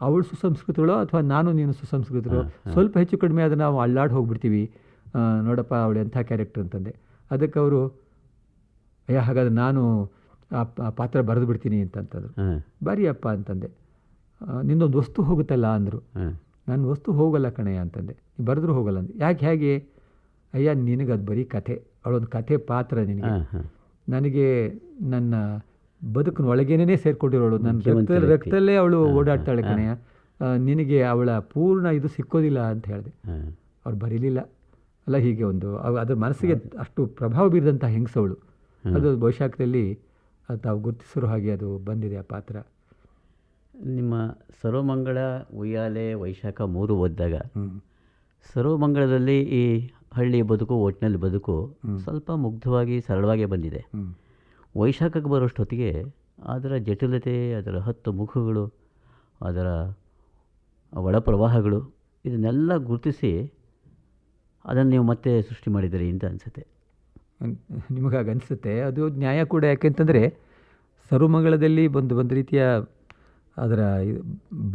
ಅವಳು ಸುಸಂಸ್ಕೃತಳೋ ಅಥವಾ ನಾನು ನೀನು ಸುಸಂಸ್ಕೃತರು, ಸ್ವಲ್ಪ ಹೆಚ್ಚು ಕಡಿಮೆ ಆದರೆ ನಾವು ಅಳ್ಳಾಡಿ ಹೋಗ್ಬಿಡ್ತೀವಿ. ನೋಡಪ್ಪ ಅವಳು ಎಂಥ ಕ್ಯಾರೆಕ್ಟರ್ ಅಂತಂದೆ. ಅದಕ್ಕೆ ಅವರು, ಅಯ್ಯ ಹಾಗಾದ್ರೆ ನಾನು ಆ ಪಾತ್ರ ಬರೆದು ಬಿಡ್ತೀನಿ ಅಂತಂತಂದರು. ಬರಿಯಪ್ಪ ಅಂತಂದೆ. ನಿನ್ನೊಂದು ವಸ್ತು ಹೋಗುತ್ತಲ್ಲ ಅಂದರು. ನನ್ನ ವಸ್ತು ಹೋಗಲ್ಲ ಕಣಯ್ಯ ಅಂತಂದೆ. ನೀವು ಬರೆದ್ರೂ ಹೋಗಲ್ಲ ಅಂದೆ. ಹೇಗೆ? ಅಯ್ಯ ನಿನಗದು ಬರೀ ಕಥೆ, ಅವಳೊಂದು ಕಥೆ ಪಾತ್ರ ನಿನಗೆ. ನನಗೆ ನನ್ನ ಬದುಕಿನ ಒಳಗೇನೇ ಸೇರ್ಕೊಂಡಿರೋಳು, ನನ್ನ ರಕ್ತದಲ್ಲೇ ಅವಳು ಓಡಾಡ್ತಾಳೆ ಕಣೆಯ, ನಿನಗೆ ಅವಳ ಪೂರ್ಣ ಇದು ಸಿಕ್ಕೋದಿಲ್ಲ ಅಂತ ಹೇಳಿದೆ. ಅವ್ರು ಬರೀಲಿಲ್ಲ ಅಲ್ಲ. ಹೀಗೆ ಒಂದು ಅದ್ರ ಮನಸ್ಸಿಗೆ ಅಷ್ಟು ಪ್ರಭಾವ ಬೀರಿದಂಥ ಹೆಂಗಸವಳು. ಅದು ವೈಶಾಖದಲ್ಲಿ ತಾವು ಗುರುತಿಸಿರೋ ಹಾಗೆ ಅದು ಬಂದಿದೆ ಆ ಪಾತ್ರ. ನಿಮ್ಮ ಸರ್ವಮಂಗಳ, ಉಯ್ಯಾಲೆ, ವೈಶಾಖ 3 ಓದಿದಾಗ ಸರ್ವಮಂಗಳದಲ್ಲಿ ಈ ಹಳ್ಳಿ ಬದುಕು, ಒಟ್ಟಿನಲ್ಲಿ ಬದುಕು ಸ್ವಲ್ಪ ಮುಗ್ಧವಾಗಿ ಸರಳವಾಗಿ ಬಂದಿದೆ. ವೈಶಾಖಕ್ಕೆ ಬರೋಷ್ಟೊತ್ತಿಗೆ ಅದರ ಜಟಿಲತೆ, ಅದರ 10 ಮುಖಗಳು, ಅದರ ಒಳ ಪ್ರವಾಹಗಳು, ಇದನ್ನೆಲ್ಲ ಗುರುತಿಸಿ ಅದನ್ನು ನೀವು ಮತ್ತೆ ಸೃಷ್ಟಿ ಮಾಡಿದ್ದೀರಿ ಅಂತ ಅನಿಸುತ್ತೆ. ನಿಮಗಾಗಿ ಅನಿಸುತ್ತೆ. ಅದು ನ್ಯಾಯ ಕೂಡ. ಯಾಕೆಂತಂದರೆ ಸರ್ವಮಂಗಳದಲ್ಲಿ ಒಂದು ರೀತಿಯ ಅದರ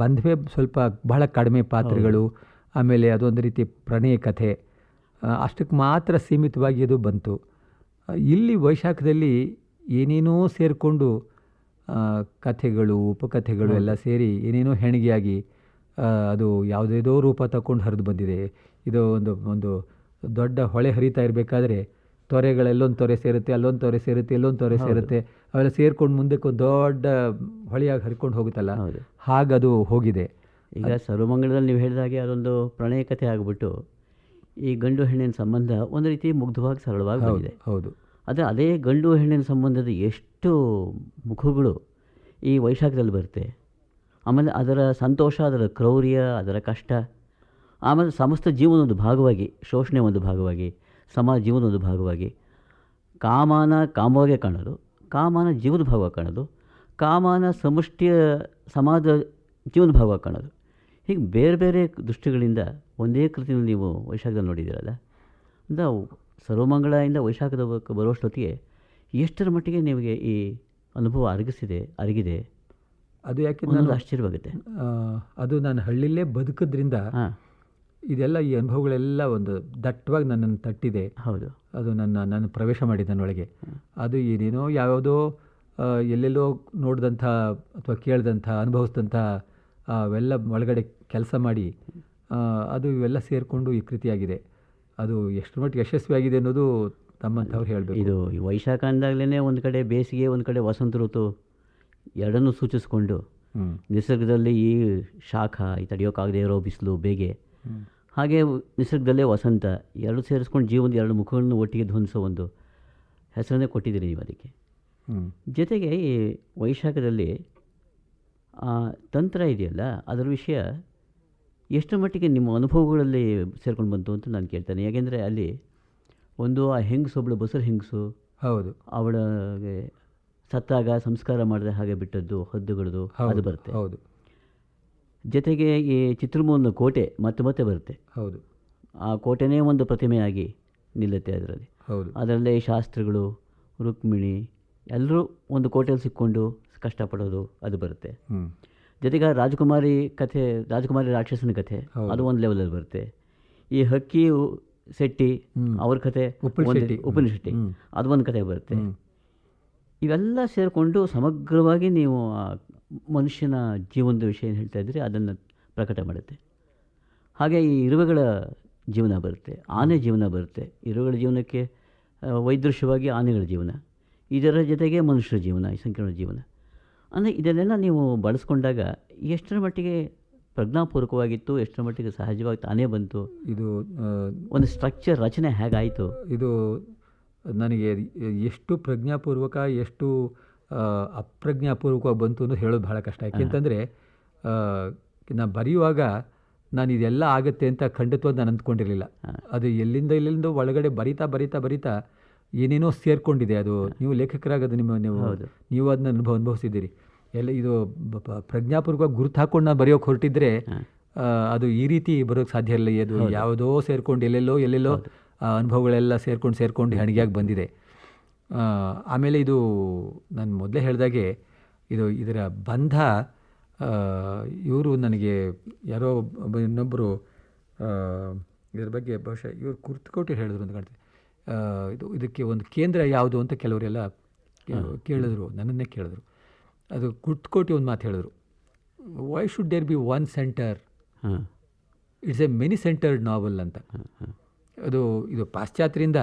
ಬಂಧವೇ ಸ್ವಲ್ಪ ಬಹಳ ಕಡಿಮೆ ಪಾತ್ರಗಳು, ಆಮೇಲೆ ಅದೊಂದು ರೀತಿ ಪ್ರಣಯ ಕಥೆ, ಅಷ್ಟಕ್ಕೆ ಮಾತ್ರ ಸೀಮಿತವಾಗಿ ಅದು ಬಂತು. ಇಲ್ಲಿ ವೈಶಾಖದಲ್ಲಿ ಏನೇನೋ ಸೇರಿಕೊಂಡು ಕಥೆಗಳು, ಉಪಕಥೆಗಳು ಎಲ್ಲ ಸೇರಿ ಏನೇನೋ ಹೆಣಿಗೆಯಾಗಿ ಅದು ಯಾವುದೇದೋ ರೂಪ ತಗೊಂಡು ಹರಿದು ಬಂದಿದೆ. ಇದು ಒಂದು ದೊಡ್ಡ ಹೊಳೆ ಹರಿತಾ ಇರಬೇಕಾದ್ರೆ ತೊರೆಗಳೆಲ್ಲೊಂದು ತೊರೆ ಸೇರುತ್ತೆ, ಅಲ್ಲೊಂದು ತೊರೆ ಸೇರುತ್ತೆ, ಎಲ್ಲೊಂದು ತೊರೆ ಸೇರುತ್ತೆ, ಅವೆಲ್ಲ ಸೇರ್ಕೊಂಡು ಮುಂದಕ್ಕೆ ಒಂದು ದೊಡ್ಡ ಹೊಳೆಯಾಗಿ ಹರ್ಕೊಂಡು ಹೋಗುತ್ತಲ್ಲ, ಹಾಗದು ಹೋಗಿದೆ. ಈಗ ಸರ್ವಮಂಗಳದಲ್ಲಿ ನೀವು ಹೇಳಿದಾಗೆ ಅದೊಂದು ಪ್ರಣಯ ಕಥೆ ಆಗಿಬಿಟ್ಟು ಈ ಗಂಡು ಹೆಣ್ಣಿನ ಸಂಬಂಧ ಒಂದು ರೀತಿ ಮುಗ್ಧವಾಗಿ ಸರಳವಾಗಿ ಬಂದಿದೆ. ಹೌದು. ಆದರೆ ಅದೇ ಗಂಡು ಹೆಣ್ಣಿನ ಸಂಬಂಧದ ಎಷ್ಟು ಮುಖಗಳು ಈ ವೈಶಾಖದಲ್ಲಿ ಬರುತ್ತೆ. ಆಮೇಲೆ ಅದರ ಸಂತೋಷ, ಅದರ ಕ್ರೌರ್ಯ, ಅದರ ಕಷ್ಟ, ಆಮೇಲೆ ಸಮಸ್ತ ಜೀವನ ಒಂದು ಭಾಗವಾಗಿ, ಶೋಷಣೆ ಒಂದು ಭಾಗವಾಗಿ, ಸಮಾಜ ಜೀವನ ಒಂದು ಭಾಗವಾಗಿ, ಕಾಮನ ಕಾಮವಾಗಿ ಕಾಣೋದು, ಕಾಮನ ಜೀವನ ಭಾಗವಾಗಿ ಕಾಣೋದು, ಕಾಮನ ಸಮಷ್ಟಿಯ ಸಮಾಜ ಜೀವನ ಭಾಗವಾಗಿ ಕಾಣೋದು, ಹೀಗೆ ಬೇರೆ ಬೇರೆ ದೃಷ್ಟಿಗಳಿಂದ ಒಂದೇ ಕೃತಿಯಲ್ಲಿ ನೀವು ವೈಶಾಖದಲ್ಲಿ ನೋಡಿದ್ದೀರಲ್ಲ. ಅಂತ ಸರ್ವಮಂಗಳದಿಂದ ವೈಶಾಖದ ಬರುವಷ್ಟೊತ್ತಿಗೆ ಎಷ್ಟರ ಮಟ್ಟಿಗೆ ನಿಮಗೆ ಈ ಅನುಭವ ಅರಗಿದೆ? ಅದು ಯಾಕೆ ನಾನು ಆಶ್ಚರ್ಯವಾಗುತ್ತೆ. ಅದು ನಾನು ಹಳ್ಳಿಲೇ ಬದುಕೋದ್ರಿಂದ ಇದೆಲ್ಲ, ಈ ಅನುಭವಗಳೆಲ್ಲ ಒಂದು ದಟ್ಟವಾಗಿ ನನ್ನನ್ನು ತಟ್ಟಿದೆ. ಹೌದು. ಅದು ನಾನು ಪ್ರವೇಶ ಮಾಡಿದ್ದೆ ನನ್ನೊಳಗೆ. ಅದು ಏನೇನೋ ಯಾವುದೋ ಎಲ್ಲೆಲ್ಲೋ ನೋಡಿದಂಥ ಅಥವಾ ಕೇಳಿದಂಥ, ಅನುಭವಿಸಿದಂಥ ಅವೆಲ್ಲ ಒಳಗಡೆ ಕೆಲಸ ಮಾಡಿ ಅದು ಇವೆಲ್ಲ ಸೇರಿಕೊಂಡು ಈ ಕೃತಿಯಾಗಿದೆ. ಅದು ಎಷ್ಟು ಮಟ್ಟಿಗೆ ಯಶಸ್ವಿಯಾಗಿದೆ ಅನ್ನೋದು ತಮ್ಮಂಥವ್ರು ಹೇಳಬೇಕು. ಇದು ವೈಶಾಖ ಅಂದಾಗಲೇ ಒಂದು ಕಡೆ ಬೇಸಿಗೆ, ಒಂದು ಕಡೆ ವಸಂತ ಋತು ಎರಡನ್ನೂ ಸೂಚಿಸ್ಕೊಂಡು ನಿಸರ್ಗದಲ್ಲಿ ಈ ಶಾಖ, ಈ ತಡೆಯೋಕ್ಕಾಗದೇ ಇರೋ ಬಿಸಿಲು, ಬೇಗೆ, ಹಾಗೆ ನಿಸರ್ಗದಲ್ಲೇ ವಸಂತ, ಎರಡು ಸೇರಿಸ್ಕೊಂಡು ಜೀವನದ 2 ಮುಖಗಳನ್ನು ಒಟ್ಟಿಗೆ ಧ್ವನಿಸೋ ಒಂದು ಹೆಸರನ್ನೇ ಕೊಟ್ಟಿದ್ದೀರಿ ನೀವು ಅದಕ್ಕೆ. ಜೊತೆಗೆ ಈ ವೈಶಾಖದಲ್ಲಿ ಆ ತಂತ್ರ ಇದೆಯಲ್ಲ, ಅದರ ವಿಷಯ ಎಷ್ಟು ಮಟ್ಟಿಗೆ ನಿಮ್ಮ ಅನುಭವಗಳಲ್ಲಿ ಸೇರ್ಕೊಂಡು ಬಂತು ಅಂತ ನಾನು ಕೇಳ್ತೇನೆ. ಯಾಕೆಂದರೆ ಅಲ್ಲಿ ಒಂದು ಆ ಹೆಂಗಸೊಬ್ಬಳು, ಬಸರು ಹೆಂಗಸು, ಹೌದು, ಅವಳಿಗೆ ಸತ್ತಾಗ ಸಂಸ್ಕಾರ ಮಾಡಿದೆ ಹಾಗೆ ಬಿಟ್ಟದ್ದು, ಹದ್ದುಗಳದು ಅದು ಬರುತ್ತೆ. ಹೌದು. ಜೊತೆಗೆ ಈ ಚಿತ್ರಮೂಲನ ಕೋಟೆ ಮತ್ತೆ ಮತ್ತೆ ಬರುತ್ತೆ. ಹೌದು. ಆ ಕೋಟೆನೇ ಒಂದು ಪ್ರತಿಮೆಯಾಗಿ ನಿಲ್ಲುತ್ತೆ ಅದರಲ್ಲಿ. ಹೌದು. ಅದರಲ್ಲೇ ಶಾಸ್ತ್ರಿಗಳು, ರುಕ್ಮಿಣಿ ಎಲ್ಲರೂ ಒಂದು ಕೋಟೆಯಲ್ಲಿ ಸಿಕ್ಕೊಂಡು ಕಷ್ಟಪಡೋದು ಅದು ಬರುತ್ತೆ. ಜೊತೆಗೆ ರಾಜಕುಮಾರಿ ಕಥೆ, ರಾಜಕುಮಾರಿ ರಾಕ್ಷಸನ ಕಥೆ, ಅದು ಒಂದು ಲೆವೆಲಲ್ಲಿ ಬರುತ್ತೆ. ಈ ಹಕ್ಕಿ ಶೆಟ್ಟಿ ಅವ್ರ ಕಥೆ, ಉಪ್ಪಿನ ಶೆಟ್ಟಿ, ಅದು ಒಂದು ಕಥೆ ಬರುತ್ತೆ. ಇವೆಲ್ಲ ಸೇರಿಕೊಂಡು ಸಮಗ್ರವಾಗಿ ನೀವು ಮನುಷ್ಯನ ಜೀವನದ ವಿಷಯ ಏನು ಹೇಳ್ತಾ ಇದ್ರಿ ಅದನ್ನು ಪ್ರಕಟ ಮಾಡುತ್ತೆ. ಹಾಗೆ ಈ ಇರುವೆಗಳ ಜೀವನ ಬರುತ್ತೆ, ಆನೆ ಜೀವನ ಬರುತ್ತೆ, ಇರುಗಳ ಜೀವನಕ್ಕೆ ವೈದೃಶ್ಯವಾಗಿ ಆನೆಗಳ ಜೀವನ, ಇದರ ಜೊತೆಗೆ ಮನುಷ್ಯರ ಜೀವನ, ಸಂಕೀರ್ಣ ಜೀವನ. ಅಂದರೆ ಇದನ್ನೆಲ್ಲ ನೀವು ಬಳಸ್ಕೊಂಡಾಗ ಎಷ್ಟರ ಮಟ್ಟಿಗೆ ಪ್ರಜ್ಞಾಪೂರ್ವಕವಾಗಿತ್ತು, ಎಷ್ಟರ ಮಟ್ಟಿಗೆ ಸಹಜವಾಗಿ ತಾನೇ ಬಂತು, ಇದು ಒಂದು ಸ್ಟ್ರಕ್ಚರ್ ರಚನೆ ಹೇಗಾಯಿತು? ಇದು ನನಗೆ ಎಷ್ಟು ಪ್ರಜ್ಞಾಪೂರ್ವಕ ಎಷ್ಟು ಅಪ್ರಜ್ಞಾಪೂರ್ವಕವಾಗಿ ಬಂತು ಅನ್ನೋದು ಹೇಳೋದು ಭಾಳ ಕಷ್ಟ. ಯಾಕೆಂತಂದರೆ ನಾನು ಬರೆಯುವಾಗ ನಾನು ಇದೆಲ್ಲ ಆಗುತ್ತೆ ಅಂತ ಖಂಡಿತವಾಗಿ ನಾನು ಅಂದ್ಕೊಂಡಿರಲಿಲ್ಲ. ಅದು ಎಲ್ಲಿಂದ ಒಳಗಡೆ ಬರಿತಾ ಏನೇನೋ ಸೇರ್ಕೊಂಡಿದೆ. ಅದು ನೀವು ಲೇಖಕರಾಗದು ನೀವು ಅದನ್ನ ಅನುಭವಿಸಿದ್ದೀರಿ. ಎಲ್ಲ ಇದು ಪ್ರಜ್ಞಾಪೂರ್ವಕವಾಗಿ ಗುರುತು ಹಾಕೊಂಡು ನಾನು ಬರೆಯೋಕೆ ಹೊರಟಿದ್ರೆ ಅದು ಈ ರೀತಿ ಬರೋಕ್ಕೆ ಸಾಧ್ಯ ಇಲ್ಲ. ಅದು ಯಾವುದೋ ಸೇರ್ಕೊಂಡು ಎಲ್ಲೆಲ್ಲೋ ಅನುಭವಗಳೆಲ್ಲ ಸೇರ್ಕೊಂಡು ಹೆಣಿಗೆಯಾಗಿ ಬಂದಿದೆ. ಆಮೇಲೆ ಇದು ನಾನು ಮೊದಲೇ ಹೇಳಿದಾಗೆ ಇದರ ಬಂಧ, ಇವರು ನನಗೆ ಯಾರೋ ಇನ್ನೊಬ್ಬರು ಇದರ ಬಗ್ಗೆ ಬಹುಶಃ ಇವರು ಕುರ್ತುಕೋಟಿ ಹೇಳಿದ್ರು ಅಂತ ಕಾಣ್ತದೆ. ಇದಕ್ಕೆ ಒಂದು ಕೇಂದ್ರ ಯಾವುದು ಅಂತ ಕೆಲವರೆಲ್ಲ ಕೇಳಿದ್ರು, ನನ್ನನ್ನೇ ಕೇಳಿದ್ರು. ಅದು ಕುರ್ತುಕೋಟಿ ಒಂದು ಮಾತು ಹೇಳಿದ್ರು, why should there be one centre, it's a many centred novel ಅಂತ. ಇದು ಪಾಶ್ಚಾತ್ಯರಿಂದ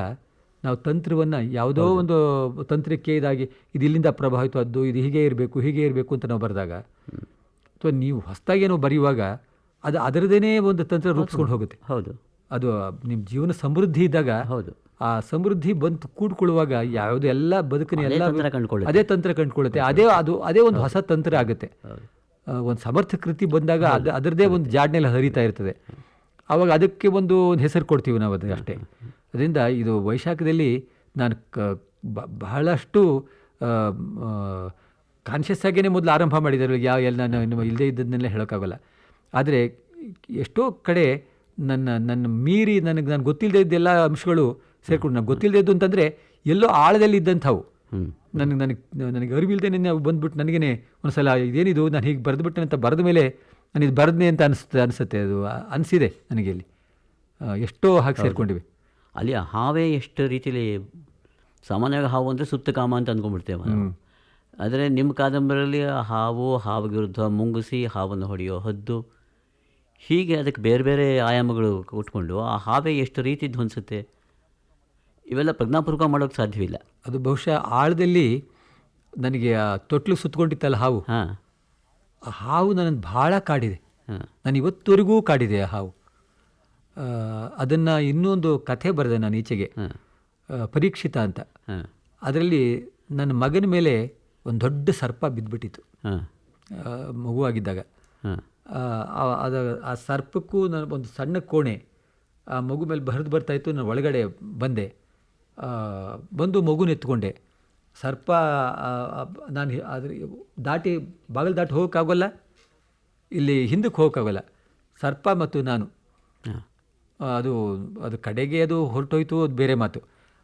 ನಾವು ತಂತ್ರವನ್ನು ಯಾವುದೋ ಒಂದು ತಂತ್ರಕ್ಕೆ ಇದು ಇಲ್ಲಿಂದ ಪ್ರಭಾವಿತವಾದ್ದು, ಇದು ಹೀಗೆ ಇರಬೇಕು ಅಂತ ನಾವು ಬರೆದಾಗ, ಅಥವಾ ನೀವು ಹೊಸದಾಗೇನೋ ಬರೆಯುವಾಗ ಅದು ಅದರದೇ ಒಂದು ತಂತ್ರ ರೂಪಿಸ್ಕೊಂಡು ಹೋಗುತ್ತೆ. ಹೌದು, ಅದು ನಿಮ್ಮ ಜೀವನ ಸಮೃದ್ಧಿ ಇದ್ದಾಗ, ಹೌದು, ಆ ಸಮೃದ್ಧಿ ಬಂತು ಕೂಡ್ಕೊಳ್ಳುವಾಗ ಯಾವುದು ಎಲ್ಲ ಬದುಕಿನ ಎಲ್ಲ ಅದೇ ತಂತ್ರ ಕಂಡುಕೊಳ್ಳುತ್ತೆ. ಅದೇ ಒಂದು ಹೊಸ ತಂತ್ರ ಆಗುತ್ತೆ. ಒಂದು ಸಮರ್ಥ ಕೃತಿ ಬಂದಾಗ ಅದರದೇ ಒಂದು ಜಾಡ್ನೆಲ್ಲ ಹರಿತಾ ಇರ್ತದೆ. ಆವಾಗ ಅದಕ್ಕೆ ಒಂದು ಹೆಸರು ಕೊಡ್ತೀವಿ ನಾವು, ಅದು ಅಷ್ಟೇ. ಅದರಿಂದ ಇದು ವೈಶಾಖದಲ್ಲಿ ನಾನು ಬಹಳಷ್ಟು ಕಾನ್ಷಿಯಸ್ ಆಗೇ ಮೊದಲು ಆರಂಭ ಮಾಡಿದ್ದಾರೆ. ನಾನು ಇಲ್ಲದೇ ಇದ್ದದನ್ನೆಲ್ಲ ಹೇಳೋಕ್ಕಾಗಲ್ಲ. ಆದರೆ ಎಷ್ಟೋ ಕಡೆ ನನ್ನ ಮೀರಿ ನಾನು ಗೊತ್ತಿಲ್ಲದೆ ಇದ್ದೆಲ್ಲ ಅಂಶಗಳು ಸೇರ್ಕೊಂಡು, ನನಗೆ ಗೊತ್ತಿಲ್ಲದೆ ಇದ್ದು ಅಂತಂದರೆ ಎಲ್ಲೋ ಆಳದಲ್ಲಿ ಇದ್ದಂಥವು ನನಗೆ ಅರಿವಿಲ್ಲದೆ ಬಂದ್ಬಿಟ್ಟು ನನಗೇ ಒಂದು ಸಲ ಇದೇನಿದು ನಾನು ಹೀಗೆ ಬರೆದುಬಿಟ್ಟೆ ಅಂತ ಬರೆದ ಮೇಲೆ ನಾನು ಇದು ಬರೆದ್ನೆ ಅಂತ ಅನಿಸುತ್ತೆ. ಅದು ಅನಿಸಿದೆ ನನಗೆ. ಇಲ್ಲಿ ಎಷ್ಟೋ ಹಾಗೆ ಸೇರ್ಕೊಂಡಿವೆ. ಅಲ್ಲಿ ಹಾವೇ ಎಷ್ಟು ರೀತಿಯಲ್ಲಿ, ಸಾಮಾನ್ಯವಾಗಿ ಹಾವು ಅಂದರೆ ಸುಪ್ತಕಾಮ ಅಂತ ಅಂದ್ಕೊಂಡ್ಬಿಡ್ತೇವೆ ನಾವು. ಆದರೆ ನಿಮ್ಮ ಕಾದಂಬರಿಯಲ್ಲಿ ಹಾವು ವಿರುದ್ಧ ಮುಂಗುಸಿ, ಹಾವನ್ನು ಹೊಡೆಯೋ ಹದ್ದು, ಹೀಗೆ ಅದಕ್ಕೆ ಬೇರೆ ಬೇರೆ ಆಯಾಮಗಳು ಕೊಟ್ಕೊಂಡು ಆ ಹಾವೇ ಎಷ್ಟು ರೀತಿ ಧ್ವಂಸುತ್ತೆ, ಇವೆಲ್ಲ ಪ್ರಜ್ಞಾಪೂರ್ವಕ ಮಾಡೋಕ್ಕೆ ಸಾಧ್ಯವಿಲ್ಲ. ಅದು ಬಹುಶಃ ಆಳದಲ್ಲಿ ನನಗೆ ತೊಟ್ಲು ಸುತ್ತಕೊಂಡಿತ್ತಲ್ಲ ಹಾವು, ಆ ಹಾವು ನನ್ನನ್ನು ಭಾಳ ಕಾಡಿದೆ. ನಾನು ಇವತ್ತುವರೆಗೂ ಕಾಡಿದೆ ಆ ಹಾವು. ಅದನ್ನು ಇನ್ನೊಂದು ಕಥೆ ಬರೆದೆ ನಾನು ಈಚೆಗೆ, ಪರೀಕ್ಷಿತ ಅಂತ. ಅದರಲ್ಲಿ ನನ್ನ ಮಗನ ಮೇಲೆ ಒಂದು ದೊಡ್ಡ ಸರ್ಪ ಬಿದ್ದುಬಿಟ್ಟಿತ್ತು ಮಗುವಾಗಿದ್ದಾಗ. ಆ ಸರ್ಪಕ್ಕೂ ನಾನು ಒಂದು ಸಣ್ಣ ಕೋಣೆ ಆ ಮಗು ಮೇಲೆ ಬರ್ತಾಯಿತ್ತು. ನಾನು ಒಳಗಡೆ ಬಂದು ಮಗುನ ಎತ್ಕೊಂಡೆ. ಸರ್ಪ ನಾನು ಬಾಗಿಲು ದಾಟಿ ಹೋಗೋಕ್ಕಾಗೋಲ್ಲ, ಇಲ್ಲಿ ಹಿಂದಕ್ಕೆ ಹೋಗೋಕ್ಕಾಗೋಲ್ಲ. ಸರ್ಪ ಮತ್ತು ನಾನು, ಅದು ಕಡೆಗೆ ಅದು ಹೊರಟೋಯ್ತು, ಅದು ಬೇರೆ ಮಾತು.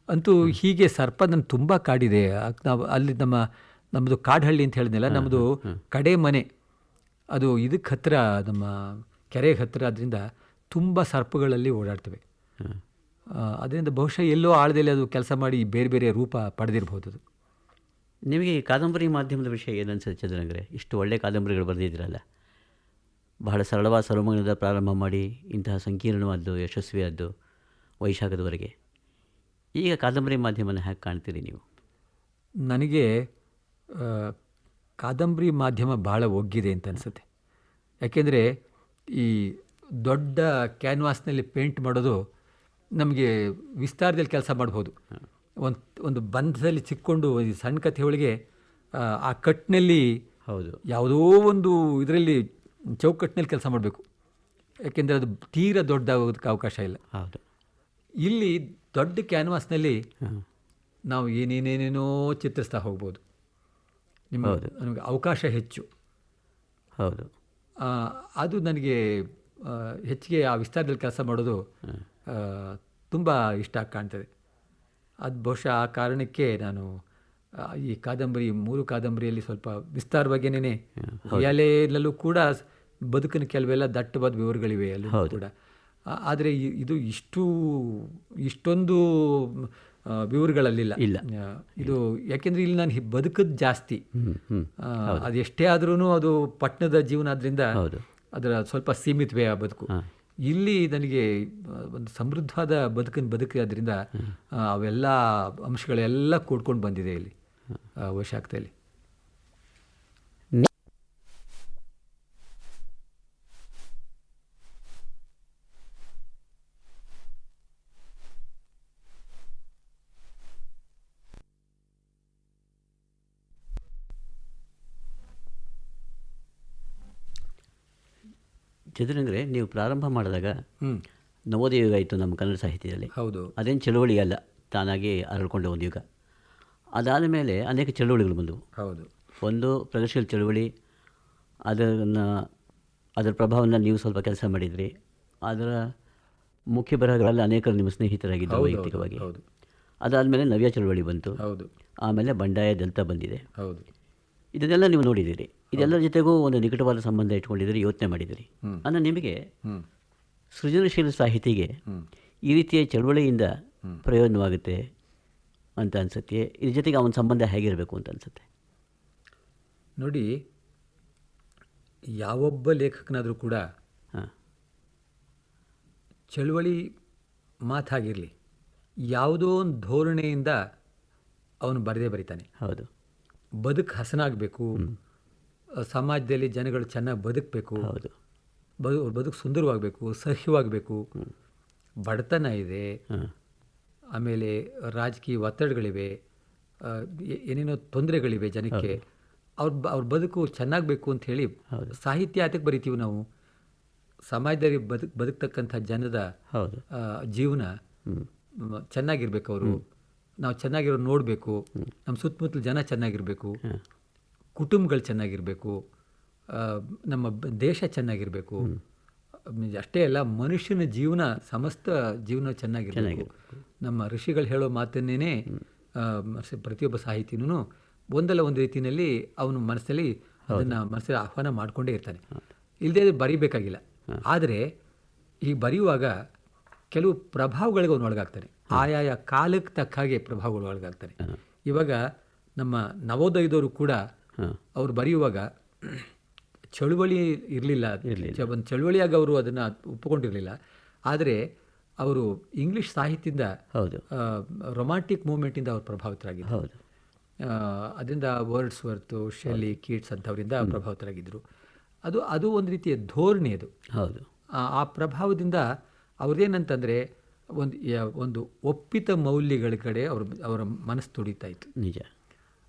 ಅಂತೂ ಹೀಗೆ ಸರ್ಪ ನಾನು ತುಂಬ ಕಾಡಿದೆ. ನಾವು ಅಲ್ಲಿ ನಮ್ಮದು ಕಾಡಹಳ್ಳಿ ಅಂತ ಹೇಳಿದ್ನಲ್ಲ, ನಮ್ಮದು ಕಡೆ ಮನೆ ಅದು ಇದಕ್ಕೆ ಹತ್ತಿರ, ನಮ್ಮ ಕೆರೆಗೆ ಹತ್ತಿರ. ಅದರಿಂದ ತುಂಬ ಸರ್ಪಗಳಲ್ಲಿ ಓಡಾಡ್ತವೆ. ಅದರಿಂದ ಬಹುಶಃ ಎಲ್ಲೋ ಆಳದಲ್ಲಿ ಅದು ಕೆಲಸ ಮಾಡಿ ಬೇರೆ ಬೇರೆ ರೂಪ ಪಡೆದಿರ್ಬೋದು. ಅದು ನಿಮಗೆ ಈ ಕಾದಂಬರಿ ಮಾಧ್ಯಮದ ವಿಷಯ ಏನನ್ಸುತ್ತೆ ಚಂದ್ರನಗರೆ? ಇಷ್ಟು ಒಳ್ಳೆಯ ಕಾದಂಬರಿಗಳು ಬರೆದಿದ್ದೀರಲ್ಲ, ಬಹಳ ಸರಳವಾದ ಸರೋಮಂಗಲದ ಪ್ರಾರಂಭ ಮಾಡಿ ಇಂತಹ ಸಂಕೀರ್ಣವಾದ್ದು ಯಶಸ್ವಿಯಾದ್ದು ವೈಶಾಖದವರೆಗೆ, ಈಗ ಕಾದಂಬರಿ ಮಾಧ್ಯಮನ ಹೇಗೆ ಕಾಣ್ತೀರಿ ನೀವು? ನನಗೆ ಕಾದಂಬರಿ ಮಾಧ್ಯಮ ಭಾಳ ಒಗ್ಗಿದೆ ಅಂತ ಅನಿಸುತ್ತೆ. ಯಾಕೆಂದರೆ ಈ ದೊಡ್ಡ ಕ್ಯಾನ್ವಾಸ್ನಲ್ಲಿ ಪೇಂಟ್ ಮಾಡೋದು ನಮಗೆ ವಿಸ್ತಾರದಲ್ಲಿ ಕೆಲಸ ಮಾಡ್ಬೋದು. ಒಂದು ಬಂಧದಲ್ಲಿ ಸಿಕ್ಕೊಂಡು ಈ ಸಣ್ಣ ಕಥೆ ಒಳಗೆ ಆ ಕಟ್ಟಿನಲ್ಲಿ, ಹೌದು, ಯಾವುದೋ ಒಂದು ಇದರಲ್ಲಿ ಚೌಕಟ್ಟಿನಲ್ಲಿ ಕೆಲಸ ಮಾಡಬೇಕು. ಯಾಕೆಂದರೆ ಅದು ತೀರಾ ದೊಡ್ಡದಾಗೋದಕ್ಕೆ ಅವಕಾಶ ಇಲ್ಲ. ಹೌದು. ಇಲ್ಲಿ ದೊಡ್ಡ ಕ್ಯಾನ್ವಾಸ್ನಲ್ಲಿ ನಾವು ಏನೇನೇನೇನೋ ಚಿತ್ರಿಸ್ತಾ ಹೋಗ್ಬೋದು. ನಮಗೆ ಅವಕಾಶ ಹೆಚ್ಚು. ಹೌದು. ಅದು ನನಗೆ ಹೆಚ್ಚಿಗೆ ಆ ವಿಸ್ತಾರದಲ್ಲಿ ಕೆಲಸ ಮಾಡೋದು ತುಂಬ ಇಷ್ಟ ಕಾಣ್ತದೆ. ಅದು ಬಹುಶಃ ಆ ಕಾರಣಕ್ಕೆ ನಾನು ಈ ಮೂರು ಕಾದಂಬರಿಯಲ್ಲಿ ಸ್ವಲ್ಪ ವಿಸ್ತಾರವಾಗೇನೇ, ಎಲೆಯಲ್ಲೂ ಕೂಡ ಬದುಕಿನ ಕೆಲವೆಲ್ಲ ದಟ್ಟವಾದ ವಿವರಗಳಿವೆ ಅಲ್ಲೂ ಕೂಡ. ಆದರೆ ಇದು ಇಷ್ಟೊಂದು ವಿವರಗಳಲ್ಲಿಲ್ಲ. ಇದು ಯಾಕೆಂದರೆ ಇಲ್ಲಿ ನಾನು ಬದುಕದ್ದು ಜಾಸ್ತಿ. ಅದು ಎಷ್ಟೇ ಆದ್ರೂ ಅದು ಪಟ್ಟಣದ ಜೀವನ ಆದ್ರಿಂದ ಅದರ ಸ್ವಲ್ಪ ಸೀಮಿತವೇ ಆ ಬದುಕು. ಇಲ್ಲಿ ನನಗೆ ಒಂದು ಸಮೃದ್ಧವಾದ ಬದುಕೋದ್ರಿಂದ ಅವೆಲ್ಲ ಅಂಶಗಳೆಲ್ಲ ಕೂಡ್ಕೊಂಡು ಬಂದಿದೆ ಇಲ್ಲಿ ವೈಶಾಖದಲ್ಲಿ. ಚದುರಂಗರೆ, ನೀವು ಪ್ರಾರಂಭ ಮಾಡಿದಾಗ ನವೋದಯ ಯುಗ ಇತ್ತು ನಮ್ಮ ಕನ್ನಡ ಸಾಹಿತ್ಯದಲ್ಲಿ. ಹೌದು. ಅದೇನು ಚಳುವಳಿ ಅಲ್ಲ, ತಾನಾಗಿ ಅರಳ್ಕೊಂಡ ಒಂದು ಯುಗ. ಅದಾದ ಮೇಲೆ ಅನೇಕ ಚಳುವಳಿಗಳು ಬಂದವು. ಹೌದು. ಒಂದು ಪ್ರಗತಿಶೀಲ ಚಳುವಳಿ, ಅದರ ಪ್ರಭಾವವನ್ನು ನೀವು ಸ್ವಲ್ಪ ಕೆಲಸ ಮಾಡಿದ್ರಿ. ಅದರ ಮುಖ್ಯ ಬರಹಗಳಲ್ಲಿ ಅನೇಕರು ನಿಮ್ಮ ಸ್ನೇಹಿತರಾಗಿದ್ದರು ವೈಯಕ್ತಿಕವಾಗಿ. ಅದಾದಮೇಲೆ ನವ್ಯ ಚಳುವಳಿ ಬಂತು. ಹೌದು. ಆಮೇಲೆ ಬಂಡಾಯ ದಲಿತ ಬಂದಿದೆ. ಹೌದು. ಇದನ್ನೆಲ್ಲ ನೀವು ನೋಡಿದ್ದೀರಿ. ಇದೆಲ್ಲರ ಜೊತೆಗೂ ಒಂದು ನಿಕಟವಾದ ಸಂಬಂಧ ಇಟ್ಕೊಂಡಿದ್ದೀರಿ, ಯೋಚನೆ ಮಾಡಿದ್ದೀರಿ. ಅಂದರೆ ನಿಮಗೆ ಸೃಜನಶೀಲ ಸಾಹಿತಿಗೆ ಈ ರೀತಿಯ ಚಳವಳಿಯಿಂದ ಪ್ರಯೋಜನವಾಗುತ್ತೆ ಅಂತ ಅನಿಸುತ್ತೆ. ಇದ್ರ ಜೊತೆಗೆ ಅವನ ಸಂಬಂಧ ಹೇಗಿರಬೇಕು ಅಂತ ಅನಿಸುತ್ತೆ? ನೋಡಿ, ಯಾವೊಬ್ಬ ಲೇಖಕನಾದರೂ ಕೂಡ ಚಳುವಳಿ ಮಾತಾಗಿರಲಿ, ಯಾವುದೋ ಒಂದು ಧೋರಣೆಯಿಂದ ಅವನು ಬರೆದೇ ಬರೀತಾನೆ. ಹೌದು. ಬದುಕು ಹಸನಾಗಬೇಕು, ಸಮಾಜದಲ್ಲಿ ಜನಗಳು ಚೆನ್ನಾಗಿ ಬದುಕಬೇಕು, ಹೌದು, ಬದುಕು ಸುಂದರವಾಗಬೇಕು, ಸಹ್ಯವಾಗಬೇಕು. ಬಡತನ ಇದೆ, ಆಮೇಲೆ ರಾಜಕೀಯ ಒತ್ತಡಗಳಿವೆ, ಏನೇನೋ ತೊಂದರೆಗಳಿವೆ ಜನಕ್ಕೆ. ಅವ್ರ ಬದುಕು ಚೆನ್ನಾಗಬೇಕು ಅಂತ ಹೇಳಿ ಸಾಹಿತ್ಯ ಅದಕ್ಕೆ ಬರಿತೀವಿ ನಾವು. ಸಮಾಜದಲ್ಲಿ ಬದುಕ್ತಕ್ಕಂಥ ಜನದ ಜೀವನ ಚೆನ್ನಾಗಿರ್ಬೇಕು, ಅವರು ನಾವು ಚೆನ್ನಾಗಿರೋ ನೋಡಬೇಕು, ನಮ್ಮ ಸುತ್ತಮುತ್ತಲ ಜನ ಚೆನ್ನಾಗಿರಬೇಕು, ಕುಟುಂಬಗಳು ಚೆನ್ನಾಗಿರಬೇಕು, ನಮ್ಮ ದೇಶ ಚೆನ್ನಾಗಿರಬೇಕು. ಅಷ್ಟೇ ಅಲ್ಲ, ಮನುಷ್ಯನ ಜೀವನ, ಸಮಸ್ತ ಜೀವನ ಚೆನ್ನಾಗಿರಬೇಕು. ನಮ್ಮ ಋಷಿಗಳು ಹೇಳೋ ಮಾತನ್ನೇ ಪ್ರತಿಯೊಬ್ಬ ಸಾಹಿತಿನೂ ಒಂದಲ್ಲ ಒಂದು ರೀತಿಯಲ್ಲಿ ಅವನು ಮನಸ್ಸಲ್ಲಿ ಮನಸ್ಸಲ್ಲಿ ಆಹ್ವಾನ ಮಾಡಿಕೊಂಡೇ ಇರ್ತಾನೆ. ಇಲ್ಲದೇ ಬರೀಬೇಕಾಗಿಲ್ಲ. ಆದರೆ ಈ ಬರೆಯುವಾಗ ಕೆಲವು ಪ್ರಭಾವಗಳಿಗೆ ಅವನು ಒಳಗಾಗ್ತಾನೆ. ಆಯಾಯ ಕಾಲಕ್ಕೆ ತಕ್ಕ ಹಾಗೆ ಪ್ರಭಾವಗಳು ಒಳಗಾಗ್ತಾನೆ. ಇವಾಗ ನಮ್ಮ ನವೋದಯದವರು ಕೂಡ ಅವರು ಬರೆಯುವಾಗ ಚಳುವಳಿ ಇರಲಿಲ್ಲ, ಒಂದು ಚಳುವಳಿಯಾಗಿ ಅವರು ಅದನ್ನು ಒಪ್ಪಿಕೊಂಡಿರಲಿಲ್ಲ. ಆದರೆ ಅವರು ಇಂಗ್ಲೀಷ್ ಸಾಹಿತ್ಯದಿಂದ, ರೊಮ್ಯಾಂಟಿಕ್ ಮೂವ್ಮೆಂಟಿಂದ ಅವರು ಪ್ರಭಾವಿತರಾಗಿದ್ದರು. ಅದರಿಂದ ವರ್ಡ್ಸ್ವರ್ತ್, ಶೆಲ್ಲಿ, ಕೀಟ್ಸ್ ಅಂಥವರಿಂದ ಪ್ರಭಾವಿತರಾಗಿದ್ದರು. ಅದು ಒಂದು ರೀತಿಯ ಧೋರಣೆ. ಅದು ಹೌದು. ಆ ಪ್ರಭಾವದಿಂದ ಅವ್ರದ್ದೇನಂತಂದರೆ ಒಂದು ಒಪ್ಪಿತ ಮೌಲ್ಯಗಳ ಕಡೆ ಅವರ ಮನಸ್ಸು ತುಡಿತಾ ಇತ್ತು. ನಿಜ.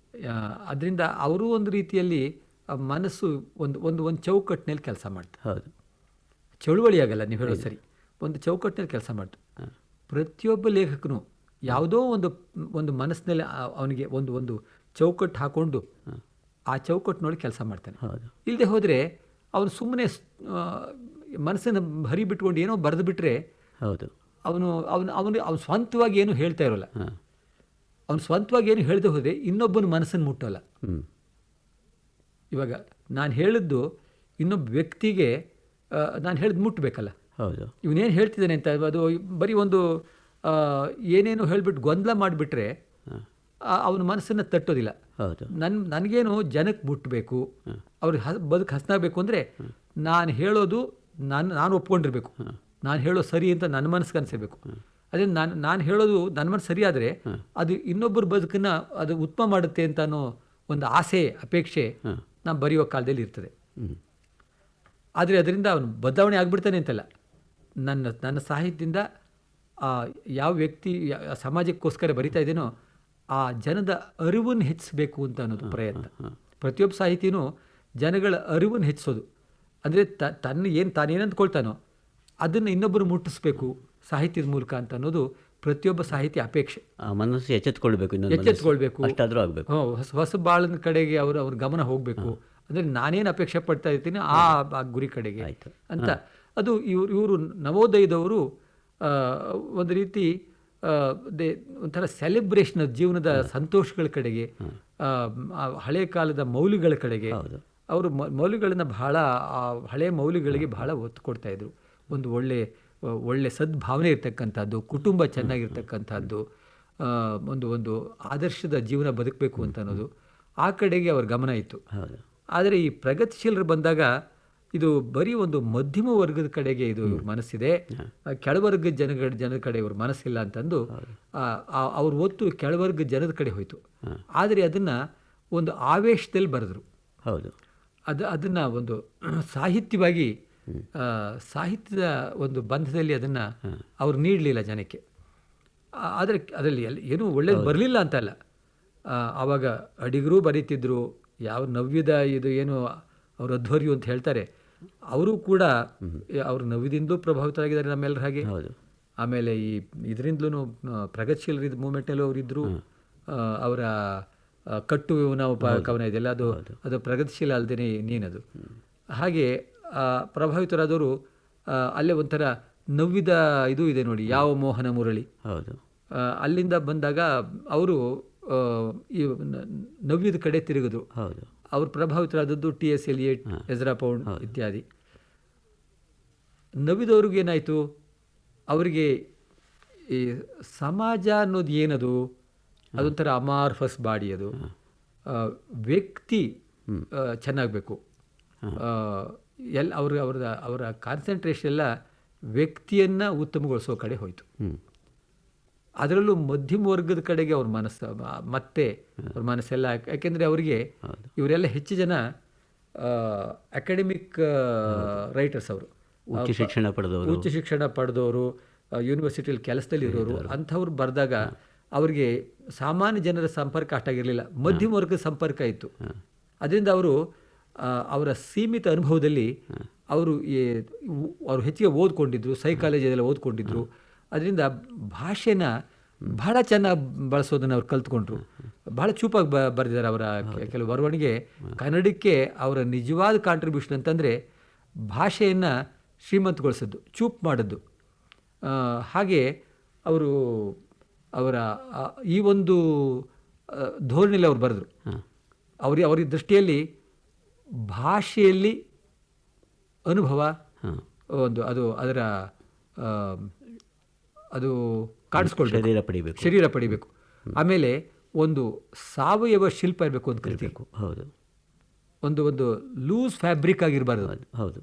ಅದರಿಂದ ಅವರು ಒಂದು ರೀತಿಯಲ್ಲಿ ಮನಸ್ಸು ಒಂದು ಚೌಕಟ್ಟಿನಲ್ಲಿ ಕೆಲಸ ಮಾಡ್ತಾರೆ. ಹೌದು. ಚಳುವಳಿ ಆಗಲ್ಲ, ನೀವು ಹೇಳೋದು ಸರಿ, ಒಂದು ಚೌಕಟ್ಟಿನಲ್ಲಿ ಕೆಲಸ ಮಾಡ್ತಾರೆ. ಪ್ರತಿಯೊಬ್ಬ ಲೇಖಕನು ಯಾವುದೋ ಒಂದು ಮನಸ್ಸಿನಲ್ಲಿ ಅವನಿಗೆ ಒಂದು ಚೌಕಟ್ಟು ಹಾಕ್ಕೊಂಡು ಆ ಚೌಕಟ್ಟಿನೊಳಗೆ ಕೆಲಸ ಮಾಡ್ತಾನೆ. ಇಲ್ಲದೆ ಹೋದರೆ ಅವನು ಸುಮ್ಮನೆ ಮನಸ್ಸನ್ನು ಹರಿ ಬಿಟ್ಕೊಂಡು ಏನೋ ಬರೆದು ಬಿಟ್ಟರೆ ಅವನು ಸ್ವಂತವಾಗಿ ಏನು ಹೇಳ್ತಾ ಇರೋಲ್ಲ. ಅವನು ಸ್ವಂತವಾಗಿ ಏನು ಹೇಳದೆ ಹೋದರೆ ಇನ್ನೊಬ್ಬನ ಮನಸ್ಸನ್ನು ಮುಟ್ಟೋಲ್ಲ. ಇವಾಗ ನಾನು ಹೇಳಿದ್ದು ಇನ್ನೊಬ್ಬ ವ್ಯಕ್ತಿಗೆ ನಾನು ಹೇಳಿದ್ ಮುಟ್ಟಬೇಕಲ್ಲ. ಹೌದು. ಇವನೇನು ಹೇಳ್ತಿದ್ದಾನೆ ಅಂತ ಅದು ಬರೀ ಒಂದು ಏನೇನು ಹೇಳಿಬಿಟ್ಟು ಗೊಂದಲ ಮಾಡಿಬಿಟ್ರೆ ಅವನ ಮನಸ್ಸನ್ನು ತಟ್ಟೋದಿಲ್ಲ. ನನಗೇನು ಜನಕ್ಕೆ ಮುಟ್ಟಬೇಕು, ಅವ್ರಿಗೆ ಬದುಕು ಹಸನಾಗಬೇಕು ಅಂದರೆ ನಾನು ಹೇಳೋದು ನಾನು ಒಪ್ಕೊಂಡಿರ್ಬೇಕು, ನಾನು ಹೇಳೋದು ಸರಿ ಅಂತ ನನ್ನ ಮನಸ್ಸಿಗೆ ಅನಿಸಬೇಕು. ಅದೇ ನಾನು ಹೇಳೋದು ನನ್ನ ಮನಸ್ಸು ಸರಿ ಆದರೆ ಅದು ಇನ್ನೊಬ್ಬರ ಬದುಕನ್ನು ಅದು ಉತ್ತಮ ಮಾಡುತ್ತೆ ಅಂತ ಅನ್ನೋ ಒಂದು ಆಸೆ, ಅಪೇಕ್ಷೆ ನಾನು ಬರೆಯುವ ಕಾಲದಲ್ಲಿ ಇರ್ತದೆ. ಆದರೆ ಅದರಿಂದ ಅವನು ಬದಲಾವಣೆ ಆಗಿಬಿಡ್ತಾನೆ ಅಂತಲ್ಲ. ನನ್ನ ಸಾಹಿತ್ಯದಿಂದ ಯಾವ ವ್ಯಕ್ತಿ ಸಮಾಜಕ್ಕೋಸ್ಕರ ಬರಿತಾ ಇದ್ದೇನೋ ಆ ಜನದ ಅರಿವನ್ನು ಹೆಚ್ಚಿಸಬೇಕು ಅಂತ ಅನ್ನೋದು ಪ್ರಯತ್ನ. ಪ್ರತಿಯೊಬ್ಬ ಸಾಹಿತಿನೂ ಜನಗಳ ಅರಿವನ್ನು ಹೆಚ್ಚಿಸೋದು ಅಂದರೆ ತಾನೇನು ಅಂದ್ಕೊಳ್ತಾನೋ ಅದನ್ನು ಇನ್ನೊಬ್ಬರು ಮುಟ್ಟಿಸ್ಬೇಕು ಸಾಹಿತ್ಯದ ಮೂಲಕ ಅಂತ ಅನ್ನೋದು ಪ್ರತಿಯೊಬ್ಬ ಸಾಹಿತಿ ಅಪೇಕ್ಷೆ. ಮನಸ್ಸು ಎಚ್ಚೆತ್ಕೊಳ್ಬೇಕು, ಅಷ್ಟಾದರೂ ಆಗಬೇಕು. ಹೊಸ ಬಾಳನ ಕಡೆಗೆ ಅವ್ರ ಗಮನ ಹೋಗಬೇಕು. ಅಂದರೆ ನಾನೇನು ಅಪೇಕ್ಷೆ ಪಡ್ತಾ ಇರ್ತೀನಿ ಆ ಗುರಿ ಕಡೆಗೆ ಅಂತ. ಅದು ಇವರು ನವೋದಯದವರು ಒಂದು ರೀತಿ ಒಂಥರ ಸೆಲೆಬ್ರೇಷನ್, ಜೀವನದ ಸಂತೋಷಗಳ ಕಡೆಗೆ, ಹಳೆ ಕಾಲದ ಮೌಲ್ಯಗಳ ಕಡೆಗೆ ಅವರು ಮೌಲ್ಯಗಳನ್ನು ಬಹಳ, ಹಳೆಯ ಮೌಲ್ಯಗಳಿಗೆ ಬಹಳ ಒತ್ತು ಕೊಡ್ತಾ ಇದ್ರು. ಒಂದು ಒಳ್ಳೆ ಸದ್ಭಾವನೆ ಇರ್ತಕ್ಕಂಥದ್ದು, ಕುಟುಂಬ ಚೆನ್ನಾಗಿರ್ತಕ್ಕಂಥದ್ದು, ಒಂದು ಆದರ್ಶದ ಜೀವನ ಬದುಕಬೇಕು ಅಂತ ಅನ್ನೋದು, ಆ ಕಡೆಗೆ ಅವ್ರ ಗಮನ ಇತ್ತು. ಆದರೆ ಈ ಪ್ರಗತಿಶೀಲರು ಬಂದಾಗ ಇದು ಬರೀ ಒಂದು ಮಧ್ಯಮ ವರ್ಗದ ಕಡೆಗೆ ಇದು ಇವ್ರ ಮನಸ್ಸಿದೆ, ಕೆಳವರ್ಗದ ಜನದ ಕಡೆ ಇವ್ರ ಮನಸ್ಸಿಲ್ಲ ಅಂತಂದು ಅವ್ರ ಒತ್ತು ಕೆಳವರ್ಗದ ಜನದ ಕಡೆ ಹೋಯಿತು. ಆದರೆ ಅದನ್ನು ಒಂದು ಆವೇಶದಲ್ಲಿ ಬರೆದ್ರು. ಹೌದು, ಅದನ್ನು ಒಂದು ಸಾಹಿತ್ಯವಾಗಿ ಸಾಹಿತ್ಯದ ಒಂದು ಬಂಧದಲ್ಲಿ ಅದನ್ನು ಅವ್ರು ನೀಡಲಿಲ್ಲ ಜನಕ್ಕೆ. ಆದರೆ ಅದರಲ್ಲಿ ಏನೂ ಒಳ್ಳೇದು ಬರಲಿಲ್ಲ ಅಂತಲ್ಲ. ಆವಾಗ ಅಡಿಗರೂ ಬರೀತಿದ್ರು, ಯಾವ ನವ್ಯದ ಇದು ಏನು ಅವರು ಅಧ್ವರ್ಯು ಅಂತ ಹೇಳ್ತಾರೆ, ಅವರು ಕೂಡ ಅವರು ನವ್ಯದಿಂದಲೂ ಪ್ರಭಾವಿತರಾಗಿದ್ದಾರೆ ನಮ್ಮೆಲ್ಲರ ಹಾಗೆ. ಆಮೇಲೆ ಈ ಇದರಿಂದಲೂ ಪ್ರಗತಿಶೀಲ ಮೂಮೆಂಟಲ್ಲೂ ಅವರಿದ್ದರು. ಅವರ ಕಟ್ಟು ನಾವು ಕವನ ಇದೆಯಲ್ಲ, ಅದು ಪ್ರಗತಿಶೀಲ ಅಲ್ಲದೇ ನೀನದು. ಹಾಗೆ ಪ್ರಭಾವಿತರಾದವರು ಅಲ್ಲೇ ಒಂಥರ ನವ್ಯದ ಇದು ಇದೆ ನೋಡಿ, ಯಾವ ಮೋಹನ ಮುರಳಿ, ಅಲ್ಲಿಂದ ಬಂದಾಗ ಅವರು ಈ ನವ್ಯದ ಕಡೆ ತಿರುಗಿದ್ರು. ಅವ್ರು ಪ್ರಭಾವಿತರಾದದ್ದು ಟಿ.ಎಸ್. ಎಲಿಯಟ್, ಎಜ್ರಾ ಪೌಂಡ್ ಇತ್ಯಾದಿ. ನವ್ಯದವ್ರಿಗೆ ಏನಾಯಿತು, ಅವರಿಗೆ ಈ ಸಮಾಜ ಅನ್ನೋದು ಏನದು, ಅದೊಂಥರ ಅಮಾರ್ಫಸ್ ಬಾಡಿ, ಅದು ವ್ಯಕ್ತಿ ಚೆನ್ನಾಗಬೇಕು. ಅವರ ಕಾನ್ಸಂಟ್ರೇಷನ್ ಎಲ್ಲ ವ್ಯಕ್ತಿಯನ್ನು ಉತ್ತಮಗೊಳಿಸೋ ಕಡೆ ಹೋಯಿತು. ಅದರಲ್ಲೂ ಮಧ್ಯಮ ವರ್ಗದ ಕಡೆಗೆ ಅವ್ರ ಮನಸ್ಸು ಮತ್ತೆ ಅವ್ರ ಮನಸ್ಸೆಲ್ಲ, ಯಾಕೆಂದರೆ ಅವರಿಗೆ ಇವರೆಲ್ಲ ಹೆಚ್ಚು ಜನ ಅಕಾಡೆಮಿಕ್ ರೈಟರ್ಸ್, ಅವರು ಉಚ್ಚ ಶಿಕ್ಷಣ ಪಡೆದವರು, ಯೂನಿವರ್ಸಿಟಿಯಲ್ಲಿ ಕೆಲಸದಲ್ಲಿ ಇರೋರು, ಅಂಥವ್ರು ಬರೆದಾಗ ಅವರಿಗೆ ಸಾಮಾನ್ಯ ಜನರ ಸಂಪರ್ಕ ಅಷ್ಟಾಗಿರಲಿಲ್ಲ, ಮಧ್ಯಮ ವರ್ಗದ ಸಂಪರ್ಕ ಇತ್ತು. ಅದರಿಂದ ಅವರ ಸೀಮಿತ ಅನುಭವದಲ್ಲಿ ಅವರು ಹೆಚ್ಚಿಗೆ ಓದ್ಕೊಂಡಿದ್ರು, ಸೈಕಾಲಜಿಯೆಲ್ಲ ಓದ್ಕೊಂಡಿದ್ರು. ಅದರಿಂದ ಭಾಷೆನ ಬಹಳ ಚೆನ್ನಾಗಿ ಬಳಸೋದನ್ನು ಅವ್ರು ಕಲ್ತ್ಕೊಂಡ್ರು. ಬಹಳ ಚೂಪಾಗಿ ಬರೆದಿದ್ದಾರೆ. ಅವರ ಕೆಲವು ಬರವಣಿಗೆ ಕನ್ನಡಕ್ಕೆ ಅವರ ನಿಜವಾದ ಕಾಂಟ್ರಿಬ್ಯೂಷನ್ ಅಂತಂದರೆ ಭಾಷೆಯನ್ನು ಶ್ರೀಮಂತಗೊಳಿಸೋದು, ಚೂಪ್ ಮಾಡೋದು. ಹಾಗೆ ಅವರ ಈ ಒಂದು ಧೋರಣೆಯಲ್ಲಿ ಅವ್ರು ಬರೆದ್ರು. ಅವ್ರ ದೃಷ್ಟಿಯಲ್ಲಿ ಭಾಷೆಯಲ್ಲಿ ಅನುಭವ ಒಂದು ಅದು ಕಾಣಿಸ್ಕೊಳ್ಬೇಕು, ಶರೀರ ಪಡಿಬೇಕು. ಆಮೇಲೆ ಒಂದು ಸಾವಯವ ಶಿಲ್ಪ ಇರಬೇಕು ಅಂತ ಕರಿಬೇಕು. ಹೌದು, ಒಂದು ಲೂಸ್ ಫ್ಯಾಬ್ರಿಕ್ ಆಗಿರಬಾರ್ದು. ಹೌದು,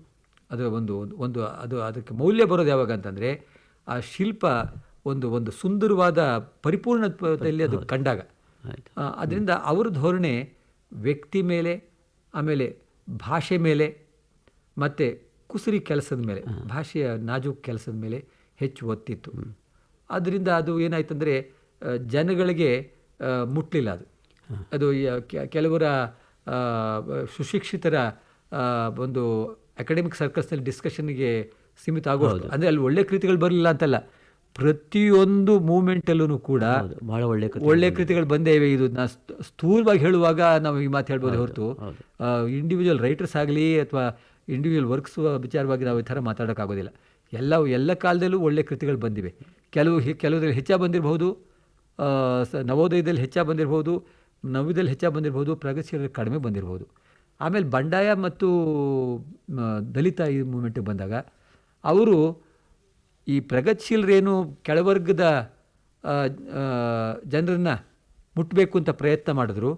ಅದು ಅದಕ್ಕೆ ಮೌಲ್ಯ ಬರೋದು ಯಾವಾಗ ಅಂತಂದರೆ ಆ ಶಿಲ್ಪ ಒಂದು ಸುಂದರವಾದ ಪರಿಪೂರ್ಣತೆಯಲ್ಲಿ ಅದು ಕಂಡಾಗ. ಅದರಿಂದ ಅವ್ರ ಧೋರಣೆ ವ್ಯಕ್ತಿ ಮೇಲೆ, ಆಮೇಲೆ ಭಾಷೆ ಮೇಲೆ, ಮತ್ತು ಕುಸುರಿ ಕೆಲಸದ ಮೇಲೆ, ಭಾಷೆಯ ನಾಜೂಕು ಕೆಲಸದ ಮೇಲೆ ಹೆಚ್ಚು ಒತ್ತಿತ್ತು. ಆದ್ದರಿಂದ ಅದು ಏನಾಯ್ತಂದರೆ ಜನಗಳಿಗೆ ಮುಟ್ಟಲಿಲ್ಲ. ಅದು ಕೆಲವರ ಸುಶಿಕ್ಷಿತರ ಒಂದು ಅಕಾಡೆಮಿಕ್ ಸರ್ಕಲ್ಸ್ನಲ್ಲಿ ಡಿಸ್ಕಷನ್ಗೆ ಸೀಮಿತ ಆಗೋದು. ಅಂದರೆ ಅಲ್ಲಿ ಒಳ್ಳೆ ಕೃತಿಗಳು ಬರಲಿಲ್ಲ ಅಂತಲ್ಲ, ಪ್ರತಿಯೊಂದು ಮೂಮೆಂಟಲ್ಲೂ ಕೂಡ ಭಾಳ ಒಳ್ಳೆ ಕೃತಿಗಳು ಬಂದೇ ಇವೆ. ಇದು ಸ್ಥೂಲವಾಗಿ ಹೇಳುವಾಗ ನಾವು ಈ ಮಾತು ಹೇಳ್ಬೋದು ಹೊರತು ಇಂಡಿವಿಜುವಲ್ ರೈಟರ್ಸ್ ಆಗಲಿ ಅಥವಾ ಇಂಡಿವಿಜುವಲ್ ವರ್ಕ್ಸ್ ವಿಚಾರವಾಗಿ ನಾವು ಈ ಥರ ಮಾತಾಡೋಕ್ಕಾಗೋದಿಲ್ಲ. ಎಲ್ಲ ಕಾಲದಲ್ಲೂ ಒಳ್ಳೆ ಕೃತಿಗಳು ಬಂದಿವೆ. ಕೆಲವುದ್ರಲ್ಲಿ ಹೆಚ್ಚಾಗಿ ಬಂದಿರಬಹುದು, ನವೋದಯದಲ್ಲಿ ಹೆಚ್ಚಾಗಿ ಬಂದಿರಬಹುದು, ನವ್ಯದಲ್ಲಿ ಹೆಚ್ಚಾಗಿ ಬಂದಿರಬಹುದು, ಪ್ರಗತಿಶೀಲರಲ್ಲಿ ಕಡಿಮೆ ಬಂದಿರಬಹುದು. ಆಮೇಲೆ ಬಂಡಾಯ ಮತ್ತು ದಲಿತ ಈ ಮೂಮೆಂಟಿಗೆ ಬಂದಾಗ ಅವರು ಈ ಪ್ರಗತಿಶೀಲರೇನು ಕೆಳವರ್ಗದ ಜನರನ್ನು ಮುಟ್ಟಬೇಕು ಅಂತ ಪ್ರಯತ್ನ ಮಾಡಿದ್ರು,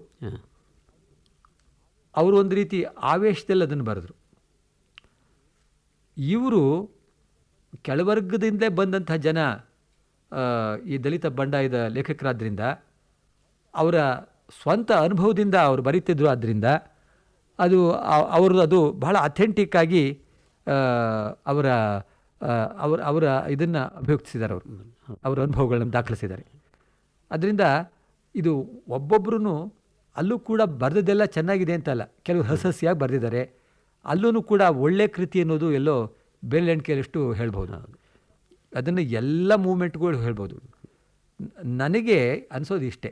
ಅವರು ಒಂದು ರೀತಿ ಆವೇಶದಲ್ಲಿ ಅದನ್ನು ಬರೆದ್ರು. ಇವರು ಕೆಳವರ್ಗದಿಂದಲೇ ಬಂದಂಥ ಜನ ಈ ದಲಿತ ಬಂಡಾಯದ ಲೇಖಕರಾದ್ದರಿಂದ ಅವರ ಸ್ವಂತ ಅನುಭವದಿಂದ ಅವರು ಬರೀತಿದ್ರು. ಆದ್ದರಿಂದ ಅದು ಬಹಳ ಅಥೆಂಟಿಕ್ ಆಗಿ ಅವರ ಇದನ್ನು ಅಭಿವ್ಯಕ್ತಿಸಿದ್ದಾರೆ. ಅವರ ಅನುಭವಗಳನ್ನು ದಾಖಲಿಸಿದ್ದಾರೆ. ಅದರಿಂದ ಇದು ಒಬ್ಬೊಬ್ಬರೂ ಅಲ್ಲೂ ಕೂಡ ಬರೆದದ್ದೆಲ್ಲ ಚೆನ್ನಾಗಿದೆ ಅಂತಲ್ಲ, ಕೆಲವು ಹಸಸಿಯಾಗಿ ಬರೆದಿದ್ದಾರೆ. ಅಲ್ಲೂ ಕೂಡ ಒಳ್ಳೆ ಕೃತಿ ಅನ್ನೋದು ಎಲ್ಲೋ ಬೆರಳೆಣಿಕೆಯಷ್ಟು ಹೇಳ್ಬೋದು. ಅದನ್ನು ಎಲ್ಲ ಮೂಮೆಂಟ್ಗಳು ಹೇಳ್ಬೋದು. ನನಗೆ ಅನಿಸೋದು ಇಷ್ಟೇ,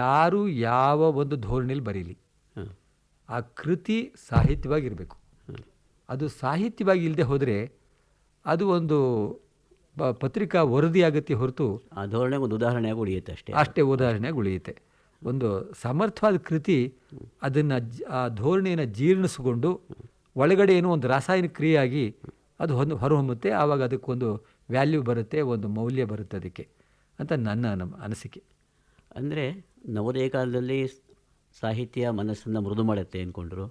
ಯಾರು ಯಾವ ಒಂದು ಧೋರಣೆಯಲ್ಲಿ ಬರೀಲಿ, ಆ ಕೃತಿ ಸಾಹಿತ್ಯವಾಗಿರಬೇಕು. ಅದು ಸಾಹಿತ್ಯವಾಗಿ ಇಲ್ಲದೆ ಹೋದರೆ ಅದು ಒಂದು ಪತ್ರಿಕಾ ವರದಿಯಾಗತ್ತೆ ಹೊರತು ಆ ಧೋರಣೆ ಒಂದು ಉದಾಹರಣೆಯಾಗಿ ಉಳಿಯುತ್ತೆ ಅಷ್ಟೇ ಉದಾಹರಣೆಯಾಗಿ ಉಳಿಯುತ್ತೆ. ಒಂದು ಸಮರ್ಥವಾದ ಕೃತಿ ಅದನ್ನು ಆ ಧೋರಣೆಯನ್ನು ಜೀರ್ಣಿಸಿಕೊಂಡು ಒಳಗಡೆ ಏನೋ ಒಂದು ರಾಸಾಯನಿಕ ಕ್ರಿಯೆಯಾಗಿ ಅದು ಹೊರಹೊಮ್ಮುತ್ತೆ. ಆವಾಗ ಅದಕ್ಕೊಂದು ವ್ಯಾಲ್ಯೂ ಬರುತ್ತೆ, ಒಂದು ಮೌಲ್ಯ ಬರುತ್ತೆ ಅದಕ್ಕೆ ಅಂತ ನನ್ನ ಅನಿಸಿಕೆ. ಅಂದರೆ ನವೋದಯ ಕಾಲದಲ್ಲಿ ಸಾಹಿತ್ಯ ಮನಸ್ಸನ್ನು ಮೃದು ಮಾಡುತ್ತೆ ಅಂದ್ಕೊಂಡ್ರು.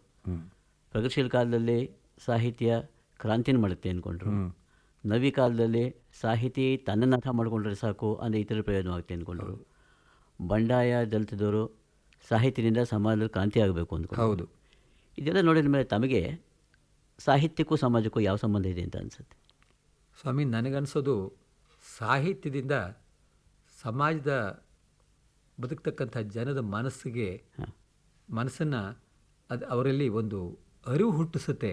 ಪ್ರಗತಿಶೀಲ ಕಾಲದಲ್ಲಿ ಸಾಹಿತ್ಯ ಕ್ರಾಂತಿನ ಮಾಡುತ್ತೆ ಅಂದ್ಕೊಂಡ್ರು. ನವಿ ಕಾಲದಲ್ಲಿ ಸಾಹಿತಿ ತನ್ನನ್ನು ಅರ್ಥ ಮಾಡಿಕೊಂಡ್ರೆ ಸಾಕು ಅಂದರೆ ಇತರ ಪ್ರಯೋಜನವಾಗುತ್ತೆ ಅಂದ್ಕೊಂಡ್ರು. ಬಂಡಾಯ ದಲಿತದವರು ಸಾಹಿತ್ಯದಿಂದ ಸಮಾಜದಲ್ಲಿ ಕ್ರಾಂತಿ ಆಗಬೇಕು ಅಂದ್ಕೊಂಡು. ಹೌದು. ಇದೆಲ್ಲ ನೋಡಿದ ಮೇಲೆ ತಮಗೆ ಸಾಹಿತ್ಯಕ್ಕೂ ಸಮಾಜಕ್ಕೂ ಯಾವ ಸಂಬಂಧ ಇದೆ ಅಂತ ಅನಿಸುತ್ತೆ? ಸ್ವಾಮಿ, ನನಗನ್ಸೋದು ಸಾಹಿತ್ಯದಿಂದ ಸಮಾಜದ ಬದುಕ್ತಕ್ಕಂಥ ಜನದ ಮನಸ್ಸನ್ನು ಅದು ಅವರಲ್ಲಿ ಒಂದು ಅರಿವು ಹುಟ್ಟಿಸುತ್ತೆ.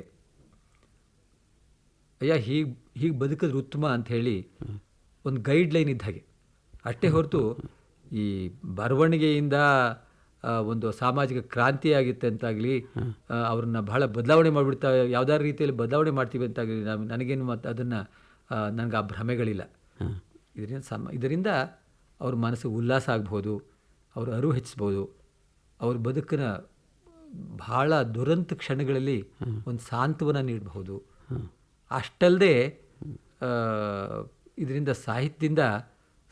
ಅಯ್ಯ, ಹೀಗೆ ಬದುಕಿದ್ರೆ ಉತ್ತಮ ಅಂಥೇಳಿ ಒಂದು ಗೈಡ್ಲೈನ್ ಇದ್ದ ಹಾಗೆ. ಅಷ್ಟೇ ಹೊರತು ಈ ಬರವಣಿಗೆಯಿಂದ ಒಂದು ಸಾಮಾಜಿಕ ಕ್ರಾಂತಿ ಆಗುತ್ತೆ ಅಂತಾಗಲಿ, ಅವ್ರನ್ನ ಬಹಳ ಬದಲಾವಣೆ ಮಾಡಿಬಿಡ್ತಾ ಯಾವುದಾದ್ರು ರೀತಿಯಲ್ಲಿ ಬದಲಾವಣೆ ಮಾಡ್ತೀವಿ ಅಂತಾಗಲಿ ನನಗೇನು ಮತ್ತು ಅದನ್ನು ನನಗೆ ಆ ಭ್ರಮೆಗಳಿಲ್ಲ. ಇದರಿಂದ ಅವ್ರ ಮನಸ್ಸು ಉಲ್ಲಾಸ ಆಗ್ಬೋದು, ಅವ್ರ ಅರಿವು ಹೆಚ್ಚಿಸ್ಬೋದು, ಅವ್ರ ಬದುಕಿನ ಭಾಳ ದುರಂತ ಕ್ಷಣಗಳಲ್ಲಿ ಒಂದು ಸಾಂತ್ವನ ನೀಡಬಹುದು. ಅಷ್ಟಲ್ಲದೆ ಇದರಿಂದ ಸಾಹಿತ್ಯದಿಂದ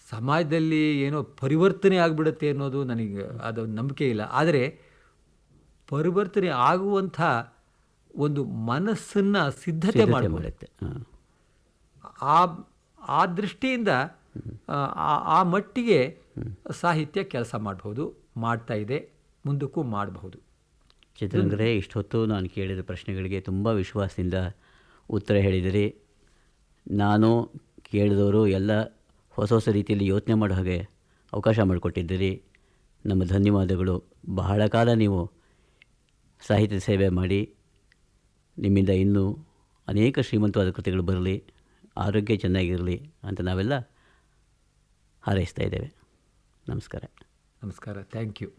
ಸಮಾಜದಲ್ಲಿ ಏನೋ ಪರಿವರ್ತನೆ ಆಗಿಬಿಡುತ್ತೆ ಅನ್ನೋದು ನನಗೆ ಅದು ನಂಬಿಕೆ ಇಲ್ಲ. ಆದರೆ ಪರಿವರ್ತನೆ ಆಗುವಂಥ ಒಂದು ಮನಸ್ಸನ್ನು ಸಿದ್ಧತೆ ಮಾಡುತ್ತೆ. ಆ ದೃಷ್ಟಿಯಿಂದ ಆ ಮಟ್ಟಿಗೆ ಸಾಹಿತ್ಯ ಕೆಲಸ ಮಾಡಬಹುದು, ಮಾಡ್ತಾ ಇದೆ, ಮುಂದಕ್ಕೂ ಮಾಡಬಹುದು. ಚಿತ್ರರಂಗರೇ, ಇಷ್ಟೊತ್ತು ನಾನು ಕೇಳಿದ ಪ್ರಶ್ನೆಗಳಿಗೆ ತುಂಬ ವಿಶ್ವಾಸದಿಂದ ಉತ್ತರ ಹೇಳಿದಿರಿ. ನಾನು ಕೇಳಿದವರು ಎಲ್ಲ ಹೊಸ ಹೊಸ ರೀತಿಯಲ್ಲಿ ಯೋಚನೆ ಮಾಡೋ ಹಾಗೆ ಅವಕಾಶ ಮಾಡಿಕೊಟ್ಟಿದ್ದೀರಿ. ನಮ್ಮ ಧನ್ಯವಾದಗಳು. ಬಹಳ ಕಾಲ ನೀವು ಸಾಹಿತ್ಯ ಸೇವೆ ಮಾಡಿ ನಿಮ್ಮಿಂದ ಇನ್ನೂ ಅನೇಕ ಶ್ರೀಮಂತವಾದ ಕೃತಿಗಳು ಬರಲಿ, ಆರೋಗ್ಯ ಚೆನ್ನಾಗಿರಲಿ ಅಂತ ನಾವೆಲ್ಲ ಹಾರೈಸ್ತಾ ಇದ್ದೇವೆ. ನಮಸ್ಕಾರ. ನಮಸ್ಕಾರ. Thank you.